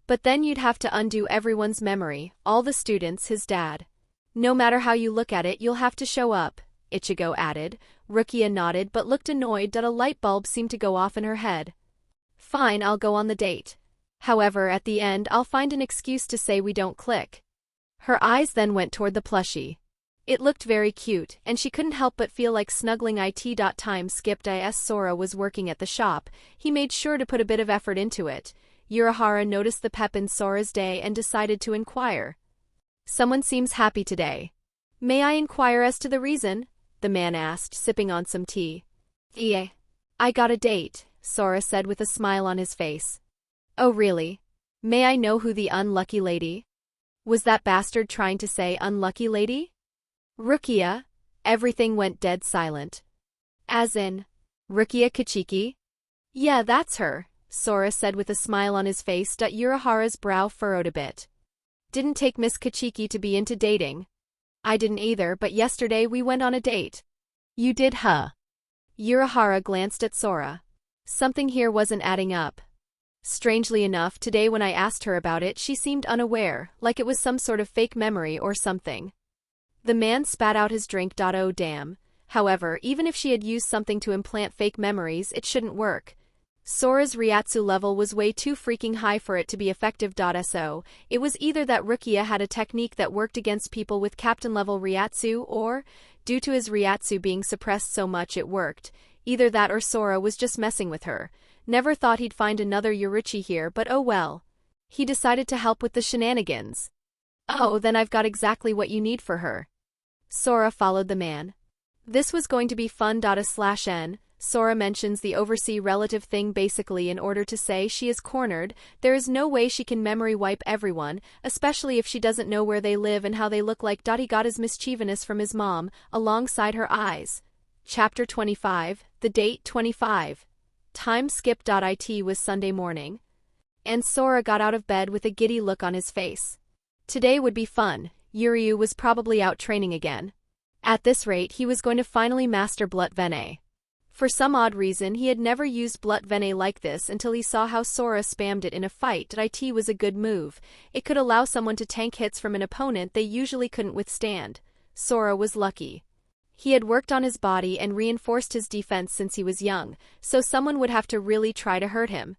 But then you'd have to undo everyone's memory, all the students, his dad. No matter how you look at it, you'll have to show up, Ichigo added. Rukia nodded but looked annoyed. A light bulb seemed to go off in her head. Fine, I'll go on the date. However, at the end I'll find an excuse to say we don't click. Her eyes then went toward the plushie. It looked very cute, and she couldn't help but feel like snuggling it. Time skipped as Sora was working at the shop. He made sure to put a bit of effort into it. Urahara noticed the pep in Sora's day and decided to inquire. Someone seems happy today. May I inquire as to the reason? The man asked, sipping on some tea. Yeah. I got a date, Sora said with a smile on his face. Oh really? May I know who the unlucky lady? Was that bastard trying to say unlucky lady? Rukia? Everything went dead silent. As in, Rukia Kachiki? Yeah, that's her, Sora said with a smile on his face. Urahara's brow furrowed a bit. Didn't take Miss Kachiki to be into dating. I didn't either, but yesterday we went on a date. You did, huh? Urahara glanced at Sora. Something here wasn't adding up. Strangely enough, today when I asked her about it, she seemed unaware, like it was some sort of fake memory or something. The man spat out his drink. Oh damn. However, even if she had used something to implant fake memories, it shouldn't work. Sora's Ryatsu level was way too freaking high for it to be effective. So, it was either that Rukia had a technique that worked against people with captain-level Ryatsu or, due to his Ryatsu being suppressed so much it worked, either that or Sora was just messing with her. Never thought he'd find another Yorichi here, but oh well. He decided to help with the shenanigans. Oh, then I've got exactly what you need for her. Sora followed the man. This was going to be fun. /n. Sora mentions the oversee relative thing basically in order to say she is cornered. There is no way she can memory wipe everyone, especially if she doesn't know where they live and how they look like. He got his mischievousness from his mom, alongside her eyes. Chapter 25, The Date 25. Time skip. It was Sunday morning. And Sora got out of bed with a giddy look on his face. Today would be fun. Yuryu was probably out training again. At this rate, he was going to finally master Blut Vene. For some odd reason, he had never used Blut Vene like this until he saw how Sora spammed it in a fight. It was a good move. It could allow someone to tank hits from an opponent they usually couldn't withstand. Sora was lucky. He had worked on his body and reinforced his defense since he was young, so someone would have to really try to hurt him.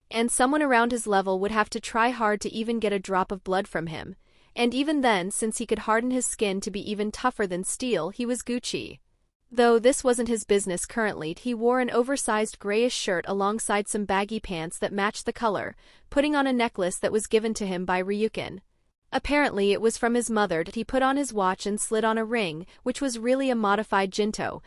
And someone around his level would have to try hard to even get a drop of blood from him. And even then, since he could harden his skin to be even tougher than steel, he was Gucci. Though this wasn't his business currently, he wore an oversized grayish shirt alongside some baggy pants that matched the color, putting on a necklace that was given to him by Ryukin. Apparently it was from his mother. He put on his watch and slid on a ring, which was really a modified Jinto,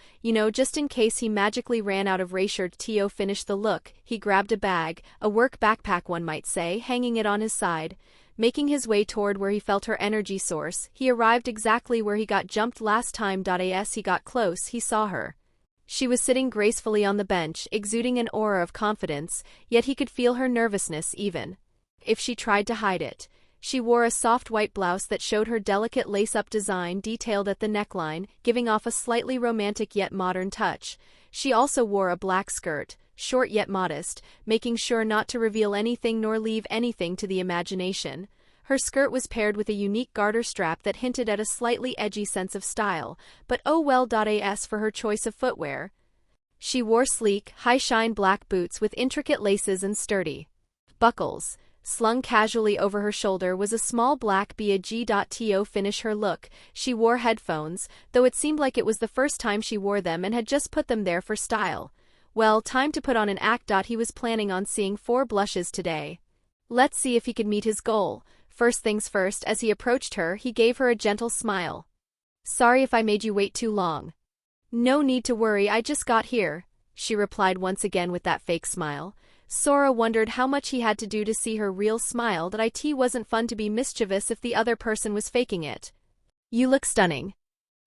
just in case he magically ran out of Reishirt. To finish the look, he grabbed a bag, a work backpack one might say, hanging it on his side. Making his way toward where he felt her energy source, he arrived exactly where he got jumped last time. As he got close, he saw her. She was sitting gracefully on the bench, exuding an aura of confidence, yet he could feel her nervousness even if she tried to hide it. She wore a soft white blouse that showed her delicate lace-up design detailed at the neckline, giving off a slightly romantic yet modern touch. She also wore a black skirt, short yet modest, making sure not to reveal anything nor leave anything to the imagination. Her skirt was paired with a unique garter strap that hinted at a slightly edgy sense of style, but oh well. As for her choice of footwear, she wore sleek, high-shine black boots with intricate laces and sturdy buckles. Slung casually over her shoulder was a small black bag. To finish her look, she wore headphones, though it seemed like it was the first time she wore them and had just put them there for style. Well, time to put on an act. He was planning on seeing 4 blushes today. Let's see if he could meet his goal. First things first, as he approached her, he gave her a gentle smile. Sorry if I made you wait too long. No need to worry, I just got here, she replied once again with that fake smile. Sora wondered how much he had to do to see her real smile. It wasn't fun to be mischievous if the other person was faking it. You look stunning.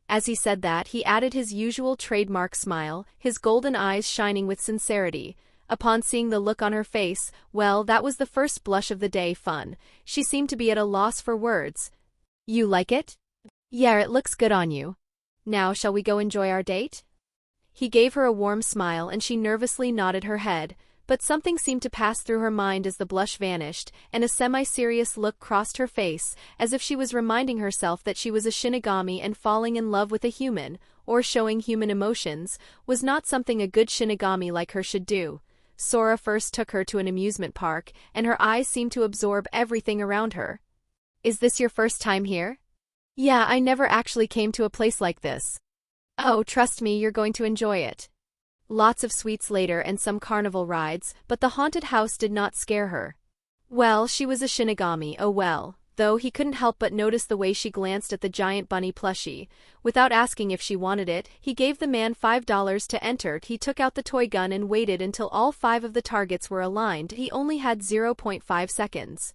As he said that, he added his usual trademark smile, his golden eyes shining with sincerity. Upon seeing the look on her face, well, that was the first blush of the day. Fun. She seemed to be at a loss for words. You like it? Yeah, it looks good on you. Now shall we go enjoy our date? He gave her a warm smile and she nervously nodded her head. But something seemed to pass through her mind as the blush vanished, and a semi-serious look crossed her face, as if she was reminding herself that she was a Shinigami and falling in love with a human, or showing human emotions, was not something a good Shinigami like her should do. Sora first took her to an amusement park, and her eyes seemed to absorb everything around her. Is this your first time here? Yeah, I never actually came to a place like this. Oh, trust me, you're going to enjoy it. Lots of sweets later and some carnival rides, but the haunted house did not scare her. Well, she was a Shinigami, oh well, though he couldn't help but notice the way she glanced at the giant bunny plushie. Without asking if she wanted it, he gave the man $5 to enter. He took out the toy gun and waited until all 5 of the targets were aligned. He only had 0.5 seconds.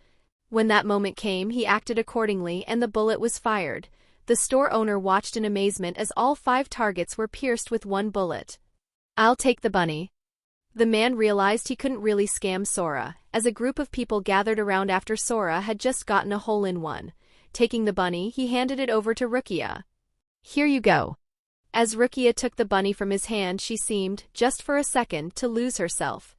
When that moment came, he acted accordingly and the bullet was fired. The store owner watched in amazement as all 5 targets were pierced with 1 bullet. I'll take the bunny. The man realized he couldn't really scam Sora, as a group of people gathered around after Sora had just gotten a hole-in-one. Taking the bunny, he handed it over to Rukia. Here you go. As Rukia took the bunny from his hand, she seemed, just for a second, to lose herself.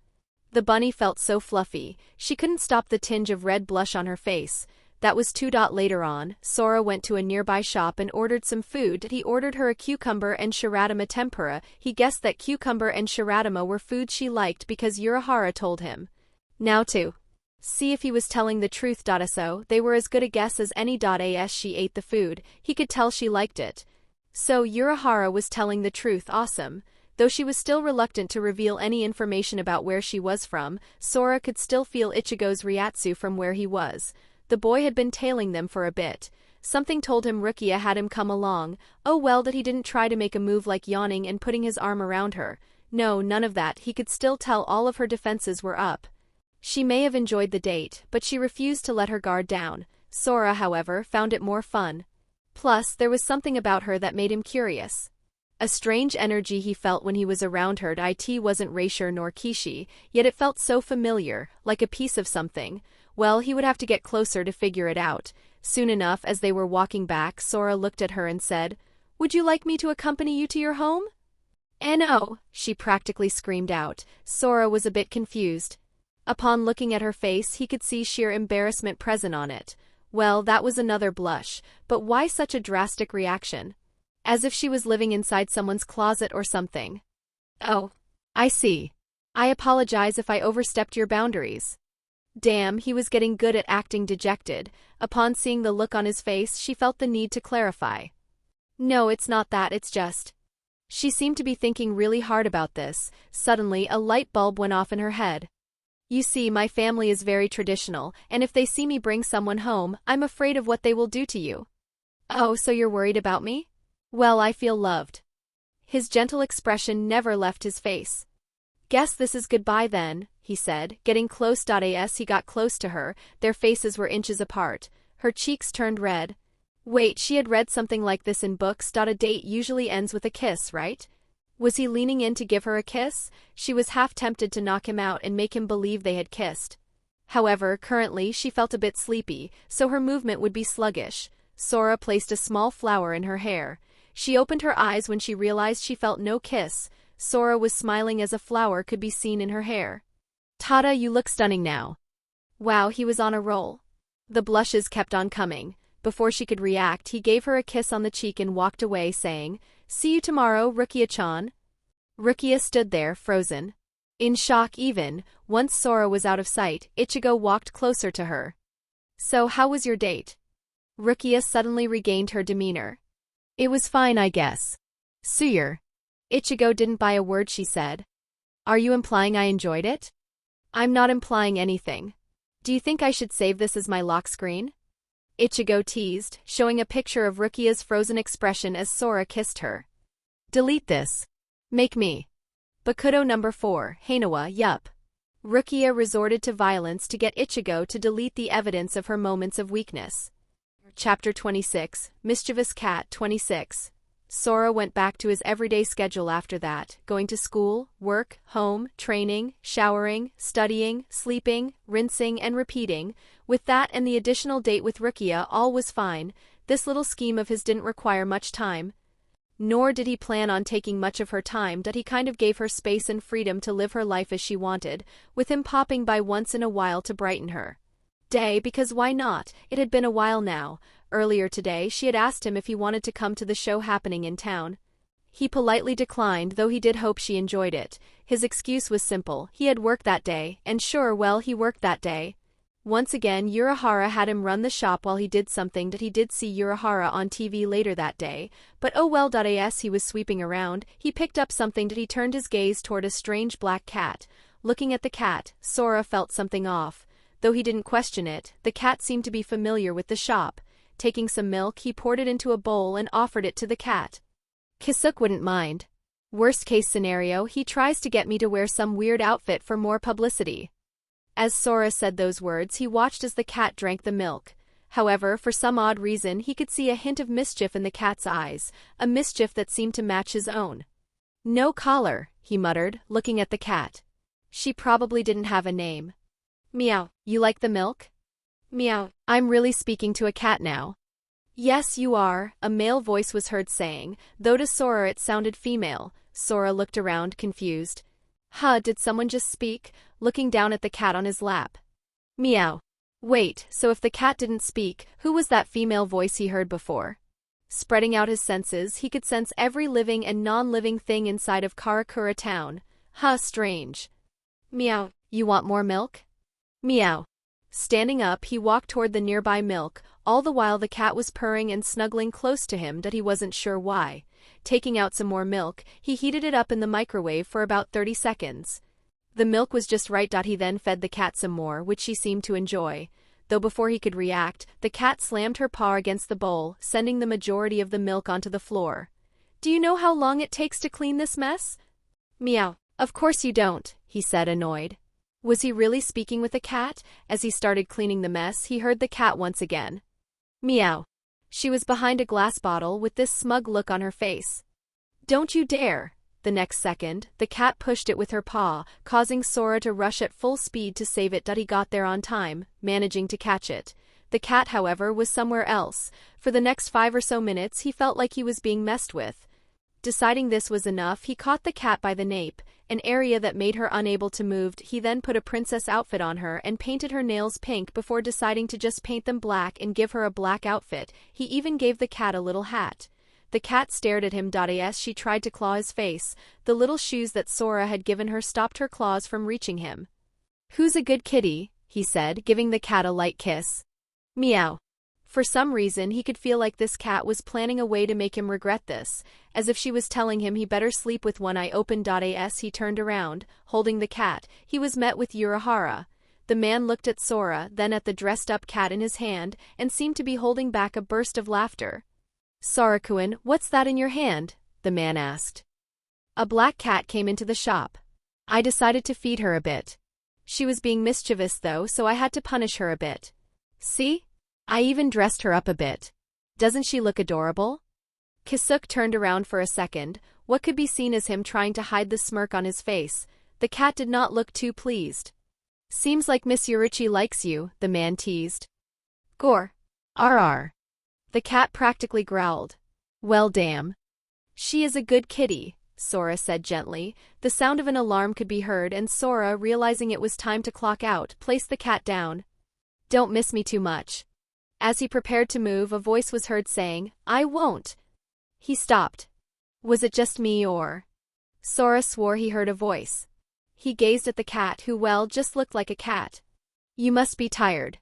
The bunny felt so fluffy, she couldn't stop the tinge of red blush on her face. That was 2. Later on, Sora went to a nearby shop and ordered some food. He ordered her a cucumber and shiratama tempura. He guessed that cucumber and shiratama were foods she liked because Urahara told him. Now to see if he was telling the truth. So, they were as good a guess as any. As she ate the food, he could tell she liked it. So Urahara was telling the truth. Awesome. Though she was still reluctant to reveal any information about where she was from, Sora could still feel Ichigo's Ryatsu from where he was. The boy had been tailing them for a bit. Something told him Rukia had him come along. Oh well that he didn't try to make a move like yawning and putting his arm around her. No, none of that. He could still tell all of her defenses were up. She may have enjoyed the date, but she refused to let her guard down. Sora, however, found it more fun. Plus, there was something about her that made him curious. A strange energy he felt when he was around her. It wasn't Reisher nor Kishi, yet it felt so familiar, like a piece of something. Well, he would have to get closer to figure it out. Soon enough, as they were walking back, Sora looked at her and said, "Would you like me to accompany you to your home?" "No," she practically screamed out. Sora was a bit confused. Upon looking at her face, he could see sheer embarrassment present on it. Well, that was another blush, but why such a drastic reaction? As if she was living inside someone's closet or something. "Oh, I see. I apologize if I overstepped your boundaries." Damn, he was getting good at acting dejected. Upon seeing the look on his face, she felt the need to clarify. "No, it's not that, it's just..." She seemed to be thinking really hard about this. Suddenly, a light bulb went off in her head. "You see, my family is very traditional, and if they see me bring someone home, I'm afraid of what they will do to you." "Oh, so you're worried about me?" "Well, I feel loved." His gentle expression never left his face. "Guess this is goodbye then," he said, getting close. As he got close to her, their faces were inches apart. Her cheeks turned red. Wait, she had read something like this in books. A date usually ends with a kiss, right? Was he leaning in to give her a kiss? She was half tempted to knock him out and make him believe they had kissed. However, currently she felt a bit sleepy, so her movement would be sluggish. Sora placed a small flower in her hair. She opened her eyes when she realized she felt no kiss. Sora was smiling as a flower could be seen in her hair. "Tada, you look stunning now." Wow, he was on a roll. The blushes kept on coming. Before she could react, he gave her a kiss on the cheek and walked away, saying, "See you tomorrow, Rukia-chan." Rukia stood there, frozen. In shock even. Once Sora was out of sight, Ichigo walked closer to her. "So how was your date?" Rukia suddenly regained her demeanor. "It was fine, I guess." "Suyer." Ichigo didn't buy a word she said. "Are you implying I enjoyed it?" "I'm not implying anything. Do you think I should save this as my lock screen?" Ichigo teased, showing a picture of Rukia's frozen expression as Sora kissed her. "Delete this. Make me." Bakudo number 4, Hainawa, yup. Rukia resorted to violence to get Ichigo to delete the evidence of her moments of weakness. Chapter 26, Mischievous Cat 26. Sora went back to his everyday schedule after that, going to school, work, home, training, showering, studying, sleeping, rinsing, and repeating. With that and the additional date with Rukia, all was fine. This little scheme of his didn't require much time. Nor did he plan on taking much of her time, that he kind of gave her space and freedom to live her life as she wanted, with him popping by once in a while to brighten her day, because why not? It had been a while now. Earlier today, she had asked him if he wanted to come to the show happening in town. He politely declined, though he did hope she enjoyed it. His excuse was simple: he had work that day, and sure, well, he worked that day. Once again, Urahara had him run the shop while he did something that he did see Urahara on TV later that day, but oh well. As he was sweeping around, he picked up something that he turned his gaze toward a strange black cat. Looking at the cat, Sora felt something off. Though he didn't question it, the cat seemed to be familiar with the shop. Taking some milk, he poured it into a bowl and offered it to the cat. Kisuk wouldn't mind. Worst case scenario, he tries to get me to wear some weird outfit for more publicity. As Sora said those words, he watched as the cat drank the milk. However, for some odd reason, he could see a hint of mischief in the cat's eyes, a mischief that seemed to match his own. No collar, he muttered, looking at the cat. She probably didn't have a name. Meow, you like the milk? Meow, I'm really speaking to a cat now. Yes, you are, a male voice was heard saying, though to Sora it sounded female. Sora looked around, confused. Huh, did someone just speak? Looking down at the cat on his lap. Meow. Wait, so if the cat didn't speak, who was that female voice he heard before? Spreading out his senses, he could sense every living and non-living thing inside of Karakura town. Huh, strange. Meow, you want more milk? Meow. Standing up, he walked toward the nearby milk, all the while the cat was purring and snuggling close to him that he wasn't sure why. Taking out some more milk, he heated it up in the microwave for about 30 seconds. The milk was just right. He then fed the cat some more, which she seemed to enjoy. Though before he could react, the cat slammed her paw against the bowl, sending the majority of the milk onto the floor. Do you know how long it takes to clean this mess? Meow. Of course you don't, he said, annoyed. Was he really speaking with a cat? As he started cleaning the mess, he heard the cat once again. Meow. She was behind a glass bottle with this smug look on her face. Don't you dare! The next second, the cat pushed it with her paw, causing Sora to rush at full speed to save it. He got there on time, managing to catch it. The cat, however, was somewhere else. For the next 5 or so minutes, he felt like he was being messed with. Deciding this was enough, he caught the cat by the nape, an area that made her unable to move. He then put a princess outfit on her and painted her nails pink before deciding to just paint them black and give her a black outfit. He even gave the cat a little hat. The cat stared at him. As she tried to claw his face, the little shoes that Sora had given her stopped her claws from reaching him. Who's a good kitty? He said, giving the cat a light kiss. Meow. For some reason, he could feel like this cat was planning a way to make him regret this, as if she was telling him he better sleep with one eye open. As he turned around, holding the cat, he was met with Urahara. The man looked at Sora, then at the dressed-up cat in his hand, and seemed to be holding back a burst of laughter. Sora-kun, what's that in your hand? The man asked. A black cat came into the shop. I decided to feed her a bit. She was being mischievous though, so I had to punish her a bit. See? I even dressed her up a bit. Doesn't she look adorable? Kisuk turned around for a second, what could be seen as him trying to hide the smirk on his face. The cat did not look too pleased. Seems like Miss Yurichi likes you, the man teased. Gore. RR. The cat practically growled. Well damn. She is a good kitty, Sora said gently. The sound of an alarm could be heard and Sora, realizing it was time to clock out, placed the cat down. Don't miss me too much. As he prepared to move, a voice was heard saying, I won't. He stopped. Was it just me or? Sora swore he heard a voice. He gazed at the cat who, well, just looked like a cat. You must be tired.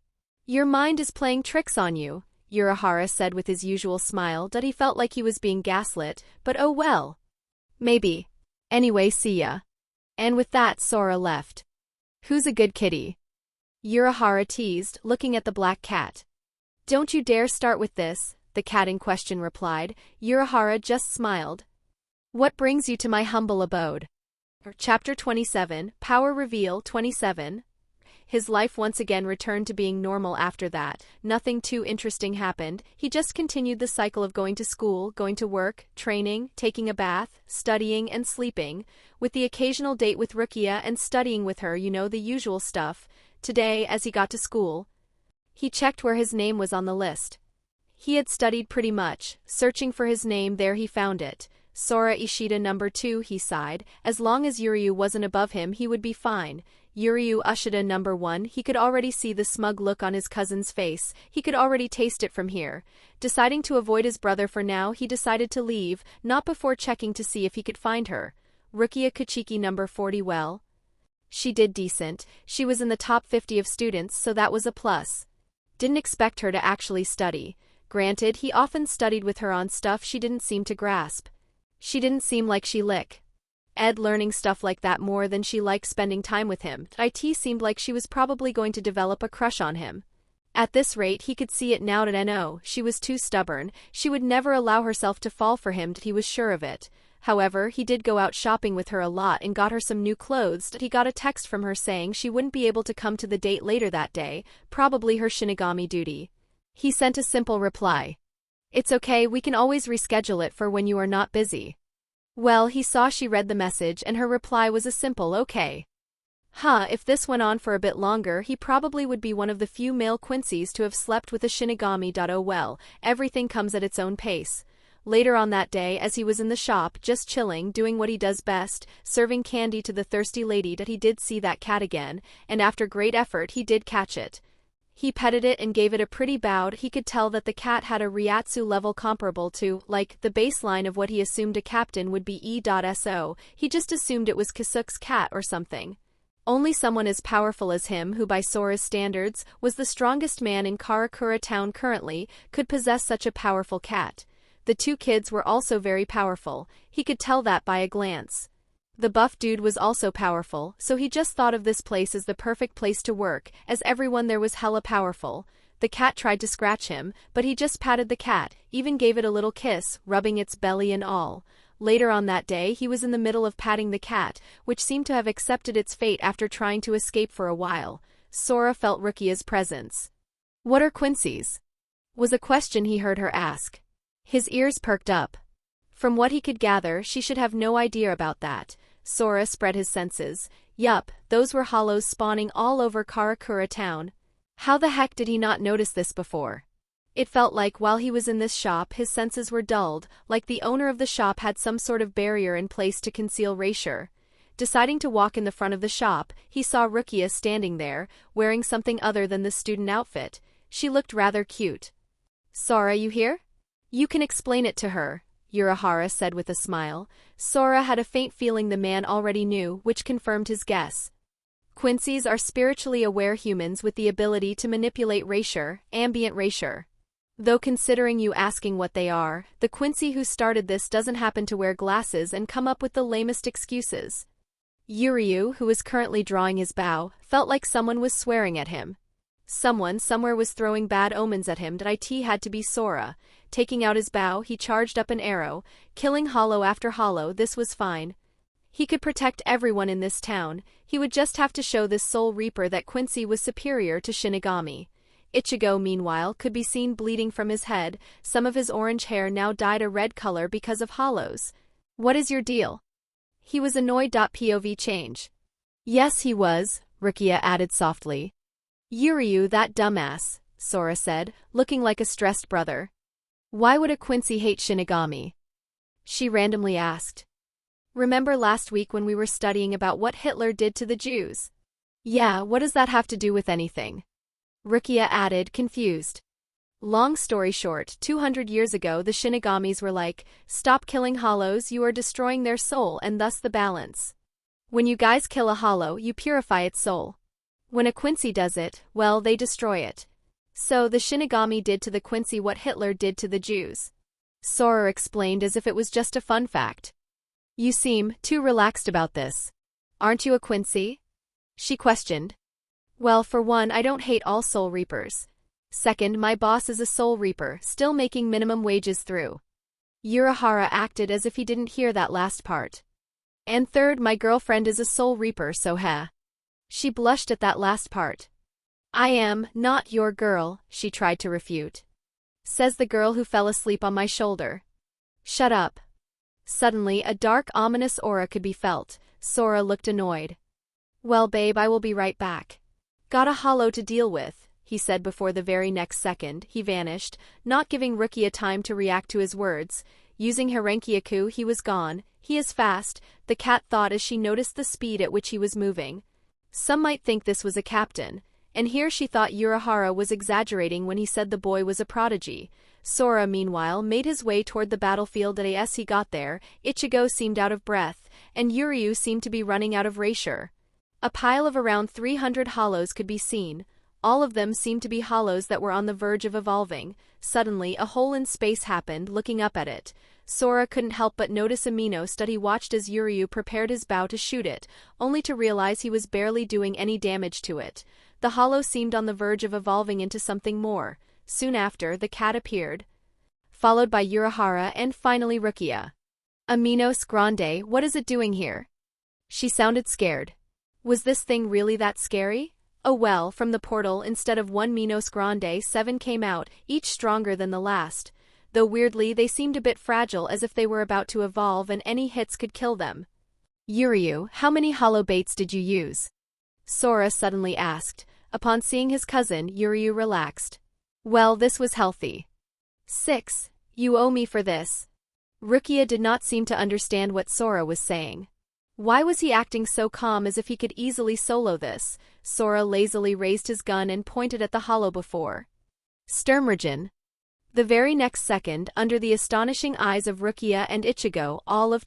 Your mind is playing tricks on you, Urahara said with his usual smile. He felt like he was being gaslit, but oh well. Maybe. Anyway, see ya. And with that, Sora left. Who's a good kitty? Urahara teased, looking at the black cat. Don't you dare start with this, the cat in question replied. Urahara just smiled. What brings you to my humble abode? Chapter 27, Power Reveal 27. His life once again returned to being normal after that. Nothing too interesting happened. He just continued the cycle of going to school, going to work, training, taking a bath, studying, and sleeping, with the occasional date with Rukia and studying with her, the usual stuff. Today, as he got to school, he checked where his name was on the list. He had studied pretty much. Searching for his name, there he found it. Sora Ishida number 2, he sighed. As long as Yuryu wasn't above him, he would be fine. Yuryu Ushida number 1, he could already see the smug look on his cousin's face. He could already taste it from here. Deciding to avoid his brother for now, he decided to leave, not before checking to see if he could find her. Rukia Kachiki number 40, well, She did decent, she was in the top 50 of students, so that was a plus. Didn't expect her to actually study. Granted, he often studied with her on stuff she didn't seem to grasp. She didn't seem like she Ed learning stuff like that more than she liked spending time with him. It seemed like she was probably going to develop a crush on him. At this rate, he could see it now. No, she was too stubborn. She would never allow herself to fall for him. He was sure of it. However, he did go out shopping with her a lot and got her some new clothes. He got a text from her saying she wouldn't be able to come to the date later that day, probably her Shinigami duty. He sent a simple reply. It's okay, we can always reschedule it for when you are not busy. Well, he saw she read the message and her reply was a simple okay. If this went on for a bit longer, he probably would be one of the few male Quincy's to have slept with a Shinigami. Oh well, everything comes at its own pace. Later on that day, as he was in the shop, just chilling, doing what he does best, serving candy to the thirsty lady, he did see that cat again, and after great effort he did catch it. He petted it and gave it a pretty bow. He could tell that the cat had a Ryatsu level comparable to, like, the baseline of what he assumed a captain would be E.So, he just assumed it was Kisuke's cat or something. Only someone as powerful as him, who by Sora's standards, was the strongest man in Karakura town currently, could possess such a powerful cat. The two kids were also very powerful, he could tell that by a glance. The buff dude was also powerful, so he just thought of this place as the perfect place to work, as everyone there was hella powerful. The cat tried to scratch him, but he just patted the cat, even gave it a little kiss, rubbing its belly and all. Later on that day he was in the middle of patting the cat, which seemed to have accepted its fate after trying to escape for a while. Sora felt Rukia's presence. What are Quincy's? Was a question he heard her ask. His ears perked up. From what he could gather, she should have no idea about that. Sora spread his senses. Yup, those were hollows spawning all over Karakura town. How the heck did he not notice this before? It felt like while he was in this shop his senses were dulled, like the owner of the shop had some sort of barrier in place to conceal erasure. Deciding to walk in the front of the shop, he saw Rukia standing there, wearing something other than the student outfit. She looked rather cute. Sora, you here? You can explain it to her, Urahara said with a smile. Sora had a faint feeling the man already knew, which confirmed his guess. Quincy's are spiritually aware humans with the ability to manipulate erasure, ambient erasure. Though considering you asking what they are, the Quincy who started this doesn't happen to wear glasses and come up with the lamest excuses. Yuryu, who was currently drawing his bow, felt like someone was swearing at him. Someone somewhere was throwing bad omens at him. It had to be Sora. Taking out his bow, he charged up an arrow, killing hollow after hollow. This was fine. He could protect everyone in this town. He would just have to show this Soul Reaper that Quincy was superior to Shinigami. Ichigo, meanwhile, could be seen bleeding from his head. Some of his orange hair now dyed a red color because of hollows. What is your deal? He was annoyed. POV change. Yes, he was, Rukia added softly. Yuryu, that dumbass, Sora said, looking like a stressed brother. Why would a Quincy hate Shinigami? She randomly asked. Remember last week when we were studying about what Hitler did to the Jews? Yeah, what does that have to do with anything? Rukia added, confused. Long story short, 200 years ago the Shinigamis were like, stop killing hollows, you are destroying their soul and thus the balance. When you guys kill a hollow, you purify its soul. When a Quincy does it, well, they destroy it. So the Shinigami did to the Quincy what Hitler did to the Jews. Sora explained as if it was just a fun fact. You seem too relaxed about this. Aren't you a Quincy? She questioned. Well, for one, I don't hate all Soul Reapers. Second, my boss is a Soul Reaper, still making minimum wages through. Urahara acted as if he didn't hear that last part. And third, my girlfriend is a Soul Reaper, so heh. She blushed at that last part. I am not your girl, she tried to refute. Says the girl who fell asleep on my shoulder. Shut up. Suddenly, a dark, ominous aura could be felt. Sora looked annoyed. Well, babe, I will be right back. Got a hollow to deal with, he said before the very next second, he vanished, not giving Rukia time to react to his words. Using Harenkyaku, he was gone. He is fast, the cat thought as she noticed the speed at which he was moving. Some might think this was a captain, and here she thought Urahara was exaggerating when he said the boy was a prodigy. Sora, meanwhile, made his way toward the battlefield. As he got there, Ichigo seemed out of breath, and Yuryu seemed to be running out of erasure. A pile of around 300 hollows could be seen. All of them seemed to be hollows that were on the verge of evolving. Suddenly, a hole in space happened. Looking up at it, Sora couldn't help but notice a Mino stud. He watched as Yuryu prepared his bow to shoot it, only to realize he was barely doing any damage to it. The hollow seemed on the verge of evolving into something more. Soon after, the cat appeared, followed by Urahara and finally Rukia. Aminos Grande, what is it doing here? She sounded scared. Was this thing really that scary? Oh well, from the portal instead of one Minos Grande 7 came out, each stronger than the last. Though weirdly they seemed a bit fragile, as if they were about to evolve and any hits could kill them. Yuryu, how many hollow baits did you use? Sora suddenly asked. Upon seeing his cousin, Yuryu relaxed. Well, this was healthy. 6. You owe me for this. Rukia did not seem to understand what Sora was saying. Why was he acting so calm, as if he could easily solo this? Sora lazily raised his gun and pointed at the hollow before Sturmrigen. The very next second, under the astonishing eyes of Rukia and Ichigo, all of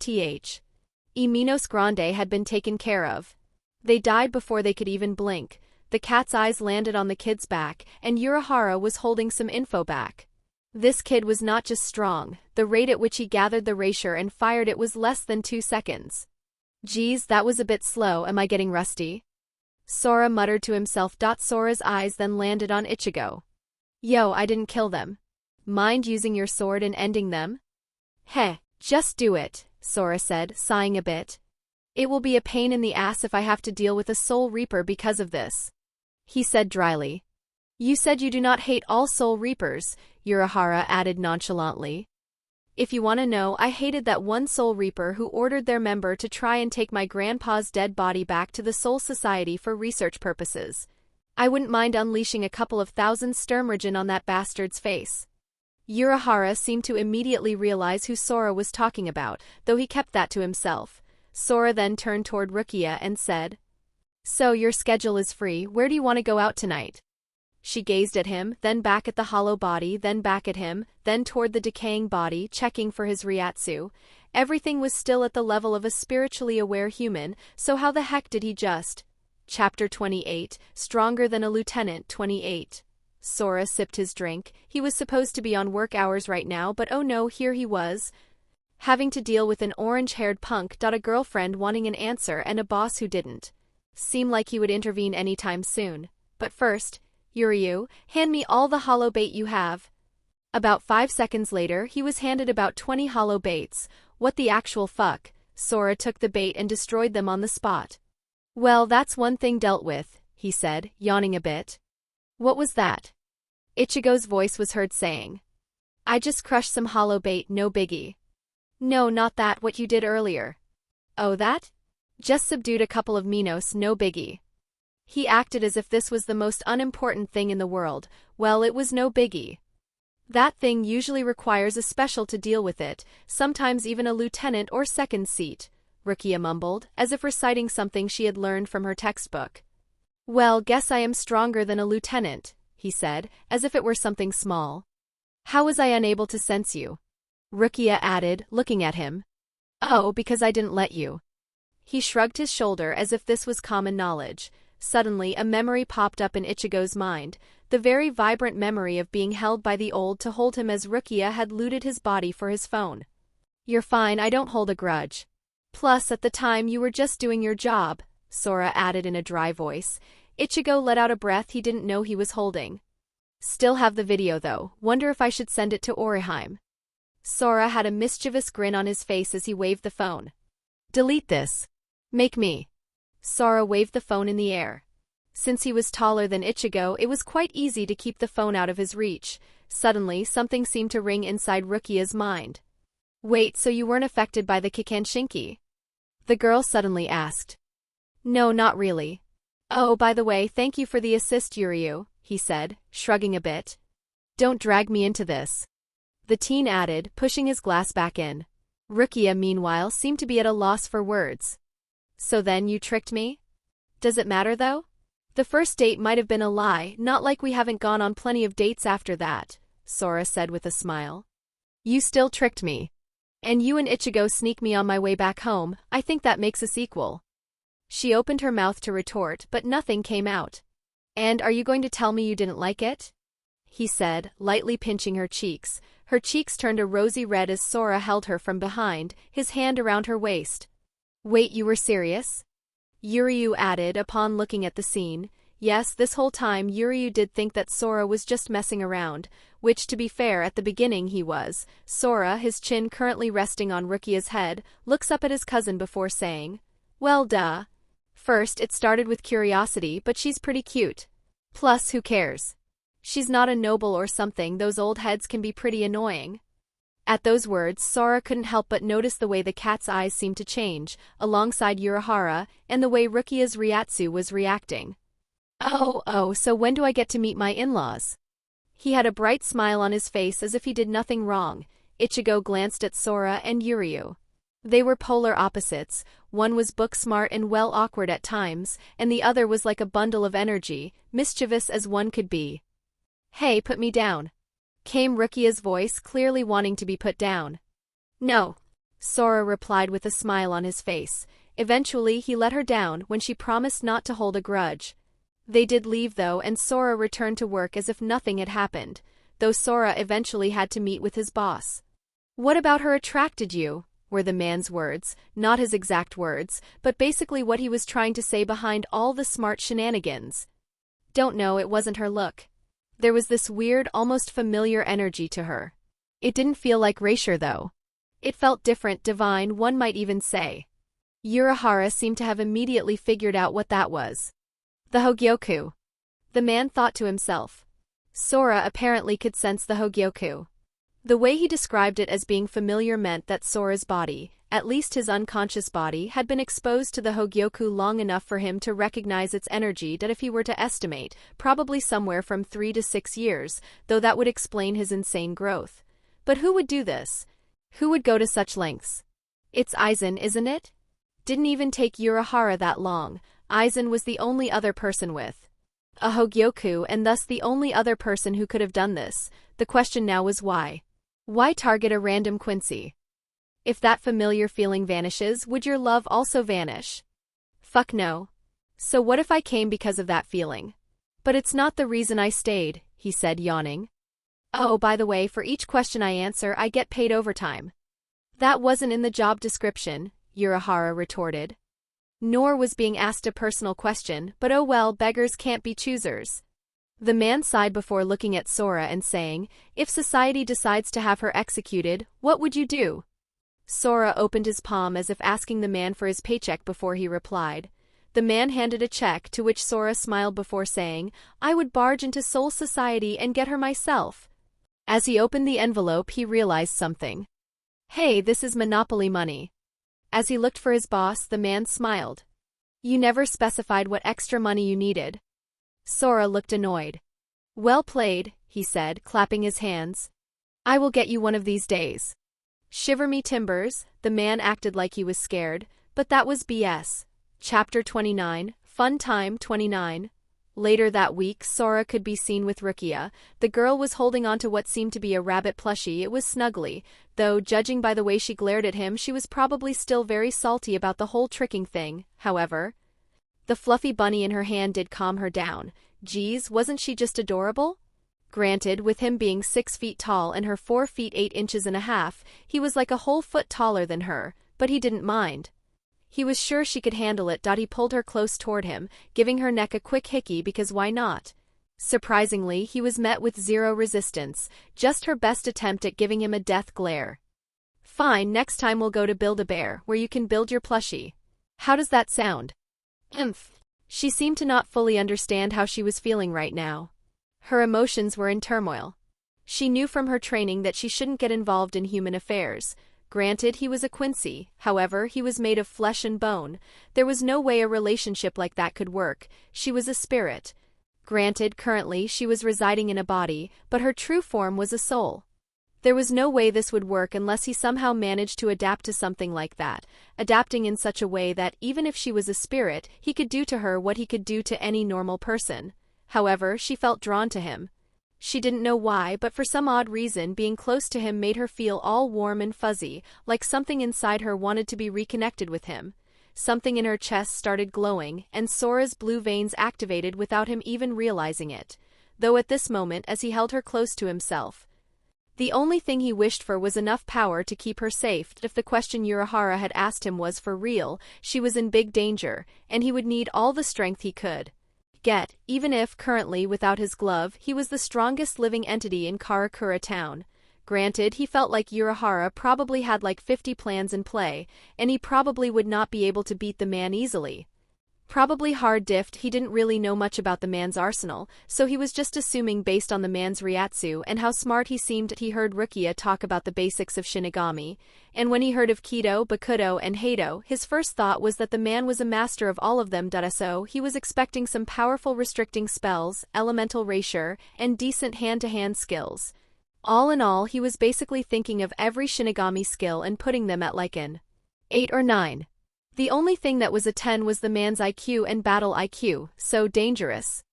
Minos Grande had been taken care of. They died before they could even blink. The cat's eyes landed on the kid's back, and Urahara was holding some info back. This kid was not just strong, the rate at which he gathered the rapier and fired it was less than 2 seconds. Geez, that was a bit slow. Am I getting rusty? Sora muttered to himself. Sora's eyes then landed on Ichigo. Yo, I didn't kill them. Mind using your sword and ending them? Heh, just do it, Sora said, sighing a bit. It will be a pain in the ass if I have to deal with a Soul Reaper because of this, he said dryly. You said you do not hate all Soul Reapers, Urahara added nonchalantly. If you want to know, I hated that one Soul Reaper who ordered their member to try and take my grandpa's dead body back to the Soul Society for research purposes. I wouldn't mind unleashing a couple of thousand Sturmrigen on that bastard's face. Urahara seemed to immediately realize who Sora was talking about, though he kept that to himself. Sora then turned toward Rukia and said, So your schedule is free, where do you want to go out tonight? She gazed at him, then back at the hollow body, then back at him, then toward the decaying body, checking for his Ryatsu. Everything was still at the level of a spiritually aware human, so how the heck did he just? Chapter 28, Stronger Than a Lieutenant 28. Sora sipped his drink. He was supposed to be on work hours right now, but oh no, here he was, having to deal with an orange-haired punk. A girlfriend wanting an answer and a boss who didn't seem like he would intervene anytime soon. But first, Yuryu, hand me all the hollow bait you have. About 5 seconds later, he was handed about 20 hollow baits. What the actual fuck? Sora took the bait and destroyed them on the spot. Well, that's one thing dealt with, he said, yawning a bit. What was that? Ichigo's voice was heard saying. I just crushed some hollow bait, no biggie. No, not that, what you did earlier. Oh, that? Just subdued a couple of Minos, no biggie. He acted as if this was the most unimportant thing in the world. Well, it was no biggie. That thing usually requires a special to deal with it, sometimes even a lieutenant or second seat, Rukia mumbled, as if reciting something she had learned from her textbook. Well, guess I am stronger than a lieutenant, he said, as if it were something small. How was I unable to sense you? Rukia added, looking at him. Oh, because I didn't let you. He shrugged his shoulder as if this was common knowledge. Suddenly, a memory popped up in Ichigo's mind, the very vibrant memory of being held by the old to hold him as Rukia had looted his body for his phone. You're fine, I don't hold a grudge. Plus, at the time you were just doing your job, Sora added in a dry voice. Ichigo let out a breath he didn't know he was holding. Still have the video though, wonder if I should send it to Orihime. Sora had a mischievous grin on his face as he waved the phone. Delete this. Make me. Sora waved the phone in the air. Since he was taller than Ichigo, it was quite easy to keep the phone out of his reach. Suddenly, something seemed to ring inside Rukia's mind. Wait, so you weren't affected by the Kikanshinki? The girl suddenly asked. No, not really. Oh, by the way, thank you for the assist, Yuryu, he said, shrugging a bit. Don't drag me into this. The teen added, pushing his glass back in. Rukia, meanwhile, seemed to be at a loss for words. So then you tricked me? Does it matter though? The first date might have been a lie, not like we haven't gone on plenty of dates after that, Sora said with a smile. You still tricked me. And you and Ichigo sneak me on my way back home, I think that makes us equal. She opened her mouth to retort, but nothing came out. "And are you going to tell me you didn't like it?" he said, lightly pinching her cheeks. Her cheeks turned a rosy red as Sora held her from behind, his hand around her waist. "Wait, you were serious?" Yuryu added upon looking at the scene. Yes, this whole time Yuryu did think that Sora was just messing around, which to be fair at the beginning he was. Sora, his chin currently resting on Rukia's head, looks up at his cousin before saying, "Well duh. First it started with curiosity, but she's pretty cute. Plus who cares? She's not a noble or something, those old heads can be pretty annoying." At those words, Sora couldn't help but notice the way the cat's eyes seemed to change, alongside Urahara, and the way Rukia's Ryatsu was reacting. Oh, so when do I get to meet my in-laws?" He had a bright smile on his face as if he did nothing wrong. Ichigo glanced at Sora and Yuryu. They were polar opposites. One was book-smart and well awkward at times, and the other was like a bundle of energy, mischievous as one could be. "Hey, put me down," came Rukia's voice, clearly wanting to be put down. "No," Sora replied with a smile on his face. Eventually he let her down when she promised not to hold a grudge. They did leave though, and Sora returned to work as if nothing had happened, though Sora eventually had to meet with his boss. "What about her attracted you?" were the man's words, not his exact words, but basically what he was trying to say behind all the smart shenanigans. "Don't know, it wasn't her look. There was this weird, almost familiar energy to her. It didn't feel like Reisher though. It felt different, divine, one might even say." Urahara seemed to have immediately figured out what that was. "The Hogyoku," the man thought to himself. Sora apparently could sense the Hogyoku. The way he described it as being familiar meant that Sora's body, at least his unconscious body, had been exposed to the Hogyoku long enough for him to recognize its energy, that if he were to estimate, probably somewhere from 3 to 6 years, though that would explain his insane growth. But who would do this? Who would go to such lengths? It's Aizen, isn't it? Didn't even take Urahara that long. Aizen was the only other person with a Hogyoku, and thus the only other person who could have done this. The question now was why? Why target a random Quincy? If that familiar feeling vanishes, would your love also vanish? Fuck no. So what if I came because of that feeling? But it's not the reason I stayed, he said, yawning. Oh, by the way, for each question I answer, I get paid overtime. That wasn't in the job description, Urahara retorted. Nor was being asked a personal question, but oh well, beggars can't be choosers. The man sighed before looking at Sora and saying, "If society decides to have her executed, what would you do?" Sora opened his palm as if asking the man for his paycheck before he replied. The man handed a check, to which Sora smiled before saying, "I would barge into Soul Society and get her myself." As he opened the envelope, he realized something. Hey, this is Monopoly money. As he looked for his boss, the man smiled. "You never specified what extra money you needed." Sora looked annoyed. "Well played," he said, clapping his hands. "I will get you one of these days." Shiver me timbers, the man acted like he was scared, but that was BS. Chapter 29, Fun Time 29. Later that week, Sora could be seen with Rukia. The girl was holding onto what seemed to be a rabbit plushie. It was snuggly, though, judging by the way she glared at him, she was probably still very salty about the whole tricking thing. However, the fluffy bunny in her hand did calm her down. Geez, wasn't she just adorable? Granted, with him being 6 feet tall and her 4 feet 8 inches and a half, he was like a whole foot taller than her, but he didn't mind. He was sure she could handle it. He pulled her close toward him, giving her neck a quick hickey because why not? Surprisingly, he was met with zero resistance, just her best attempt at giving him a death glare. "Fine, next time we'll go to Build-A-Bear, where you can build your plushie. How does that sound?" She seemed to not fully understand how she was feeling right now. Her emotions were in turmoil. She knew from her training that she shouldn't get involved in human affairs. Granted, he was a Quincy, however, he was made of flesh and bone. There was no way a relationship like that could work. She was a spirit. Granted, currently, she was residing in a body, but her true form was a soul. There was no way this would work unless he somehow managed to adapt to something like that, adapting in such a way that, even if she was a spirit, he could do to her what he could do to any normal person. However, she felt drawn to him. She didn't know why, but for some odd reason, being close to him made her feel all warm and fuzzy, like something inside her wanted to be reconnected with him. something in her chest started glowing, and Sora's blue veins activated without him even realizing it, though at this moment as he held her close to himself. The only thing he wished for was enough power to keep her safe. If the question Urahara had asked him was for real, she was in big danger, and he would need all the strength he could get, even if, currently, without his glove, he was the strongest living entity in Karakura town. Granted, he felt like Urahara probably had like 50 plans in play, and he probably would not be able to beat the man easily. Probably hard diffed, he didn't really know much about the man's arsenal, so he was just assuming based on the man's Ryatsu and how smart he seemed. He heard Rukia talk about the basics of Shinigami, and when he heard of Kido, Bakudo, and Heido, his first thought was that the man was a master of all of them. So he was expecting some powerful restricting spells, elemental erasure, and decent hand-to-hand skills. All in all, he was basically thinking of every Shinigami skill and putting them at like an 8 or 9. The only thing that was a 10 was the man's IQ and battle IQ, so dangerous.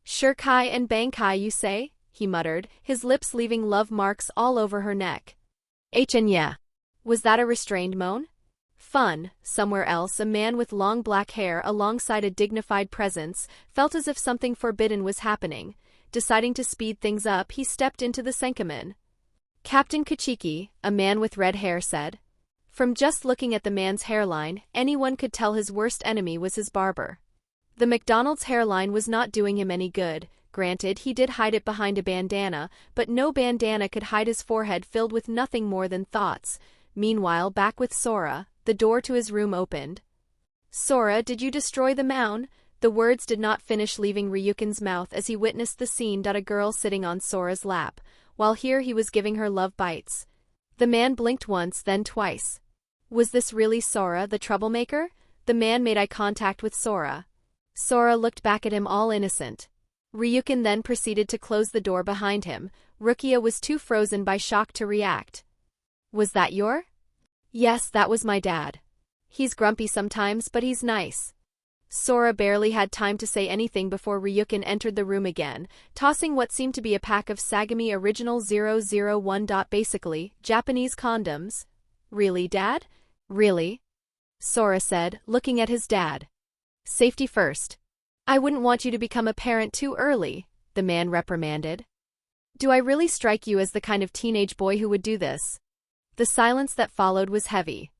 Shirkai and Bankai, you say? He muttered, his lips leaving love marks all over her neck. And yeah. Was that a restrained moan? Fun. Somewhere else, a man with long black hair alongside a dignified presence felt as if something forbidden was happening. Deciding to speed things up, he stepped into the Senkamen. Captain Kachiki, a man with red hair, said. From just looking at the man's hairline, anyone could tell his worst enemy was his barber. The McDonald's hairline was not doing him any good. Granted, he did hide it behind a bandana, but no bandana could hide his forehead filled with nothing more than thoughts. Meanwhile, back with Sora, the door to his room opened. Sora, did you destroy the mound? The words did not finish leaving Ryuken's mouth as he witnessed the scene. A girl sitting on Sora's lap, while here he was giving her love bites. The man blinked once, then twice. Was this really Sora, the troublemaker? The man made eye contact with Sora. Sora looked back at him all innocent. Ryuken then proceeded to close the door behind him. Rukia was too frozen by shock to react. Was that your? Yes, that was my dad. He's grumpy sometimes, but he's nice. Sora barely had time to say anything before Ryuken entered the room again, tossing what seemed to be a pack of Sagami Original 001. Basically, Japanese condoms. Really, Dad? Really? Sora said, looking at his dad. Safety first. I wouldn't want you to become a parent too early, the man reprimanded. Do I really strike you as the kind of teenage boy who would do this? The silence that followed was heavy.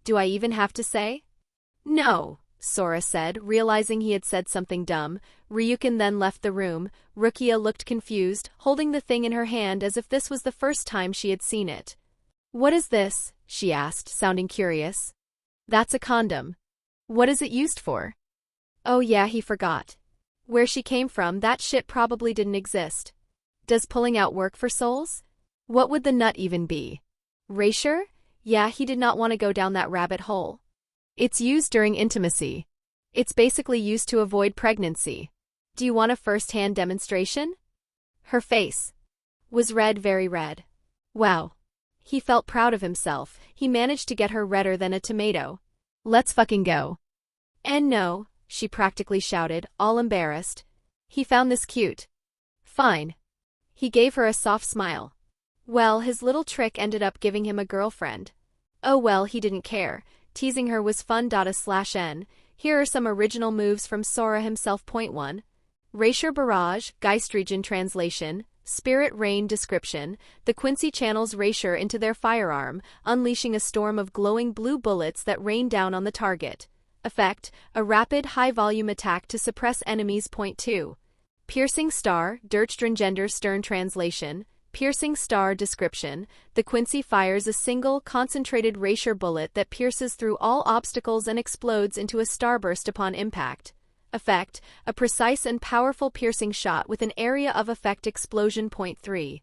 Do I even have to say? No. Sora said, realizing he had said something dumb. Ryuken then left the room. Rukia looked confused, holding the thing in her hand as if this was the first time she had seen it. What is this? She asked, sounding curious. That's a condom. What is it used for? Oh yeah, he forgot. Where she came from, that shit probably didn't exist. Does pulling out work for souls? What would the nut even be? Erasure? Yeah, he did not want to go down that rabbit hole. It's used during intimacy. It's basically used to avoid pregnancy. Do you want a first-hand demonstration? Her face was red, very red. Wow. He felt proud of himself. He managed to get her redder than a tomato. Let's fucking go. And no, she practically shouted, all embarrassed. He found this cute. Fine. He gave her a soft smile. Well, his little trick ended up giving him a girlfriend. Oh well, he didn't care. Teasing her was fun.n. Here are some original moves from Sora himself. Point 1. Erasure Barrage, Geistregion translation, Spirit Rain description. The Quincy channels erasure into their firearm, unleashing a storm of glowing blue bullets that rain down on the target. Effect, a rapid, high-volume attack to suppress enemies. Point 2. Piercing Star, Dirtstringender Stern translation, Piercing Star description. The Quincy fires a single, concentrated erasure bullet that pierces through all obstacles and explodes into a starburst upon impact. Effect, a precise and powerful piercing shot with an area of effect explosion. Point 3.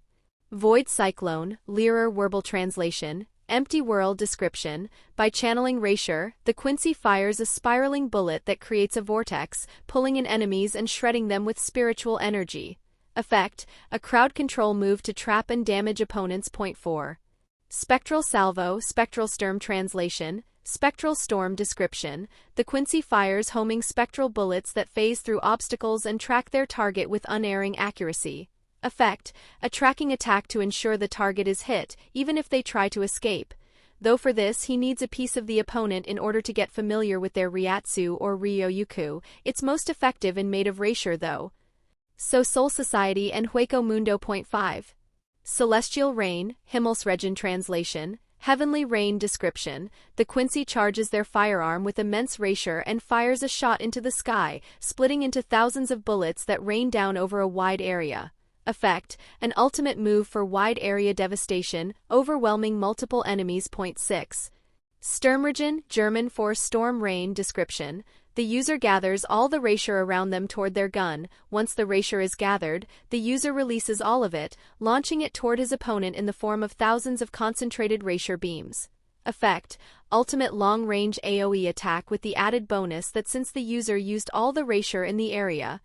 Void Cyclone, Lyra Werble translation, Empty World description. By channeling erasure, the Quincy fires a spiraling bullet that creates a vortex, pulling in enemies and shredding them with spiritual energy. Effect, a crowd control move to trap and damage opponents. Point 4. Spectral Salvo, Spectral Storm translation, Spectral Storm description. The Quincy fires homing spectral bullets that phase through obstacles and track their target with unerring accuracy. Effect, a tracking attack to ensure the target is hit, even if they try to escape. though for this he needs a piece of the opponent in order to get familiar with their Ryatsu or Ryoyuku. It's most effective and made of Reisure though. So Soul Society and Hueco Mundo. Point 5. Celestial Rain, Himmelsregen translation, Heavenly Rain description. The Quincy charges their firearm with immense Reisure and fires a shot into the sky, splitting into thousands of bullets that rain down over a wide area. Effect, an ultimate move for wide area devastation, overwhelming multiple enemies. Point 6. Sturmregen, German for storm rain description. The user gathers all the Reisure around them toward their gun. Once the Reisure is gathered, the user releases all of it, launching it toward his opponent in the form of thousands of concentrated Reisure beams. Effect, ultimate long-range AoE attack with the added bonus that since the user used all the Reisure in the area,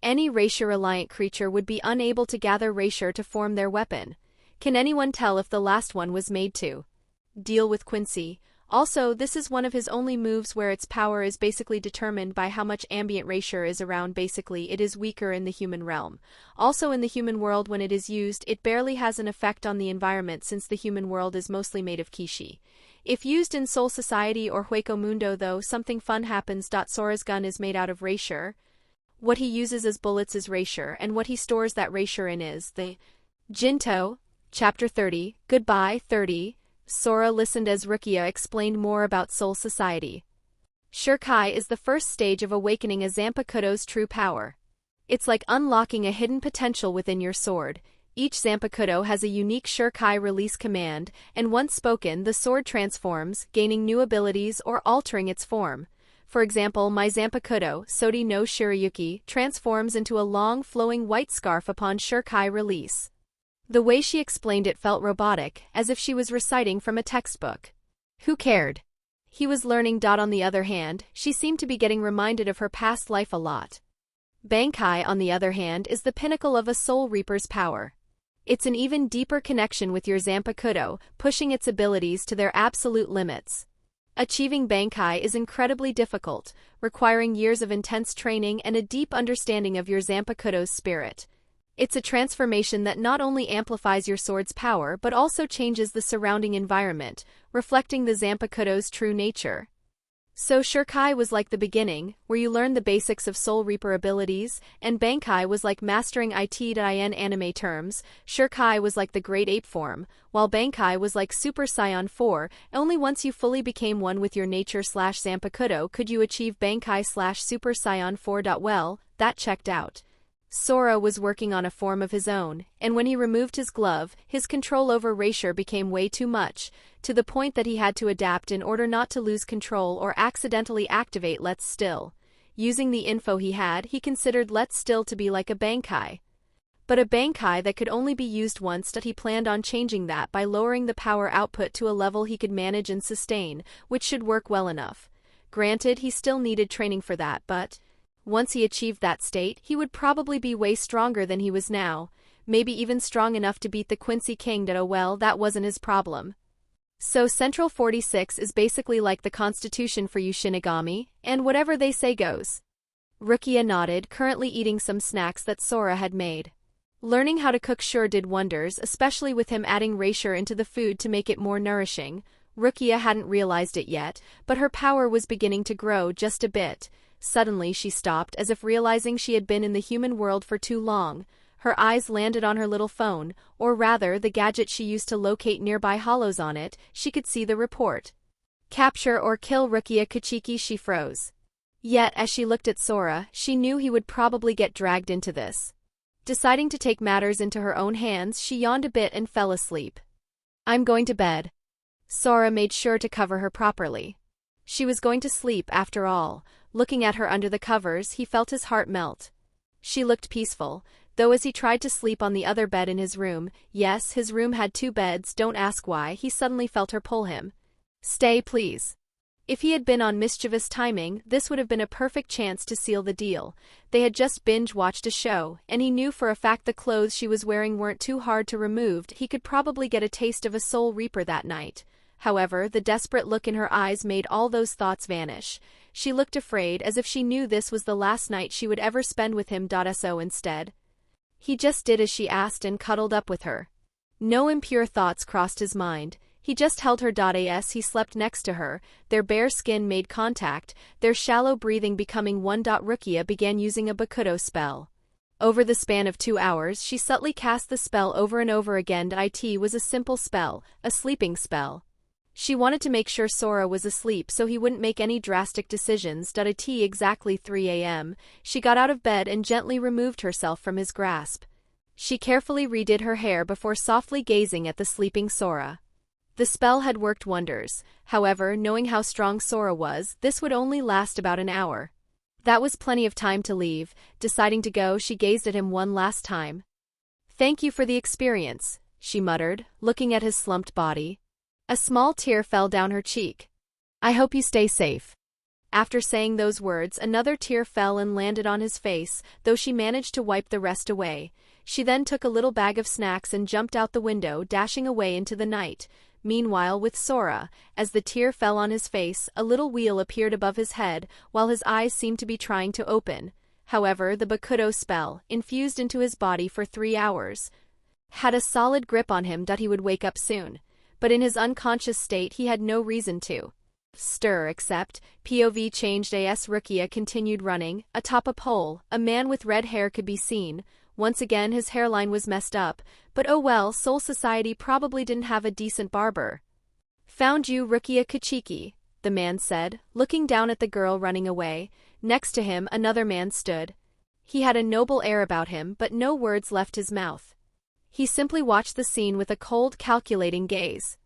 any Reisure-reliant creature would be unable to gather Reisure to form their weapon. Can anyone tell if the last one was made to deal with Quincy? Also, this is one of his only moves where its power is basically determined by how much ambient Reisure is around. Basically, it is weaker in the human realm. Also in the human world when it is used, it barely has an effect on the environment since the human world is mostly made of Kishi. If used in Soul Society or Hueco Mundo though, something fun happens. Sora's gun is made out of Reisure. What he uses as bullets is Reisure, and what he stores that Reisure in is the Jinto. Chapter 30, Goodbye 30. Sora listened as Rukia explained more about Soul Society. Shurkai is the first stage of awakening a Zanpakuto's true power. It's like unlocking a hidden potential within your sword. Each Zanpakuto has a unique Shurkai release command, and once spoken, the sword transforms, gaining new abilities or altering its form. For example, my Zanpakuto, Sodi no Shirayuki, transforms into a long, flowing white scarf upon Shurkai release. The way she explained it felt robotic, as if she was reciting from a textbook. Who cared? He was learning. On the other hand, she seemed to be getting reminded of her past life a lot. Bankai, on the other hand, is the pinnacle of a Soul Reaper's power. It's an even deeper connection with your Zanpakuto, pushing its abilities to their absolute limits. Achieving Bankai is incredibly difficult, requiring years of intense training and a deep understanding of your Zanpakuto's spirit. It's a transformation that not only amplifies your sword's power but also changes the surrounding environment, reflecting the Zanpakuto's true nature. So Shurkai was like the beginning, where you learn the basics of Soul Reaper abilities, and Bankai was like mastering in anime terms. Shurkai was like the Great Ape form, while Bankai was like Super Saiyan 4. Only once you fully became one with your nature/Zanpakuto could you achieve Bankai/Super Saiyan 4. Well, that checked out. Sora was working on a form of his own, and when he removed his glove, his control over Reisure became way too much, to the point that he had to adapt in order not to lose control or accidentally activate Let's Still. Using the info he had, he considered Let's Still to be like a Bankai. But a Bankai that could only be used once. He planned on changing that by lowering the power output to a level he could manage and sustain, which should work well enough. Granted, he still needed training for that, but once he achieved that state, he would probably be way stronger than he was now, maybe even strong enough to beat the Quincy King. Oh well, that wasn't his problem. So Central 46 is basically like the Constitution for you Shinigami, and whatever they say goes. Rukia nodded, currently eating some snacks that Sora had made. Learning how to cook sure did wonders, especially with him adding Reisure into the food to make it more nourishing. Rukia hadn't realized it yet, but her power was beginning to grow just a bit. Suddenly she stopped, as if realizing she had been in the human world for too long. Her eyes landed on her little phone, or rather the gadget she used to locate nearby hollows. On it, she could see the report. Capture or kill Rukia Kuchiki. She froze. Yet, as she looked at Sora, she knew he would probably get dragged into this. Deciding to take matters into her own hands, she yawned a bit and fell asleep. I'm going to bed. Sora made sure to cover her properly. She was going to sleep after all. Looking at her under the covers, he felt his heart melt. She looked peaceful, though as he tried to sleep on the other bed in his room, yes, his room had 2 beds, don't ask why, he suddenly felt her pull him. Stay, please. If he had been on mischievous timing, this would have been a perfect chance to seal the deal. They had just binge-watched a show, and he knew for a fact the clothes she was wearing weren't too hard to remove. He could probably get a taste of a Soul Reaper that night. However, the desperate look in her eyes made all those thoughts vanish. She looked afraid, as if she knew this was the last night she would ever spend with him. So instead, he just did as she asked and cuddled up with her. No impure thoughts crossed his mind. He just held her. As he slept next to her, their bare skin made contact, their shallow breathing becoming one. Rukia began using a Bakudo spell. Over the span of 2 hours, she subtly cast the spell over and over again. It was a simple spell, a sleeping spell. She wanted to make sure Sora was asleep so he wouldn't make any drastic decisions. At exactly 3 a.m., she got out of bed and gently removed herself from his grasp. She carefully redid her hair before softly gazing at the sleeping Sora. The spell had worked wonders. However, knowing how strong Sora was, this would only last about an hour. That was plenty of time to leave. Deciding to go, she gazed at him one last time. "Thank you for the experience," she muttered, looking at his slumped body. A small tear fell down her cheek. "I hope you stay safe." After saying those words, another tear fell and landed on his face, though she managed to wipe the rest away. She then took a little bag of snacks and jumped out the window, dashing away into the night. Meanwhile, with Sora, as the tear fell on his face, a little wheel appeared above his head, while his eyes seemed to be trying to open. However, the Bakudo spell, infused into his body for 3 hours, had a solid grip on him. He would wake up soon. But in his unconscious state he had no reason to stir except. POV changed as Rukia continued running. Atop a pole, a man with red hair could be seen. Once again his hairline was messed up, but oh well, Soul Society probably didn't have a decent barber. "Found you, Rukia Kuchiki," the man said, looking down at the girl running away. Next to him another man stood. He had a noble air about him, but no words left his mouth. He simply watched the scene with a cold, calculating gaze.